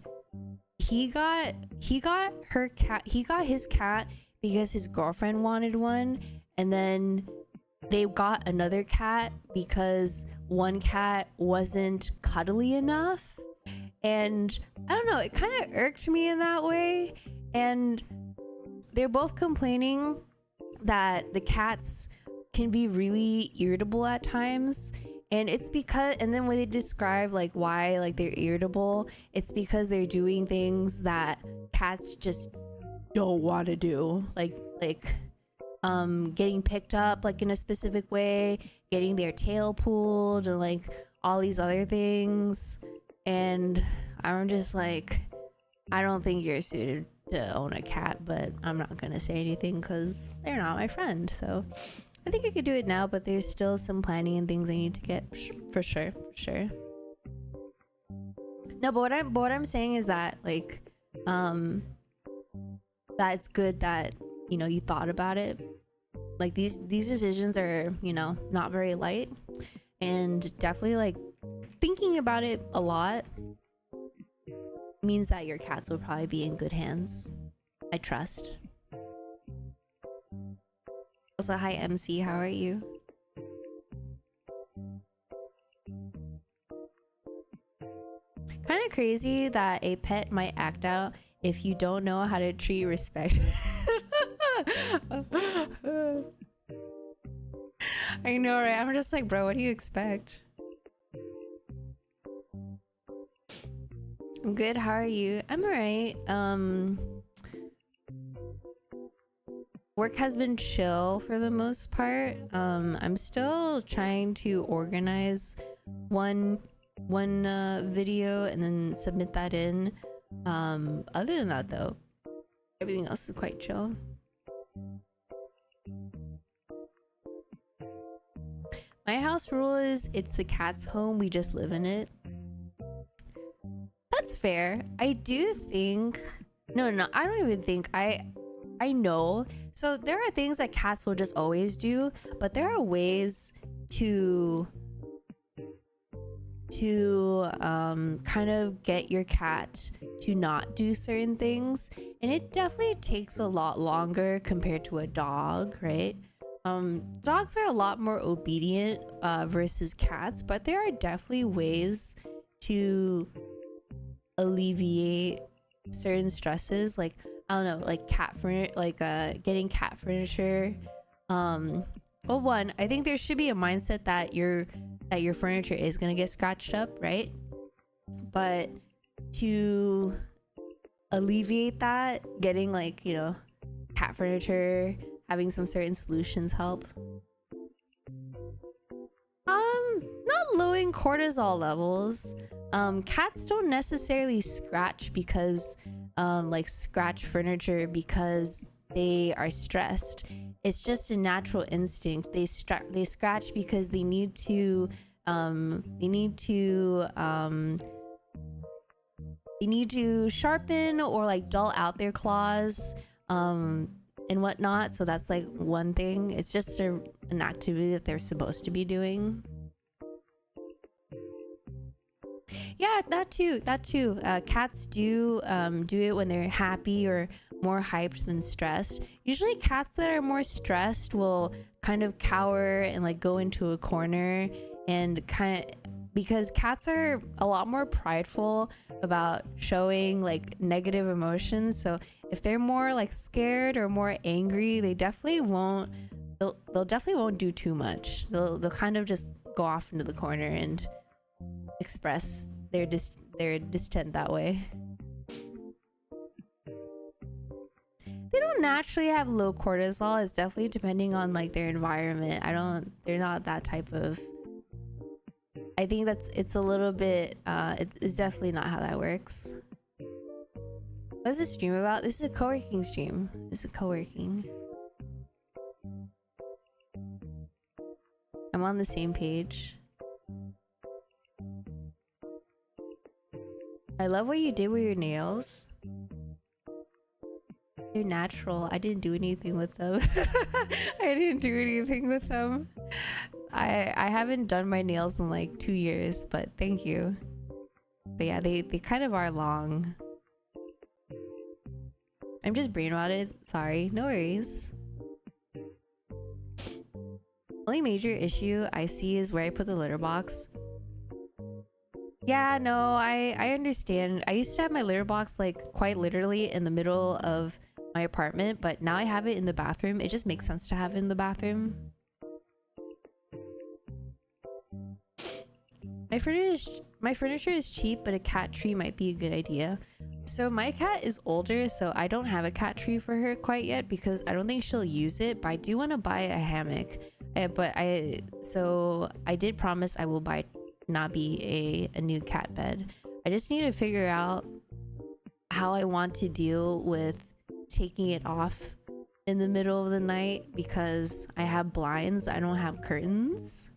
he got his cat because his girlfriend wanted one, and then they got another cat because one cat wasn't cuddly enough, and I don't know, it kind of irked me in that way. And they're both complaining that the cats can be really irritable at times, and it's because, and then when they describe like why like they're irritable, it's because they're doing things that cats just don't want to do, like getting picked up like in a specific way, getting their tail pulled, and like all these other things. And I'm just like, I don't think you're suited to own a cat, but I'm not gonna say anything because they're not my friend. So I think I could do it now, but there's still some planning and things I need to get for sure. No, but what I'm saying is that like that it's good that you thought about it. Like these decisions are not very light, and definitely like thinking about it a lot means that your cats will probably be in good hands. I trust. Also, hi MC, how are you? Kind of crazy that a pet might act out if you don't know how to treat respect. I know, right? I'm just like, bro, what do you expect? I'm good, how are you? I'm alright. Work has been chill for the most part. I'm still trying to organize one video and then submit that in. Other than that though, everything else is quite chill. My house rule is it's the cat's home, we just live in it. That's fair. I do think no, I don't even think I know. So there are things that cats will just always do, but there are ways to kind of get your cat to not do certain things, and it definitely takes a lot longer compared to a dog, right? Dogs are a lot more obedient versus cats, but there are definitely ways to alleviate certain stresses, like I don't know, like cat furniture, like getting cat furniture. Well, one, I think there should be a mindset that your furniture is gonna get scratched up, right? But to alleviate that, getting like, you know, cat furniture, having some certain solutions help. Not lowering cortisol levels. Cats don't necessarily scratch because like scratch furniture because they are stressed. It's just a natural instinct. They scratch because they need to sharpen or like dull out their claws and whatnot. So that's like one thing. It's just an activity that they're supposed to be doing. Yeah, that too. Cats do it when they're happy or more hyped than stressed. Usually cats that are more stressed will kind of cower and like go into a corner, and kind of, because cats are a lot more prideful about showing like negative emotions. So if they're more like scared or more angry, they definitely won't they'll definitely won't do too much. They'll kind of just go off into the corner and express their distent that way. They don't naturally have low cortisol. It's definitely depending on like their environment. They're not that type of, I think it's a little bit it's definitely not how that works. What's this stream about? This is a co-working stream. This is co-working. I'm on the same page. I love what you did with your nails. They're natural. I didn't do anything with them. I didn't do anything with them. I haven't done my nails in like 2 years, but thank you. But yeah, they kind of are long. I'm just brain rotted. Sorry. No worries. Only major issue I see is where I put the litter box. Yeah, no, I understand. I used to have my litter box like quite literally in the middle of my apartment, but now I have it in the bathroom. It just makes sense to have it in the bathroom. My furniture is cheap, but a cat tree might be a good idea. So my cat is older, so I don't have a cat tree for her quite yet because I don't think she'll use it, but I do want to buy a hammock. So I did promise I will buy Nabi a new cat bed. I just need to figure out how I want to deal with taking it off in the middle of the night because I have blinds, I don't have curtains.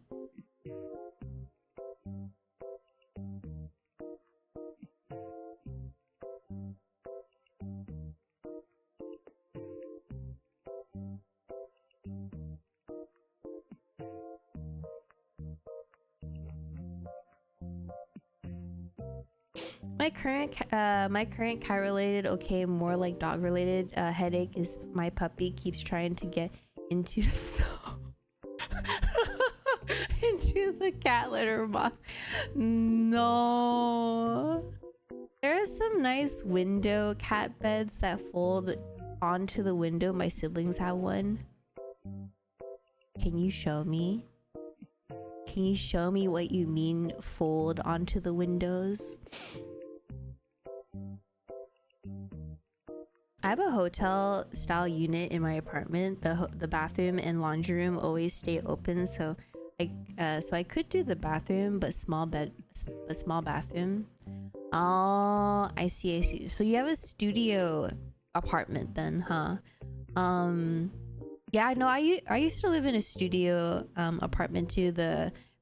My current cat related, okay, more like dog related headache is my puppy keeps trying to get into into the cat litter box. No. There are some nice window cat beds that fold onto the window. My siblings have one. Can you show me? Can you show me what you mean fold onto the windows? I have a hotel style unit in my apartment. The bathroom and laundry room always stay open, so I could do the bathroom, but small bathroom. Oh, I see. So you have a studio apartment then, huh? Yeah, no, I used to live in a studio apartment too.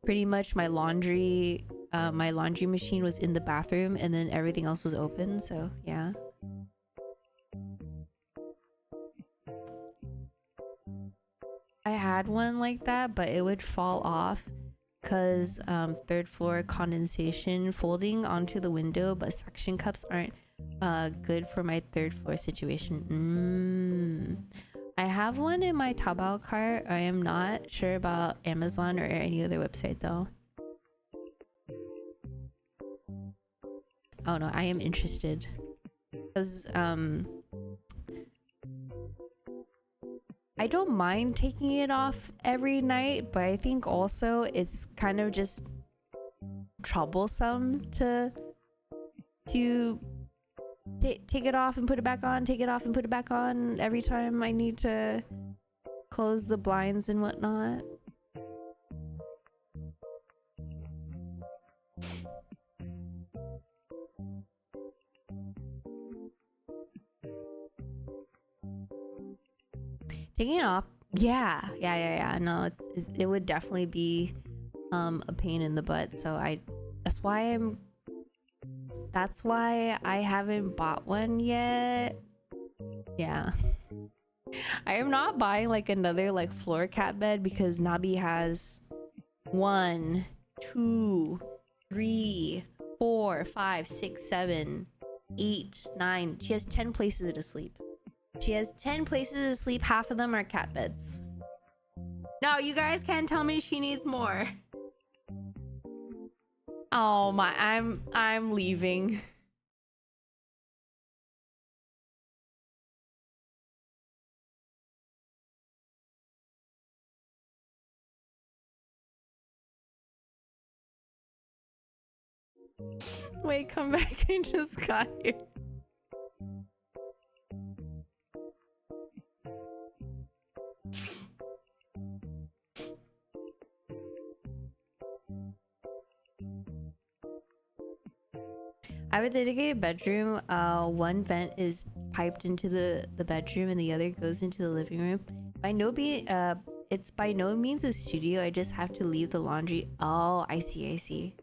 Pretty much my laundry my laundry machine was in the bathroom and then everything else was open, so yeah. I had one like that, but it would fall off because third floor condensation folding onto the window, but suction cups aren't good for my third floor situation. I have one in my Taobao cart. I am not sure about Amazon or any other website though. Oh no, I am interested because I don't mind taking it off every night, but I think also it's kind of just troublesome to take it off and put it back on, take it off and put it back on every time I need to close the blinds and whatnot. Taking it off, yeah. No, it would definitely be a pain in the butt. So that's why I haven't bought one yet. Yeah. I am not buying like another like floor cat bed because Nabi has 1, 2, 3, 4, 5, 6, 7, 8, 9. She has 10 places to sleep. She has 10 places to sleep. Half of them are cat beds. No, you guys can't tell me she needs more. Oh my, I'm leaving. Wait, come back. I just got here. I have a dedicated bedroom. One vent is piped into the bedroom and the other goes into the living room. It's by no means a studio. I just have to leave the laundry. Oh, I see.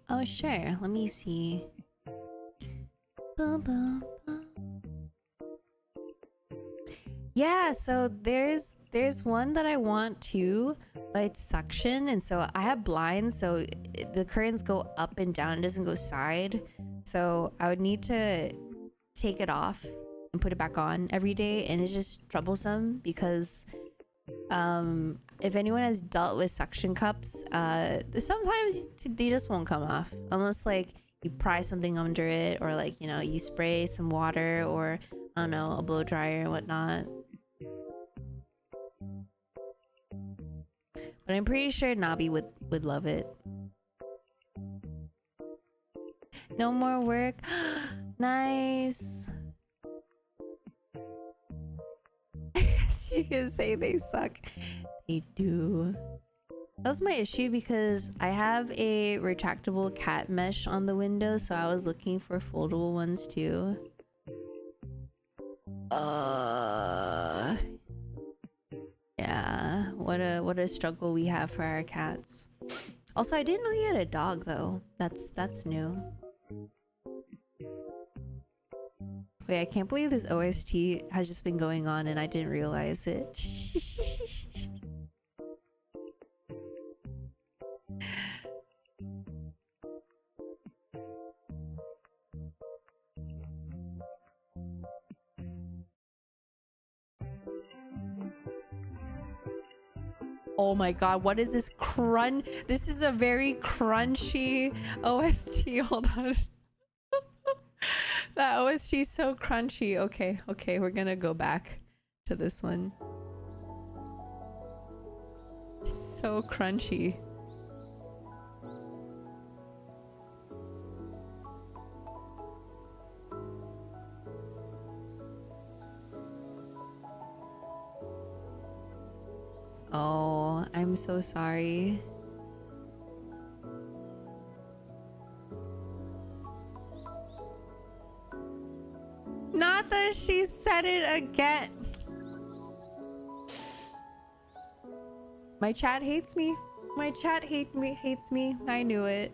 Oh, sure. Let me see. Yeah, so there's one that I want too, but it's suction, and so I have blinds, so the curtains go up and down. It doesn't go side. So I would need to take it off and put it back on every day, and it's just troublesome because if anyone has dealt with suction cups, sometimes they just won't come off unless like you pry something under it, or like, you know, you spray some water, or I don't know, a blow dryer and whatnot. But I'm pretty sure Nabi would love it. No more work. Nice. You can say they suck. They do. That's my issue because I have a retractable cat mesh on the window, so I was looking for foldable ones too. Yeah, what a struggle we have for our cats. Also, I didn't know he had a dog though. That's new. Wait, I can't believe this OST has just been going on and I didn't realize it. Oh my god, what is this crunch? This is a very crunchy OST. Hold on. That OST is so crunchy. Okay, we're gonna go back to this one. It's so crunchy. Oh, I'm so sorry. Not that she said it again. My chat hates me. My chat hates me. I knew it.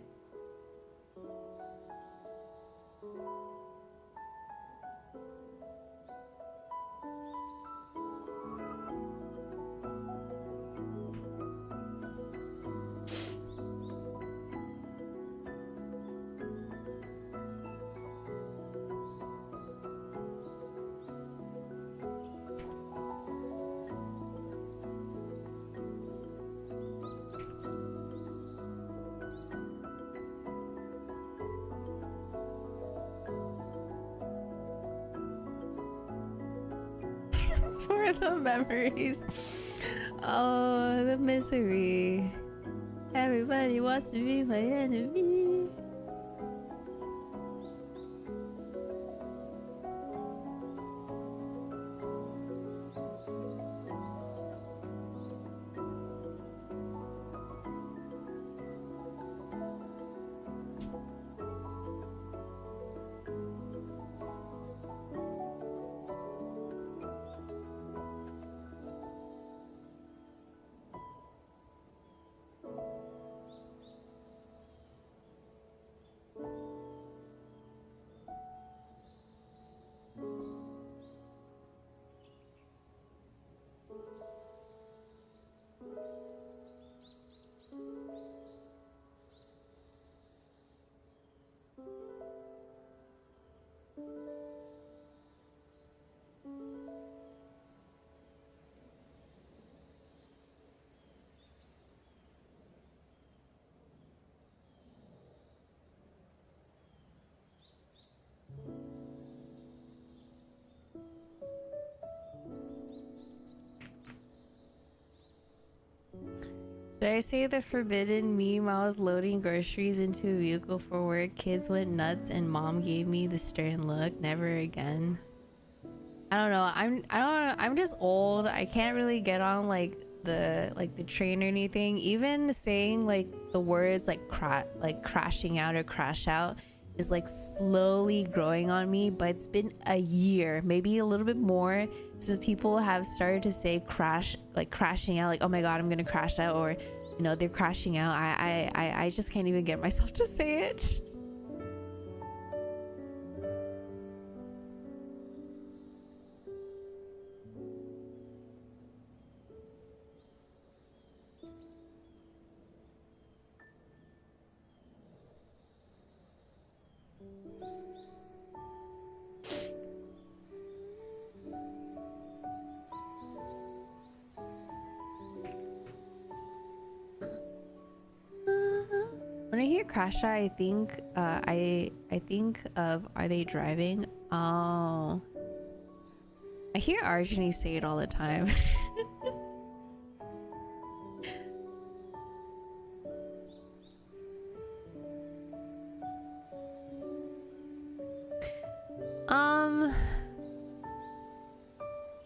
For the memories. Oh, the misery. Everybody wants to be my enemy. Did I say the forbidden meme? I was loading groceries into a vehicle for work. Kids went nuts and mom gave me the stern look. Never again. I don't know. I'm just old. I can't really get on like the train or anything. Even saying like the words like crashing out or crash out is like slowly growing on me, but it's been a year, maybe a little bit more, since people have started to say crash, like crashing out, like oh my god I'm gonna crash out, or you know they're crashing out. I just can't even get myself to say it. When I hear crash out, I think I think of Are They Driving? Oh, I hear Arjuni say it all the time.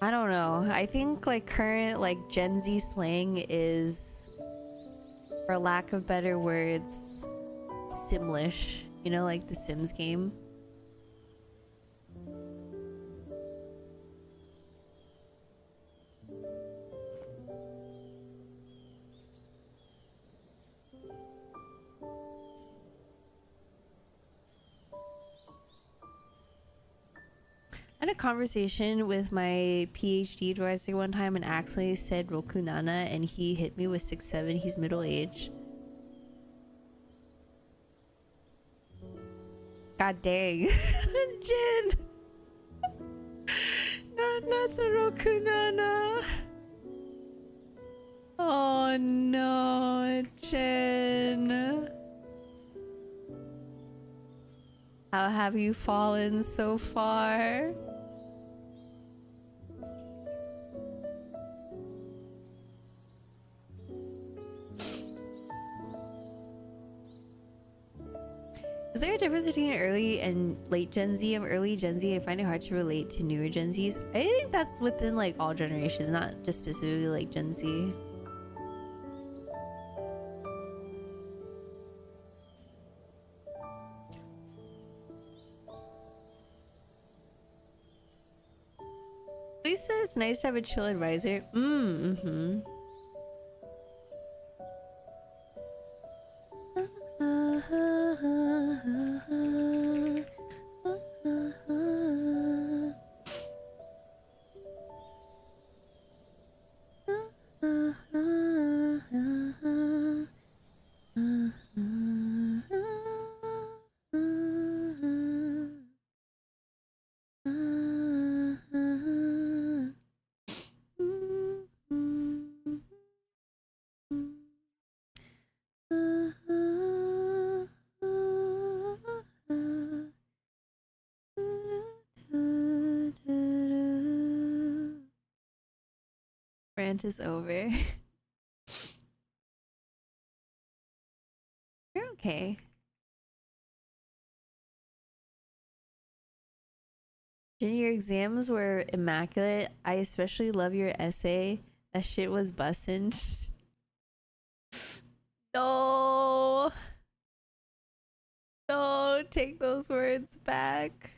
I don't know. I think like current like Gen Z slang is, for lack of better words, Simlish. You know, like the Sims game. I had a conversation with my PhD advisor one time and actually said Rokunana and he hit me with 6'7". He's middle aged. God dang. Jin! Not the Rokunana. Oh no, Jin. How have you fallen so far? Is there a difference between early and late Gen Z? I'm early Gen Z. I find it hard to relate to newer Gen Zs. I think that's within like all generations, not just specifically like Gen Z. Somebody said it's nice to have a chill advisor. Mm-hmm. Rant is over. You're okay. Jen, your exams were immaculate. I especially love your essay. That shit was bussin'. No. No, take those words back.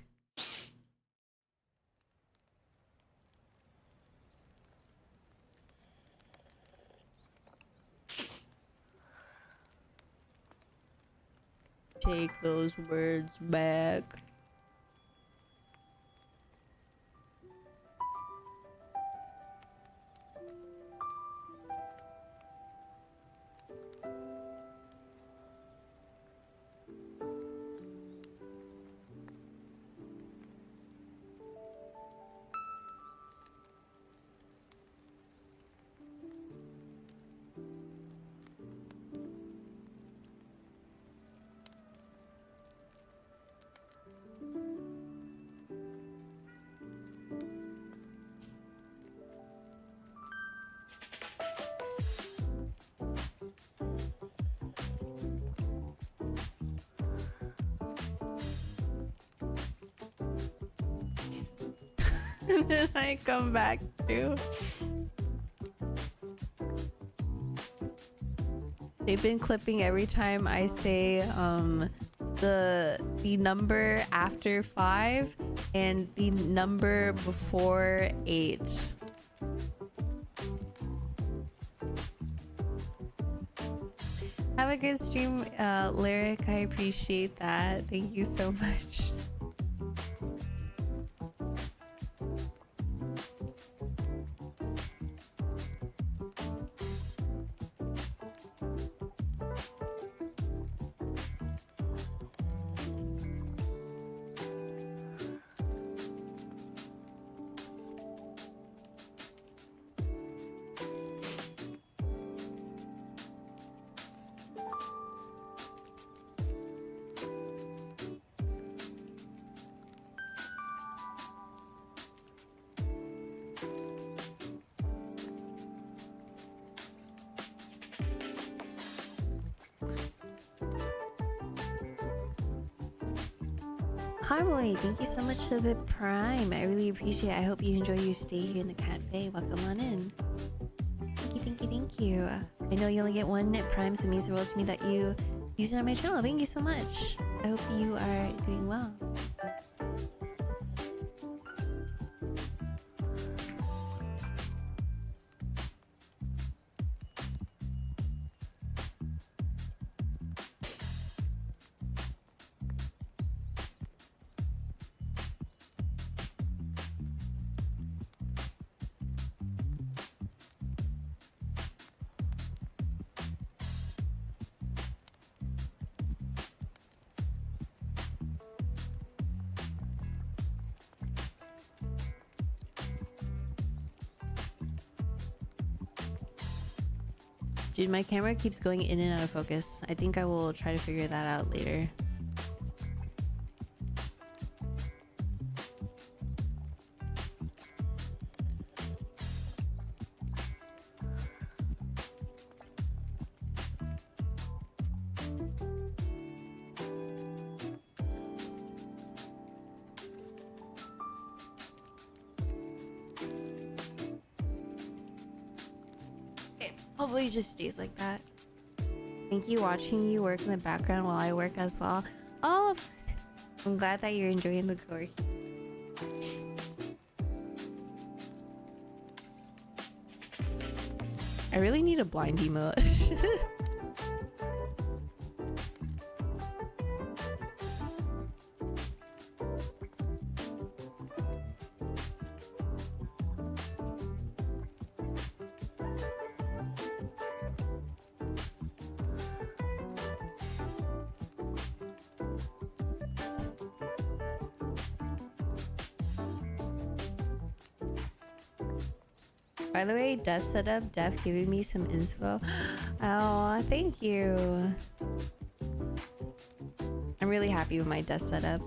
Take those words back. And then I come back too. They've been clipping every time I say the number after 5 and the number before 8. Have a good stream, Lyric. I appreciate that. Thank you so much. Carboy, thank you so much for the prime. I really appreciate it. I hope you enjoy your stay here in the cafe. Welcome on in. Thank you, thank you, thank you. I know you only get one prime, so it means the world to me that you use it on my channel. Thank you so much. I hope you are doing well. Dude, my camera keeps going in and out of focus. I think I will try to figure that out later. Hopefully it just stays like that. Thank you watching you work in the background while I work as well. Oh, I'm glad that you're enjoying the work. I really need a blind emote. By the way, desk setup, Def giving me some inspo. Oh, thank you. I'm really happy with my desk setup.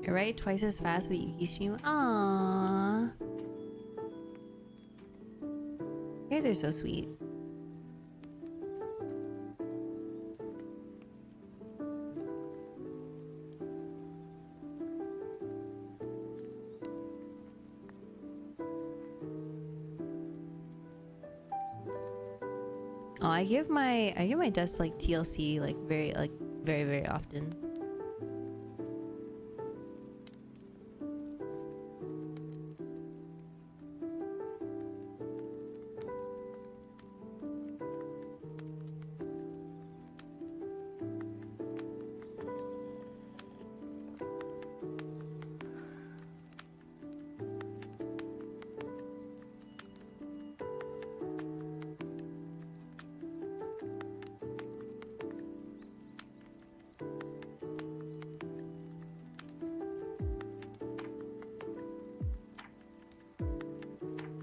You're right, twice as fast with Yuki stream. Aww. You guys are so sweet. Oh, I give my desk like TLC like very often.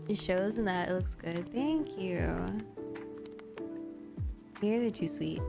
It shows and that it looks good. Thank you. You guys are too sweet.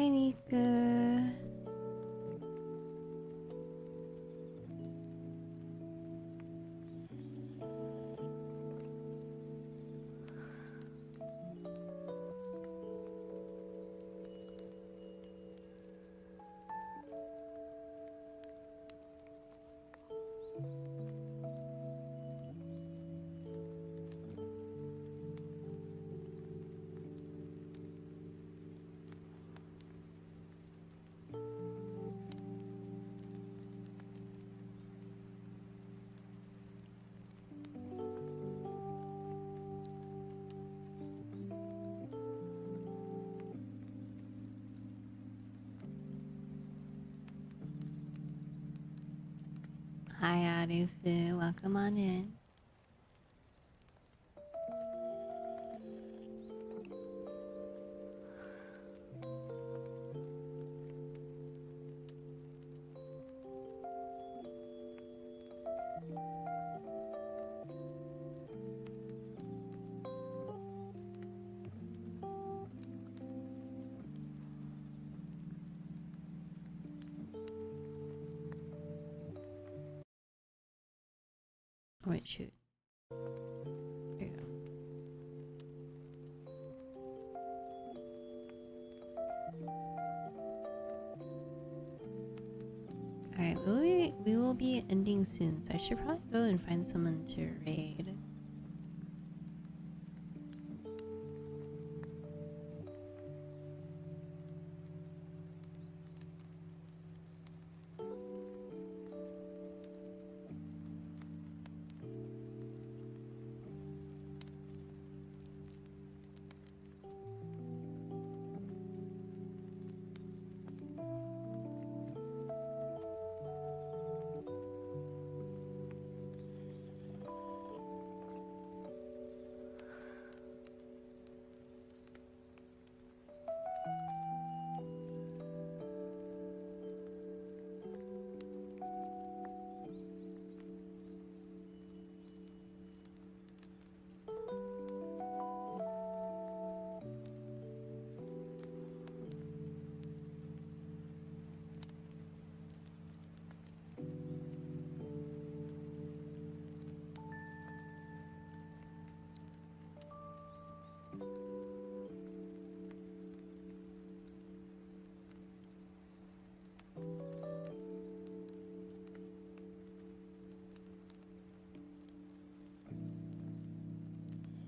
Hi, Nika. Hi, Arifu. Welcome on in. Wait, shoot. There you go. Alright, we will be ending soon, so I should probably go and find someone to raid.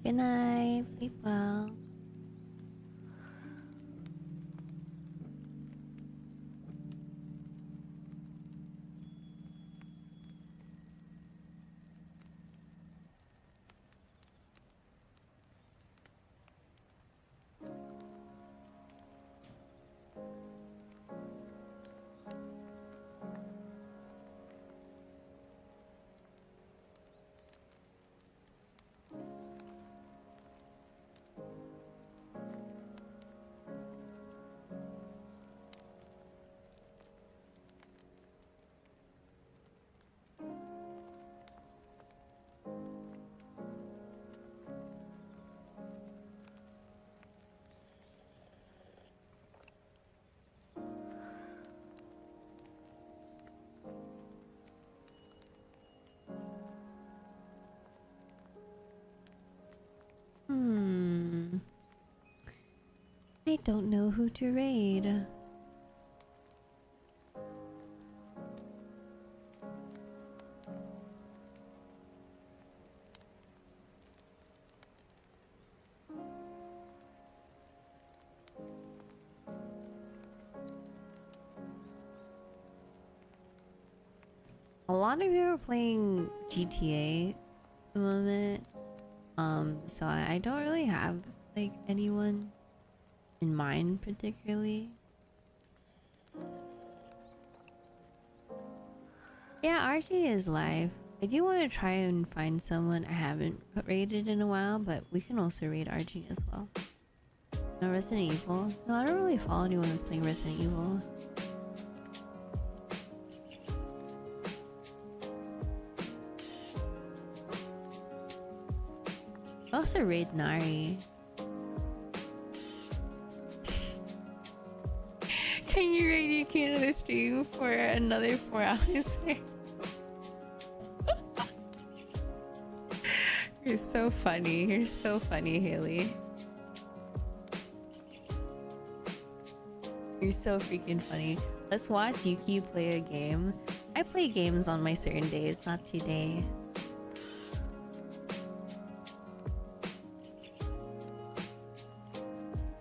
Good night. Sleep well. I don't know who to raid. A lot of you are playing GTA at the moment. So I don't really have like anyone in mind particularly. Yeah, Archie is live. I do want to try and find someone I haven't raided in a while, but we can also raid Archie as well. No, Resident Evil. No, I don't really follow anyone that's playing Resident Evil. I also raid Nari. Can you rate your key to the stream for another 4 hours? You're so funny. You're so funny, Haley. You're so freaking funny. Let's watch Yuki play a game. I play games on my certain days, not today.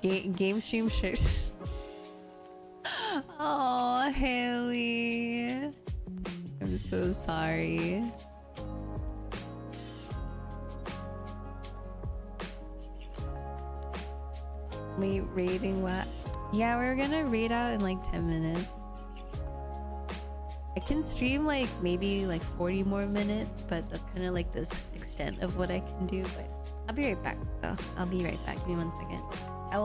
Game stream shit. Oh, Haley. I'm so sorry. Wait, rating what? Yeah, we're gonna raid out in like 10 minutes. I can stream like maybe like 40 more minutes, but that's kind of like this extent of what I can do. But I'll be right back though. I'll be right back. Give me 1 second. I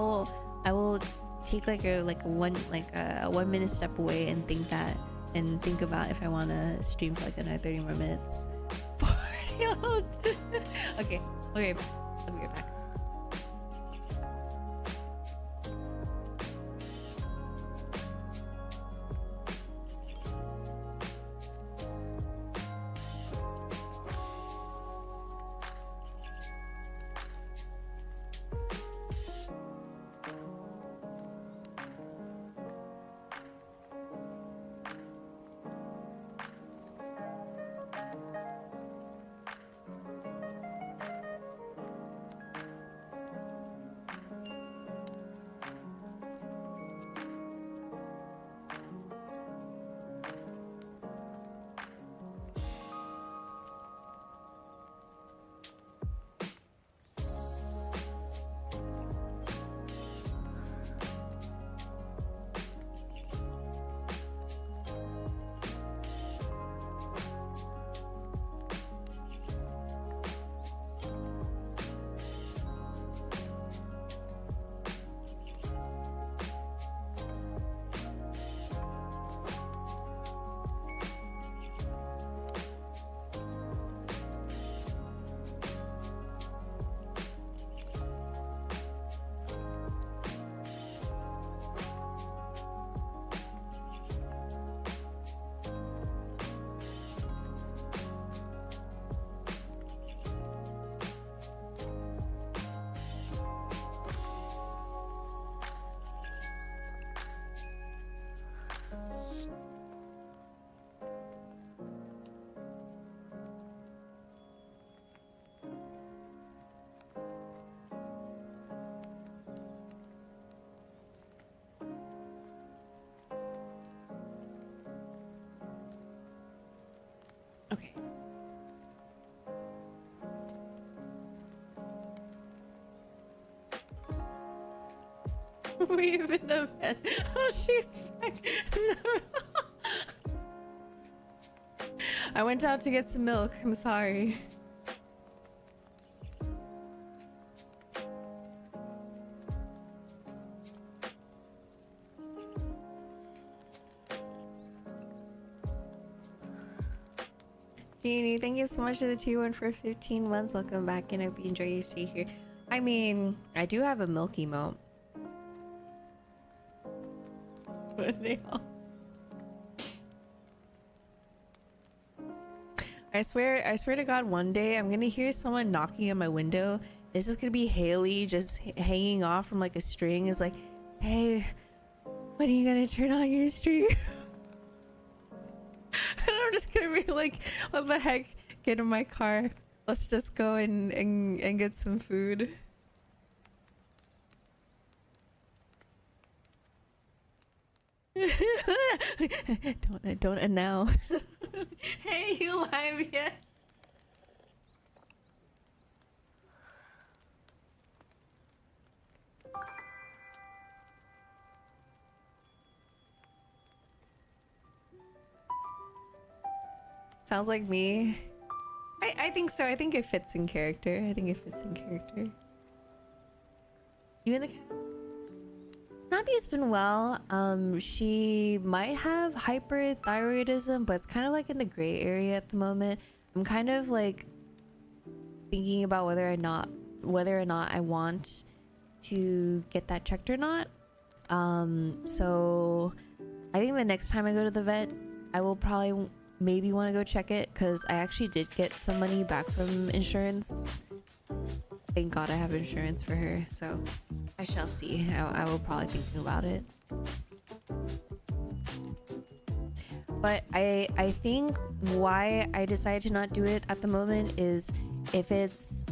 will take like a 1 minute step away and think about if I want to stream for like another 30 more minutes. 40. Okay, I'll be right back. I'll be right back. Okay. We've been a bed. Oh, she's back. I went out to get some milk. I'm sorry. Jeannie, thank you so much for the 2-1 for 15 months. Welcome back, and I hope you enjoy your stay here. I mean, I do have a milk emote. What the hell? I swear to God, one day I'm gonna hear someone knocking on my window. It's just gonna be Haley just hanging off from like a string. It's like, hey, when are you gonna turn on your stream? And I'm just gonna be like, what the heck? Get in my car. Let's just go and get some food. don't now. Hey, you live yet? Sounds like me. I think so. I think it fits in character. You in the cat? Nabi's been well. She might have hyperthyroidism, but it's kind of like in the gray area at the moment. I'm kind of like thinking about whether or not I want to get that checked or not. So I think the next time I go to the vet, I will probably maybe want to go check it, because I actually did get some money back from insurance. Thank God I have insurance for her, so I shall see. I will probably thinking about it. But I think why I decided to not do it at the moment is if it's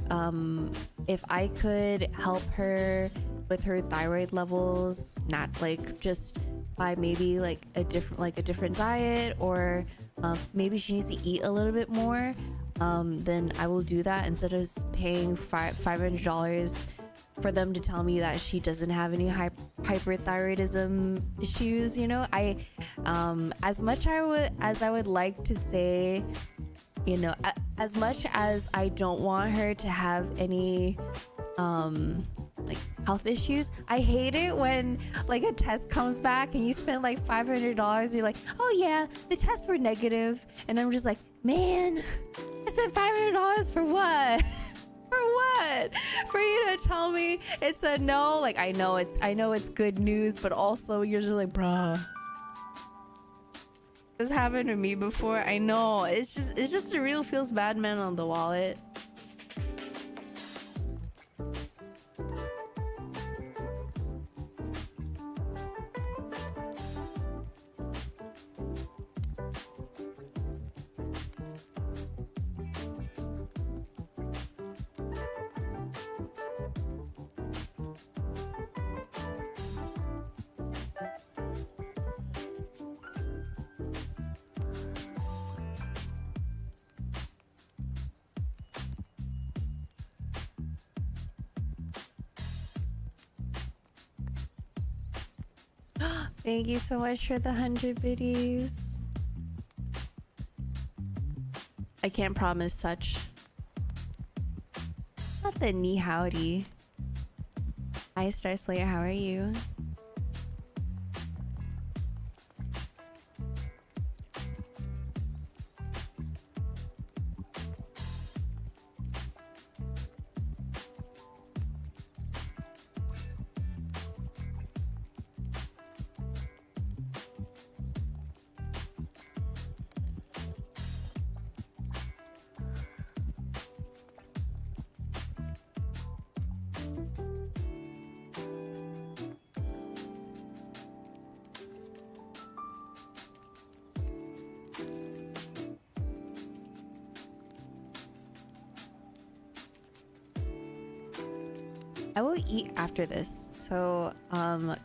if I could help her with her thyroid levels, not like just by maybe like a different diet, or maybe she needs to eat a little bit more, then I will do that instead of paying $500 for them to tell me that she doesn't have any hyperthyroidism issues. You know, as much as I would like to say, you know, as much as I don't want her to have any like health issues, I hate it when like a test comes back and you spend like $500. You're like, oh yeah, the tests were negative, and I'm just like, man, I spent $500 for what? For what? For you to tell me it's a no? Like, I know it's good news, but also you're just like, bruh, this happened to me before. I know, it's just a real feels bad man on the wallet. Thank you so much for the 100 biddies. I can't promise such. Not the knee howdy. Hi Star Slayer, how are you? I will eat after this. So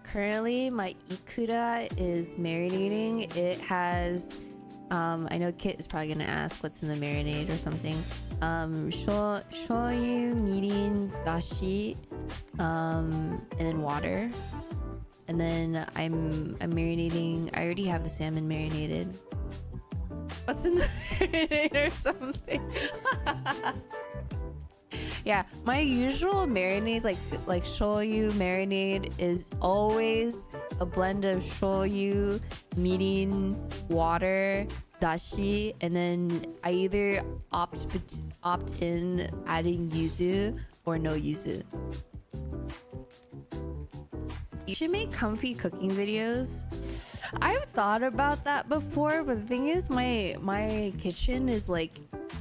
currently my ikura is marinating. It has I know Kit is probably gonna ask what's in the marinade or something. Shoyu, mirin, dashi, and then water. And then I'm marinating. I already have the salmon marinated. What's in the marinade or something? Yeah, my usual marinades, like shoyu marinade, is always a blend of shoyu, mirin, water, dashi, and then I either opt in adding yuzu or no yuzu. You should make comfy cooking videos. I've thought about that before, but the thing is, my kitchen is like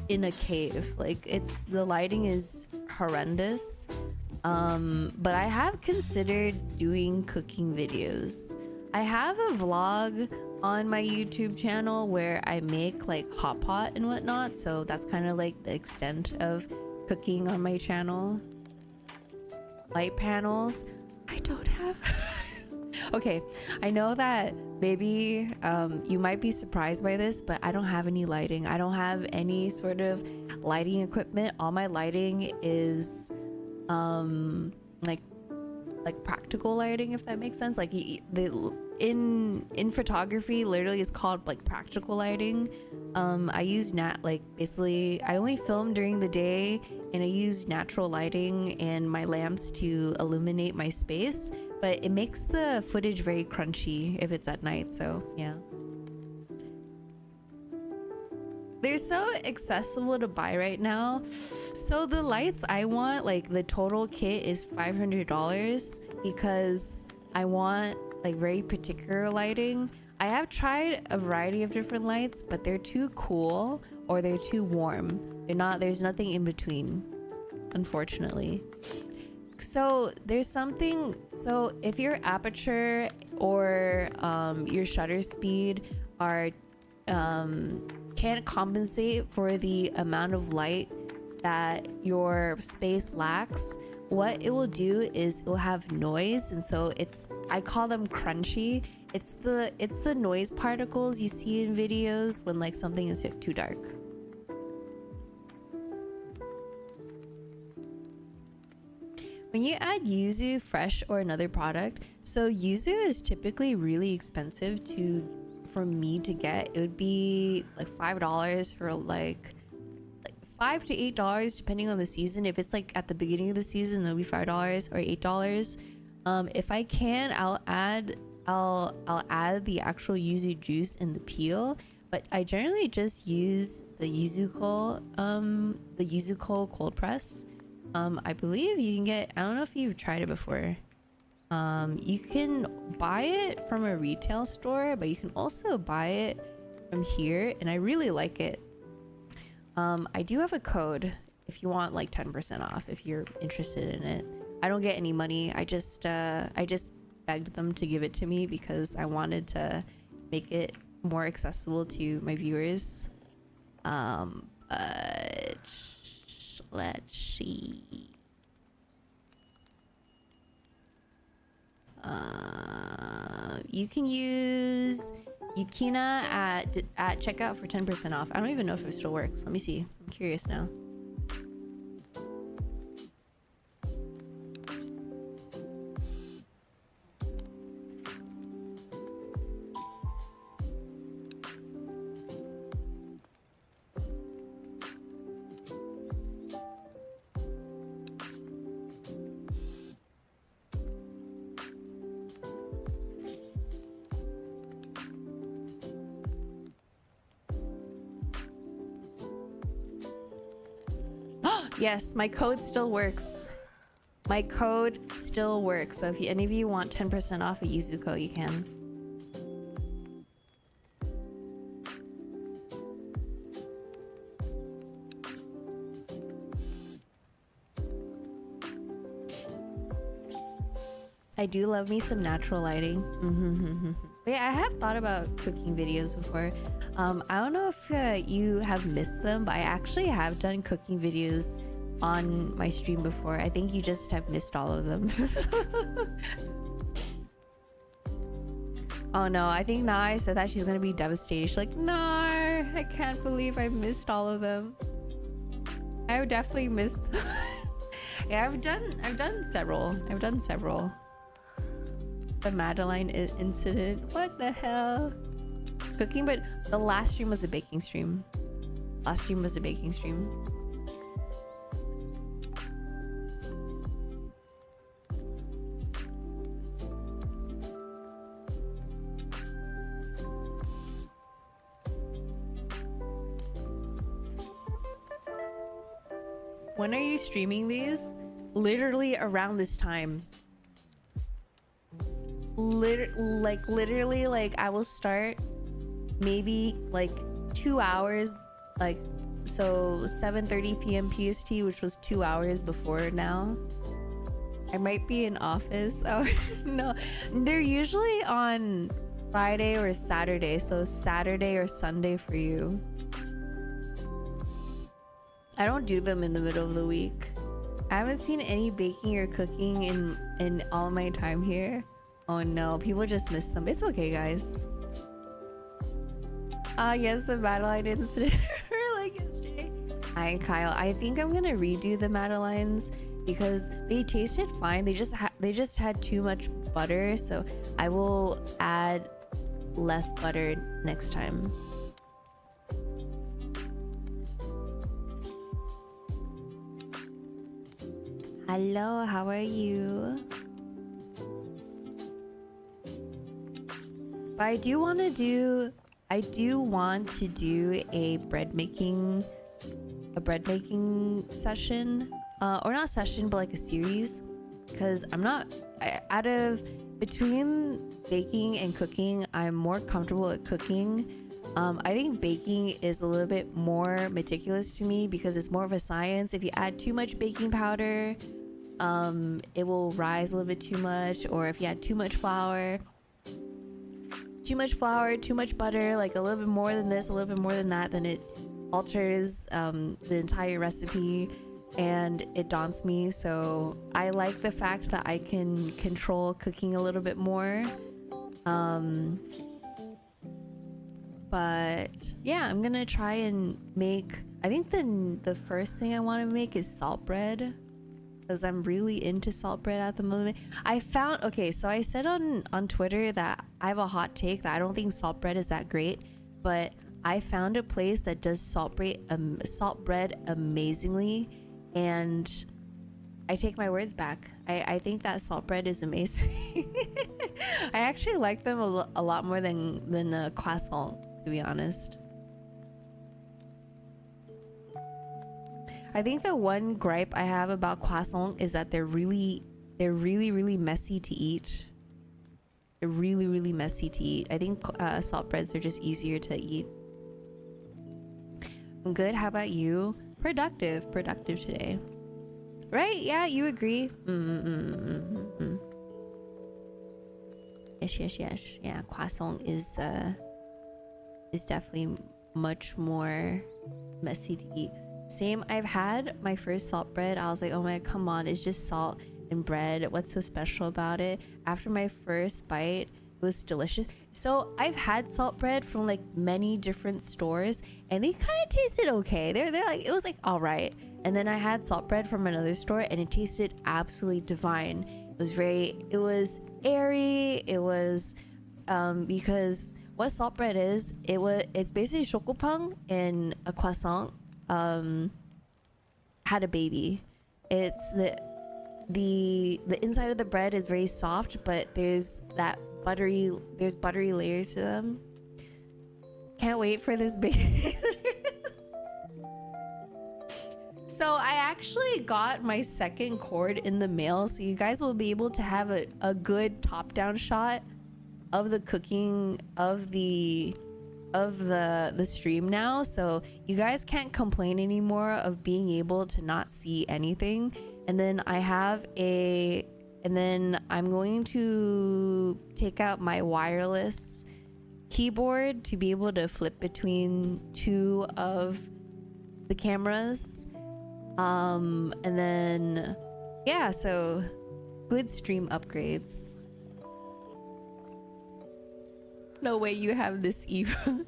in a cave. Like, the lighting is horrendous. But I have considered doing cooking videos. I have a vlog on my YouTube channel where I make like hot pot and whatnot, so that's kind of like the extent of cooking on my channel. Light panels, I don't have. Okay, I know that maybe you might be surprised by this, but I don't have any lighting. I don't have any sort of lighting equipment. All my lighting is like practical lighting, if that makes sense. Like in photography, literally it's called like practical lighting. I use basically I only film during the day, and I use natural lighting and my lamps to illuminate my space, but it makes the footage very crunchy if it's at night. So yeah, they're so accessible to buy right now. So the lights I want, like the total kit is $500, because I want like very particular lighting. I have tried a variety of different lights, but they're too cool or they're too warm. There's nothing in between, unfortunately. So there's something, so if your aperture or your shutter speed are can't compensate for the amount of light that your space lacks, what it will do is it will have noise, and so I call them crunchy. It's the noise particles you see in videos when like something is too dark. When you add yuzu, fresh, or another product, so yuzu is typically really expensive for me to get. It would be like $5 for like $5 to $8 depending on the season. If it's like at the beginning of the season, it'll be $5 or $8. If I can, I'll add the actual yuzu juice in the peel, but I generally just use the yuzu cold press. I believe you can get, I don't know if you've tried it before. You can buy it from a retail store, but you can also buy it from here, and I really like it. I do have a code if you want like 10% off if you're interested in it. I don't get any money. I just begged them to give it to me because I wanted to make it more accessible to my viewers. But let's see. You can use Yukina at checkout for 10% off. I don't even know if it still works. Let me see. I'm curious now. Yes, my code still works. My code still works. So if any of you want 10% off a Yuzuko, you can. I do love me some natural lighting. But yeah, I have thought about cooking videos before. I don't know if you have missed them, but I actually have done cooking videos on my stream before. I think you just have missed all of them. Oh no, I think Nai said that she's gonna be devastated. She's like, no, I can't believe I missed all of them. I've definitely missed them. Yeah, I've done several. The Madeline incident. What the hell? Cooking, but the last stream was a baking stream. When are you streaming these? Literally around this time. Literally, like I will start maybe like 2 hours, like so 7:30 p.m. PST, which was 2 hours before now. I might be in office. Oh no, they're usually on Friday or Saturday, so Saturday or Sunday for you. I don't do them in the middle of the week. I haven't seen any baking or cooking in all my time here. Oh no, people just miss them. It's okay, guys. Yes, the Madeline incident like yesterday. Hi, Kyle. I think I'm gonna redo the Madelines because they tasted fine. They just had too much butter, so I will add less butter next time. Hello, how are you? But I do want to do a bread making session, or not session, but like a series, because I'm not out of between baking and cooking, I'm more comfortable at cooking. I think baking is a little bit more meticulous to me because it's more of a science. If you add too much baking powder, it will rise a little bit too much. Or if you add too much flour, too much butter, like a little bit more than this, a little bit more than that, then it alters the entire recipe and it daunts me. So I like the fact that I can control cooking a little bit more. But yeah, I'm gonna try and make, I think the first thing I want to make is salt bread, because I'm really into salt bread at the moment. I found, okay, so I said on Twitter that I have a hot take that I don't think salt bread is that great, but I found a place that does salt bread amazingly, and I take my words back. I think that salt bread is amazing. I actually like them a lot more than a croissant, to be honest. I think the one gripe I have about croissant is that they're really messy to eat. They're really messy to eat. I think salt breads are just easier to eat. I'm good. How about you? Productive today. Right? Yeah, you agree. Yes. Yeah, croissant is definitely much more messy to eat. Same, I've had my first salt bread. I was like, oh my, come on, it's just salt and bread. What's so special about it? After my first bite, it was delicious. So I've had salt bread from like many different stores and they kind of tasted okay. They're like, it was like all right. And then I had salt bread from another store and it tasted absolutely divine. It was airy. It was because what salt bread is, it's basically chocopang and a croissant had a baby. It's the inside of the bread is very soft, but there's buttery layers to them. Can't wait for this baby. So I actually got my second cord in the mail, so you guys will be able to have a good top-down shot of the cooking of the stream now. So you guys can't complain anymore of being able to not see anything. And then I'm going to take out my wireless keyboard to be able to flip between two of the cameras. And then yeah, so good stream upgrades. No way you have this Eva.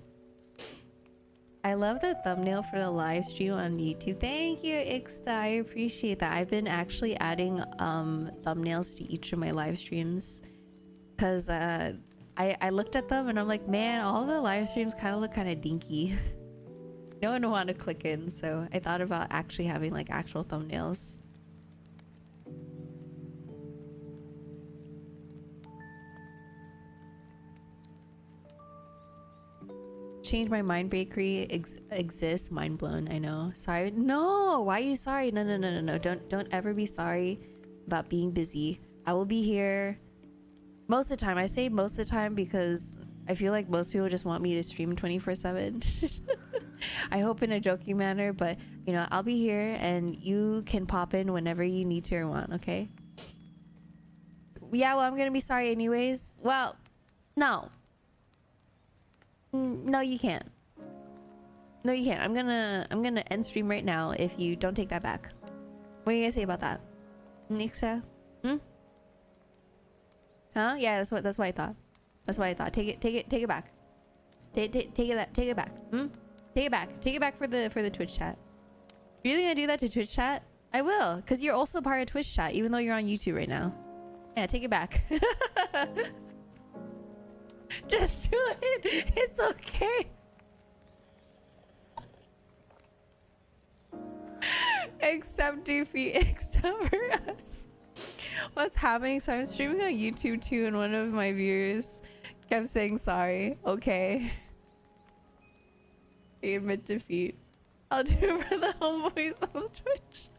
I love the thumbnail for the live stream on YouTube. Thank you, Ixta. I appreciate that. I've been actually adding thumbnails to each of my live streams because I looked at them and I'm like, man, all the live streams kind of look kind of dinky. No one want to click in, so I thought about actually having like actual thumbnails. Change my mind bakery exists. Mind blown. I know. Sorry. No, why are you sorry? No. Don't ever be sorry about being busy. I will be here most of the time. I say most of the time because I feel like most people just want me to stream 24/7. I hope in a joking manner, but you know, I'll be here and you can pop in whenever you need to or want, okay? Yeah, well, I'm gonna be sorry anyways. Well, no. No, you can't. No, you can't. I'm gonna end stream right now if you don't take that back. What are you gonna say about that? Nixa? Huh? Yeah, that's what I thought. That's what I thought. Take it back. Take it back. Take it back for the Twitch chat. You really gonna do that to Twitch chat? I will, because you're also part of Twitch chat, even though you're on YouTube right now. Yeah, take it back. Just do it. It's okay. Accept defeat, except for us. What's happening? So I'm streaming on YouTube too, and one of my viewers kept saying sorry. Okay. They admit defeat. I'll do it for the homeboys on Twitch.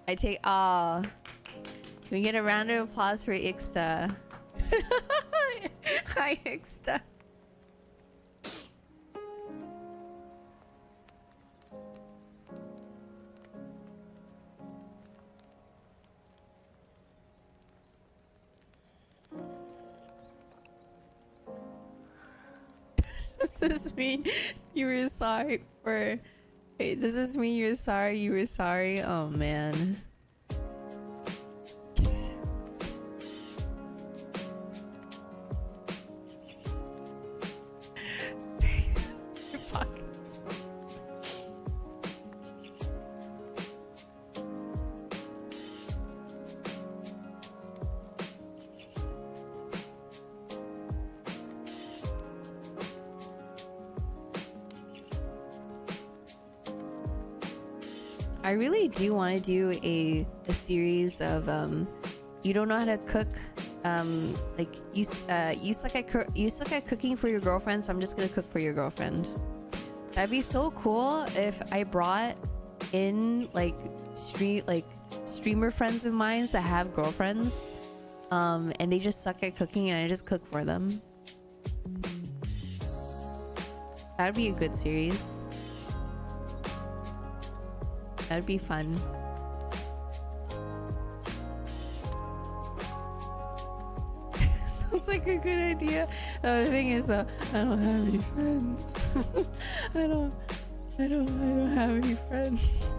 I take. Can we get a round of applause for Ixta? Hi, Ixta. Does this mean you were sorry for... Wait, does this mean you're sorry you were sorry? Oh, man. Your pockets. I really do want to do a series of you don't know how to cook, like you suck at cooking for your girlfriend, so I'm just gonna cook for your girlfriend. That'd be so cool if I brought in like streamer friends of mine that have girlfriends, and they just suck at cooking and I just cook for them. That'd be a good series. That'd be fun. Sounds like a good idea. The thing is though, I don't have any friends. I don't have any friends.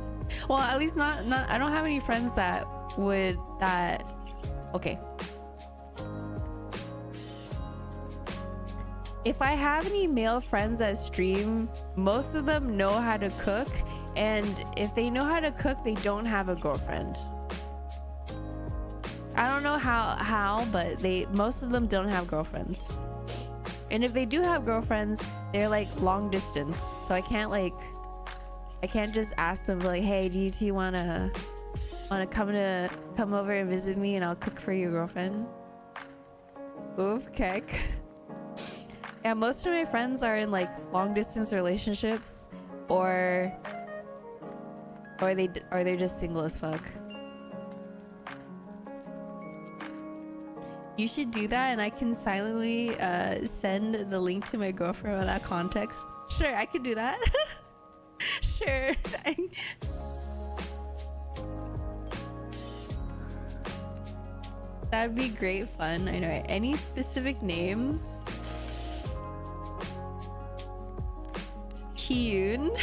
Well, at least not I don't have any friends that would okay. If I have any male friends that stream, most of them know how to cook. And if they know how to cook, they don't have a girlfriend. I don't know how, but most of them don't have girlfriends. And if they do have girlfriends, they're like long distance. So I can't just ask them like, hey, do you two wanna come over and visit me and I'll cook for your girlfriend? Oof, kek. Yeah, most of my friends are in like long distance relationships or they're just single as fuck. You should do that and I can silently send the link to my girlfriend without context. Sure, I could do that. Sure. That'd be great fun. I know. Any specific names? Kyun.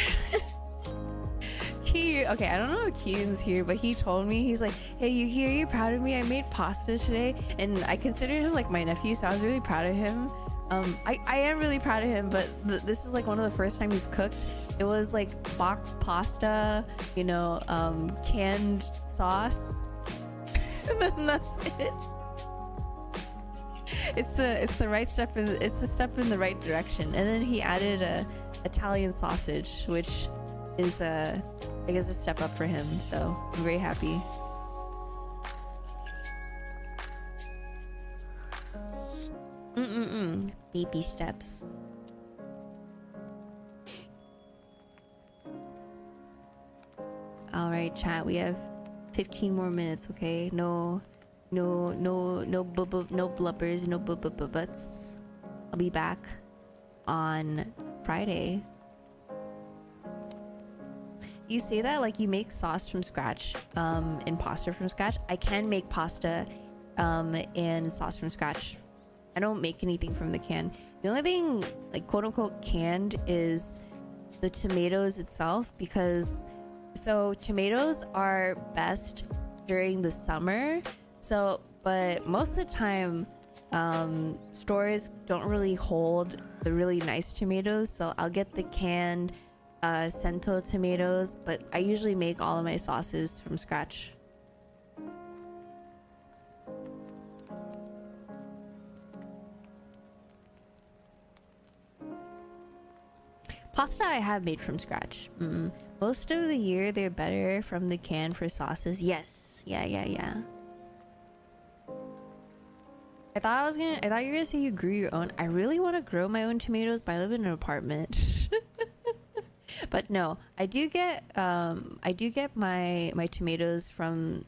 Okay, I don't know if Kyun's here, but he told me, he's like, hey, you're proud of me? I made pasta today, and I consider him like my nephew, so I was really proud of him. I am really proud of him, but this is like one of the first time he's cooked. It was like boxed pasta, you know, canned sauce, and then that's it. It's the right step it's the step in the right direction. And then he added a Italian sausage, which is I guess a step up for him, so I'm very happy. Baby steps. All right, chat, we have 15 more minutes, okay? No blubbers, no butts. I'll be back on Friday. You say that like you make sauce from scratch, and pasta from scratch. I can make pasta and sauce from scratch. I don't make anything from the can. The only thing like quote unquote canned is the tomatoes itself, because so tomatoes are best during the summer. So, but most of the time, stores don't really hold the really nice tomatoes. So I'll get the canned Cento tomatoes, but I usually make all of my sauces from scratch. Pasta I have made from scratch. Most of the year they're better from the can for sauces. Yes. Yeah. I thought you were gonna say you grew your own. I really want to grow my own tomatoes, but I live in an apartment. But no, I do get my tomatoes from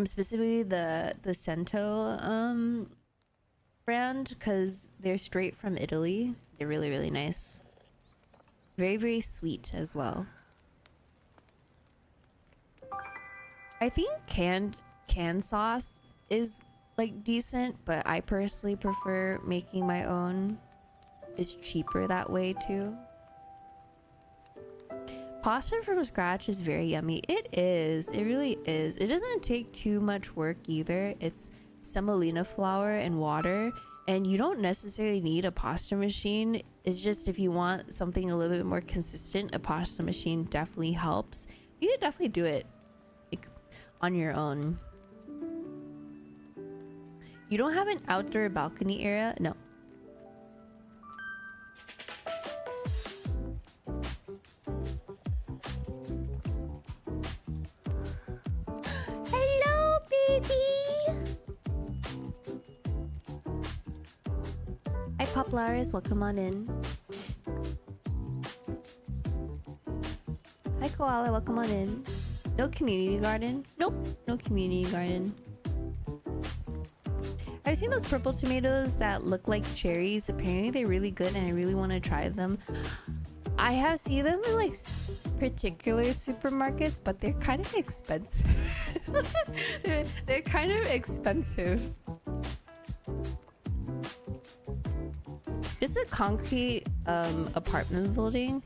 specifically the Cento brand, because they're straight from Italy. They're really, really nice. Very, very sweet as well. I think canned sauce is like decent, but I personally prefer making my own. It's cheaper that way too. Pasta from scratch is very yummy. It is. It really is. It doesn't take too much work either. It's semolina flour and water, and you don't necessarily need a pasta machine. It's just if you want something a little bit more consistent, a pasta machine definitely helps. You could definitely do it like on your own. You don't have an outdoor balcony area? No. Hello, baby. Hi, Poplars. Welcome on in. Hi, Koala. Welcome on in. No community garden? Nope. No community garden. I've seen those purple tomatoes that look like cherries. Apparently they're really good and I really want to try them. I have seen them in like particular supermarkets, but they're kind of expensive. they're kind of expensive. Just a concrete apartment building.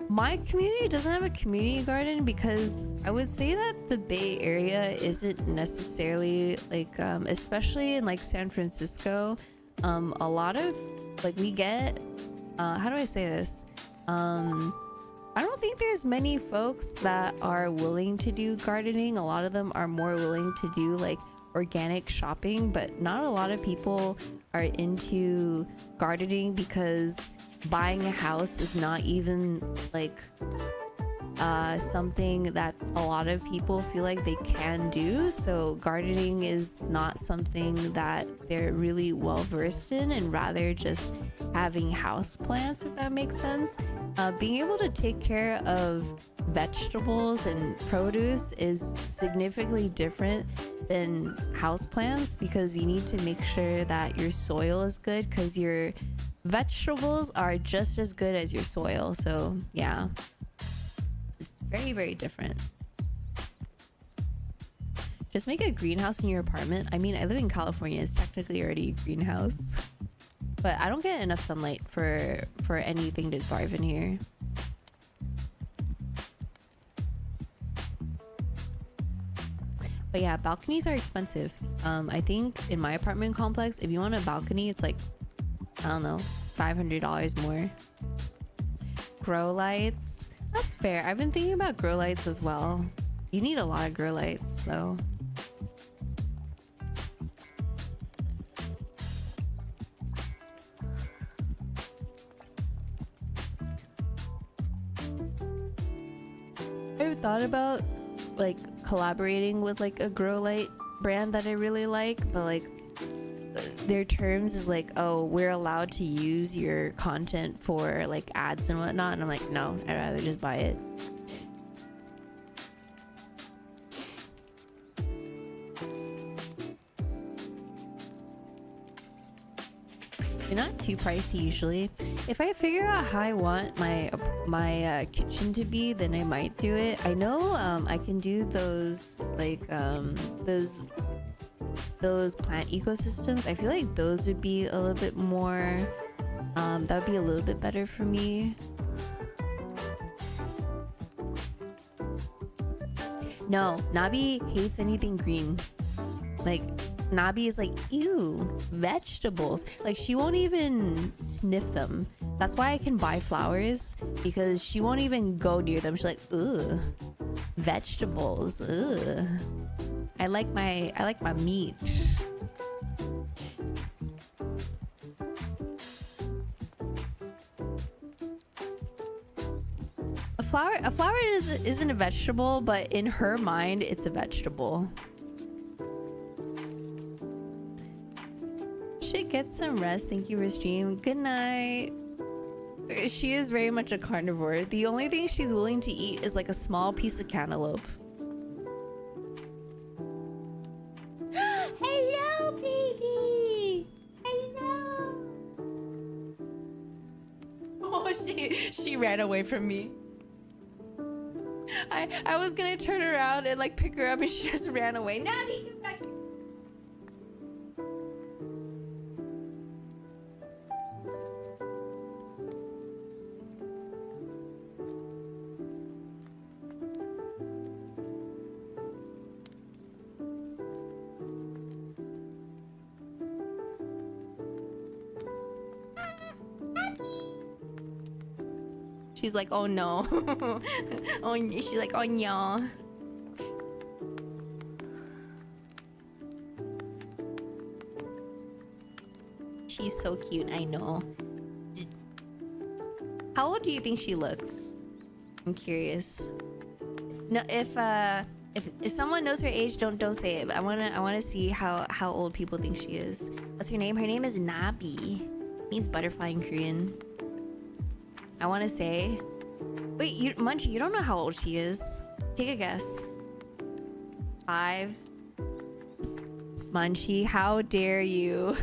My community doesn't have a community garden because I would say that the Bay Area isn't necessarily like, especially in like San Francisco, a lot of like we get, how do I say this? I don't think there's many folks that are willing to do gardening. A lot of them are more willing to do like organic shopping, but not a lot of people are into gardening because buying a house is not even like something that a lot of people feel like they can do. So gardening is not something that they're really well versed in, and rather just having house plants, if that makes sense. Being able to take care of vegetables and produce is significantly different than house plants, because you need to make sure that your soil is good, because your vegetables are just as good as your soil. So yeah, it's very, very different. Just make a greenhouse in your apartment. I mean, I live in California. It's technically already a greenhouse, but I don't get enough sunlight for anything to thrive in here. But yeah, balconies are expensive. I think in my apartment complex, if you want a balcony, it's like, I don't know, $500 more. Grow lights. That's fair. I've been thinking about grow lights as well. You need a lot of grow lights though. I've thought about like collaborating with like a grow light brand that I really like, but like their terms is like, oh, we're allowed to use your content for like ads and whatnot, and I'm like, no, I'd rather just buy it. They're not too pricey usually. If I figure out how I want my kitchen to be, then I might do it. I know I can do those like those plant ecosystems. I feel like those would be a little bit more that would be a little bit better for me. No, Nabi hates anything green. Like Nabi is like, ew, vegetables. Like she won't even sniff them. That's why I can buy flowers, because she won't even go near them. She's like, ugh, vegetables, ugh. I like my meat. A flower isn't a vegetable, but in her mind, it's a vegetable. Should get some rest. Thank you for stream. Good night. She is very much a carnivore. The only thing she's willing to eat is like a small piece of cantaloupe. Hello, baby. Hello. Oh, she ran away from me. I was gonna turn around and like pick her up, and she just ran away. Navi, come back. She's like, oh no. She's like, oh no. She's so cute, I know. How old do you think she looks? I'm curious. No, if someone knows her age, don't say it. But I wanna see how old people think she is. What's her name? Her name is Nabi. It means butterfly in Korean. I want to say, wait, Munchie, you don't know how old she is. Take a guess. 5. Munchie, how dare you?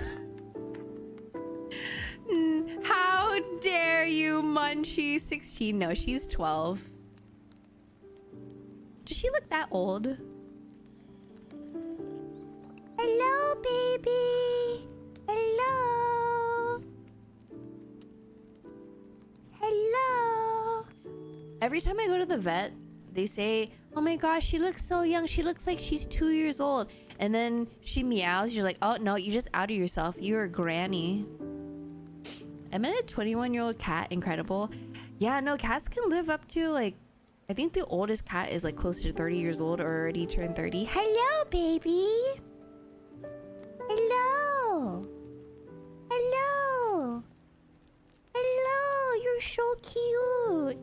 How dare you, Munchie? 16. No, she's 12. Does she look that old? Hello, baby. Hello. Hello. Every time I go to the vet, they say, oh my gosh, she looks so young. She looks like she's 2 years old. And then she meows. You're like, oh no, you just outed yourself. You're a granny. I met a 21-year-old cat. Incredible. Yeah, no, cats can live up to like, I think the oldest cat is like closer to 30 years old or already turned 30. Hello, baby. Hello. Hello. Hello, you're so cute.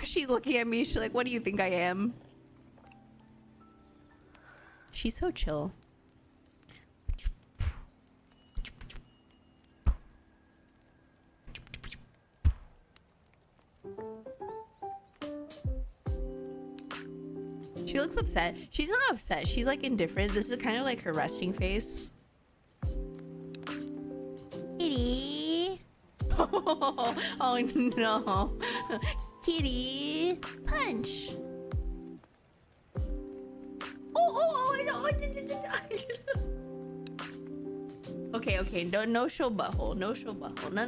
She's looking at me. She's like, what do you think I am? She's so chill. She looks upset. She's not upset. She's like indifferent. This is kind of like her resting face. Kitty. Oh no. Kitty. Punch. Okay. No show butthole. No show butthole. No.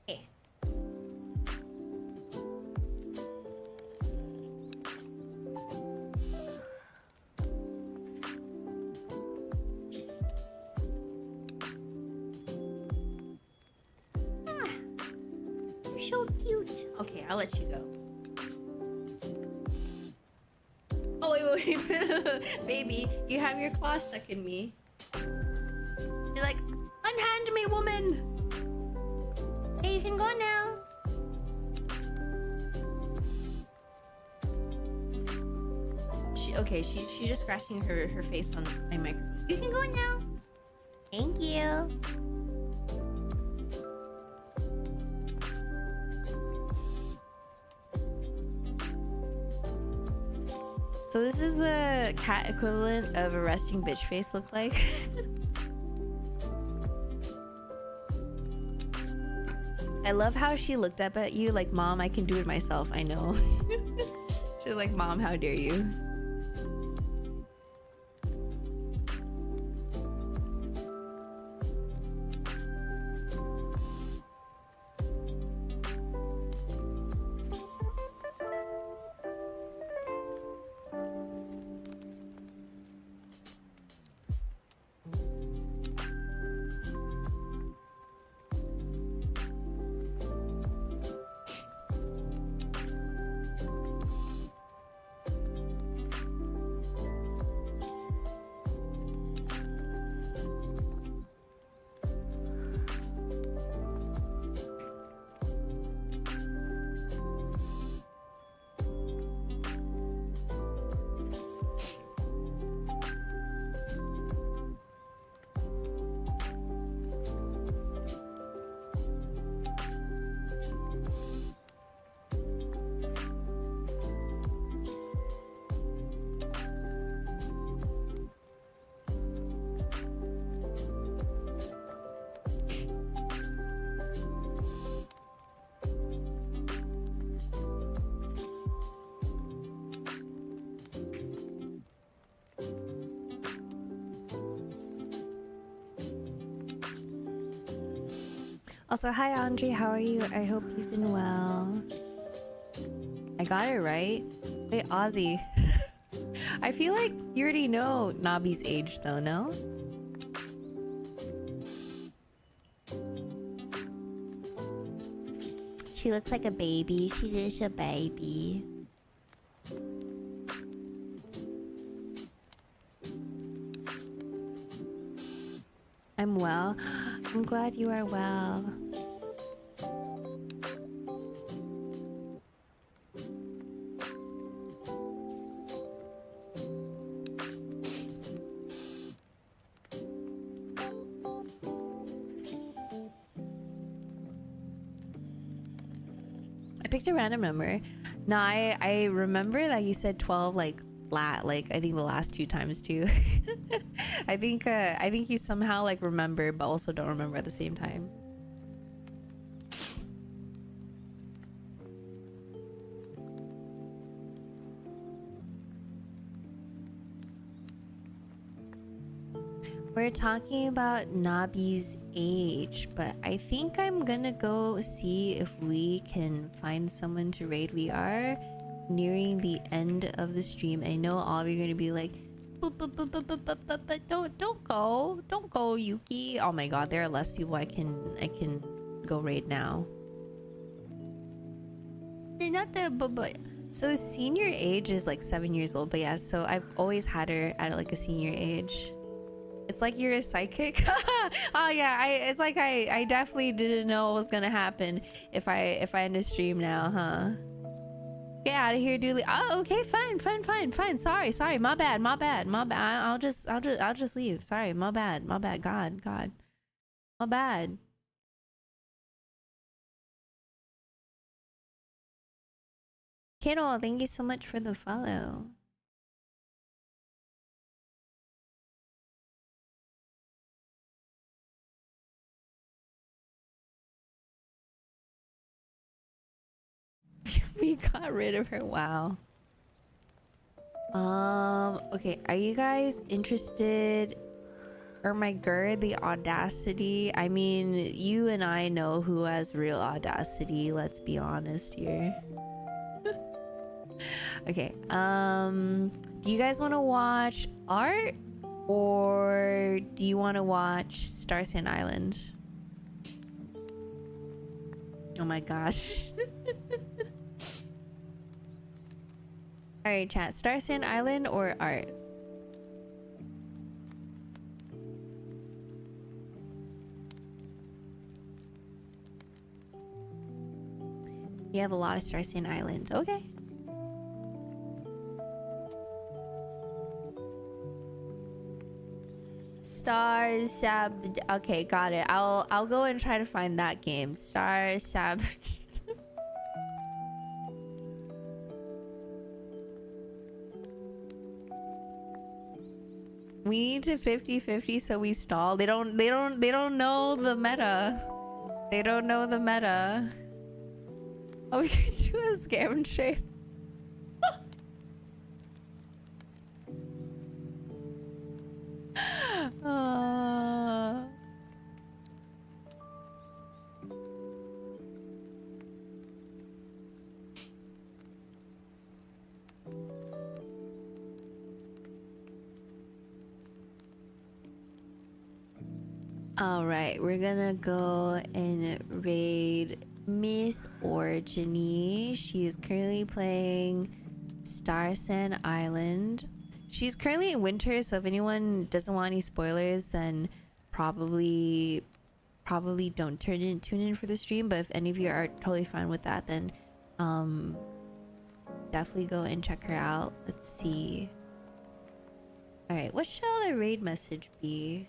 Hey. You're so cute. Okay, I'll let you go. Oh, wait. Baby, you have your claw stuck in me. You're like, unhand me, woman! Hey, you can go now. She's just scratching her face on my microphone. You can go now. Thank you. So this is the cat equivalent of a resting bitch face look like. I love how she looked up at you like, Mom, I can do it myself. I know. She's like, Mom, how dare you? Also, hi Andre, how are you? I hope you've been well. I got it right. Wait, Ozzy. I feel like you already know Nabi's age though, no? She looks like a baby. She's just a baby. I'm well. I'm glad you are well. I picked a random number. No, I remember that you said 12 like I think the last two times too. I think you somehow like remember but also don't remember at the same time. We're talking about Nabi's age, but I think I'm gonna go see if we can find someone to raid. We are nearing the end of the stream. I know all of you are gonna be like, but don't go, Yuki. Oh my god, there are less people I can go raid now. Not the but so senior age is like 7 years old, but yeah, so I've always had her at like a senior age. It's like you're a psychic. Oh yeah, it's like I definitely didn't know what was gonna happen if I end the stream now, huh? Get out of here, Dooley. Oh, okay, fine. Sorry. My bad. I'll just leave. Sorry, my bad. God. My bad. Kiddo, thank you so much for the follow. We got rid of her. Wow. Okay, are you guys interested? Or my girl, the audacity? I mean, you and I know who has real audacity, let's be honest here. Okay, do you guys want to watch art? Or do you want to watch Star Sand Island? Oh my gosh. Alright, chat. Star Sand Island or art? You have a lot of Star Sand Island. Okay. Star Sab. Okay, got it. I'll go and try to find that game. Star Sab. We need to 50-50 so we stall. They don't know the meta. They don't know the meta. Oh, we can do a scam trade. All right, we're gonna go and raid Miss Originy. She is currently playing Star Sand Island. She's currently in winter, so if anyone doesn't want any spoilers, then probably don't tune in for the stream. But if any of you are totally fine with that, then definitely go and check her out. Let's see. All right, what shall the raid message be?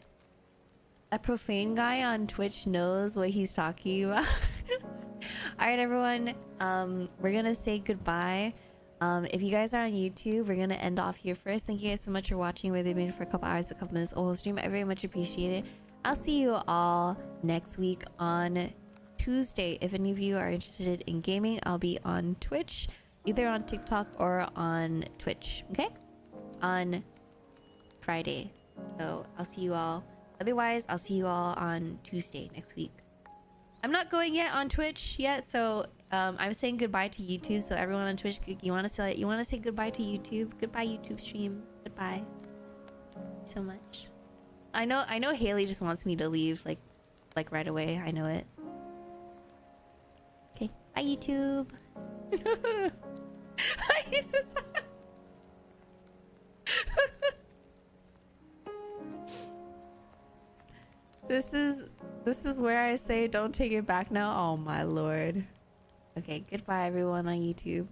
That profane guy on Twitch knows what he's talking about. All right, everyone. We're gonna say goodbye. If you guys are on YouTube, we're gonna end off here first. Thank you guys so much for watching, whether you've been for a couple hours, a couple minutes, or whole stream. I very much appreciate it. I'll see you all next week on Tuesday. If any of you are interested in gaming, I'll be on Twitch, either on TikTok or on Twitch. Okay, on Friday. So I'll see you all. Otherwise, I'll see you all on Tuesday next week. I'm not going yet on Twitch yet, so I'm saying goodbye to YouTube. So everyone on Twitch, you want to say goodbye to YouTube? Goodbye, YouTube stream. Goodbye. So much. I know Haley just wants me to leave like right away. I know it. Okay. Bye, YouTube. I just... This is where I say don't take it back now. Oh my lord. Okay, goodbye everyone on YouTube.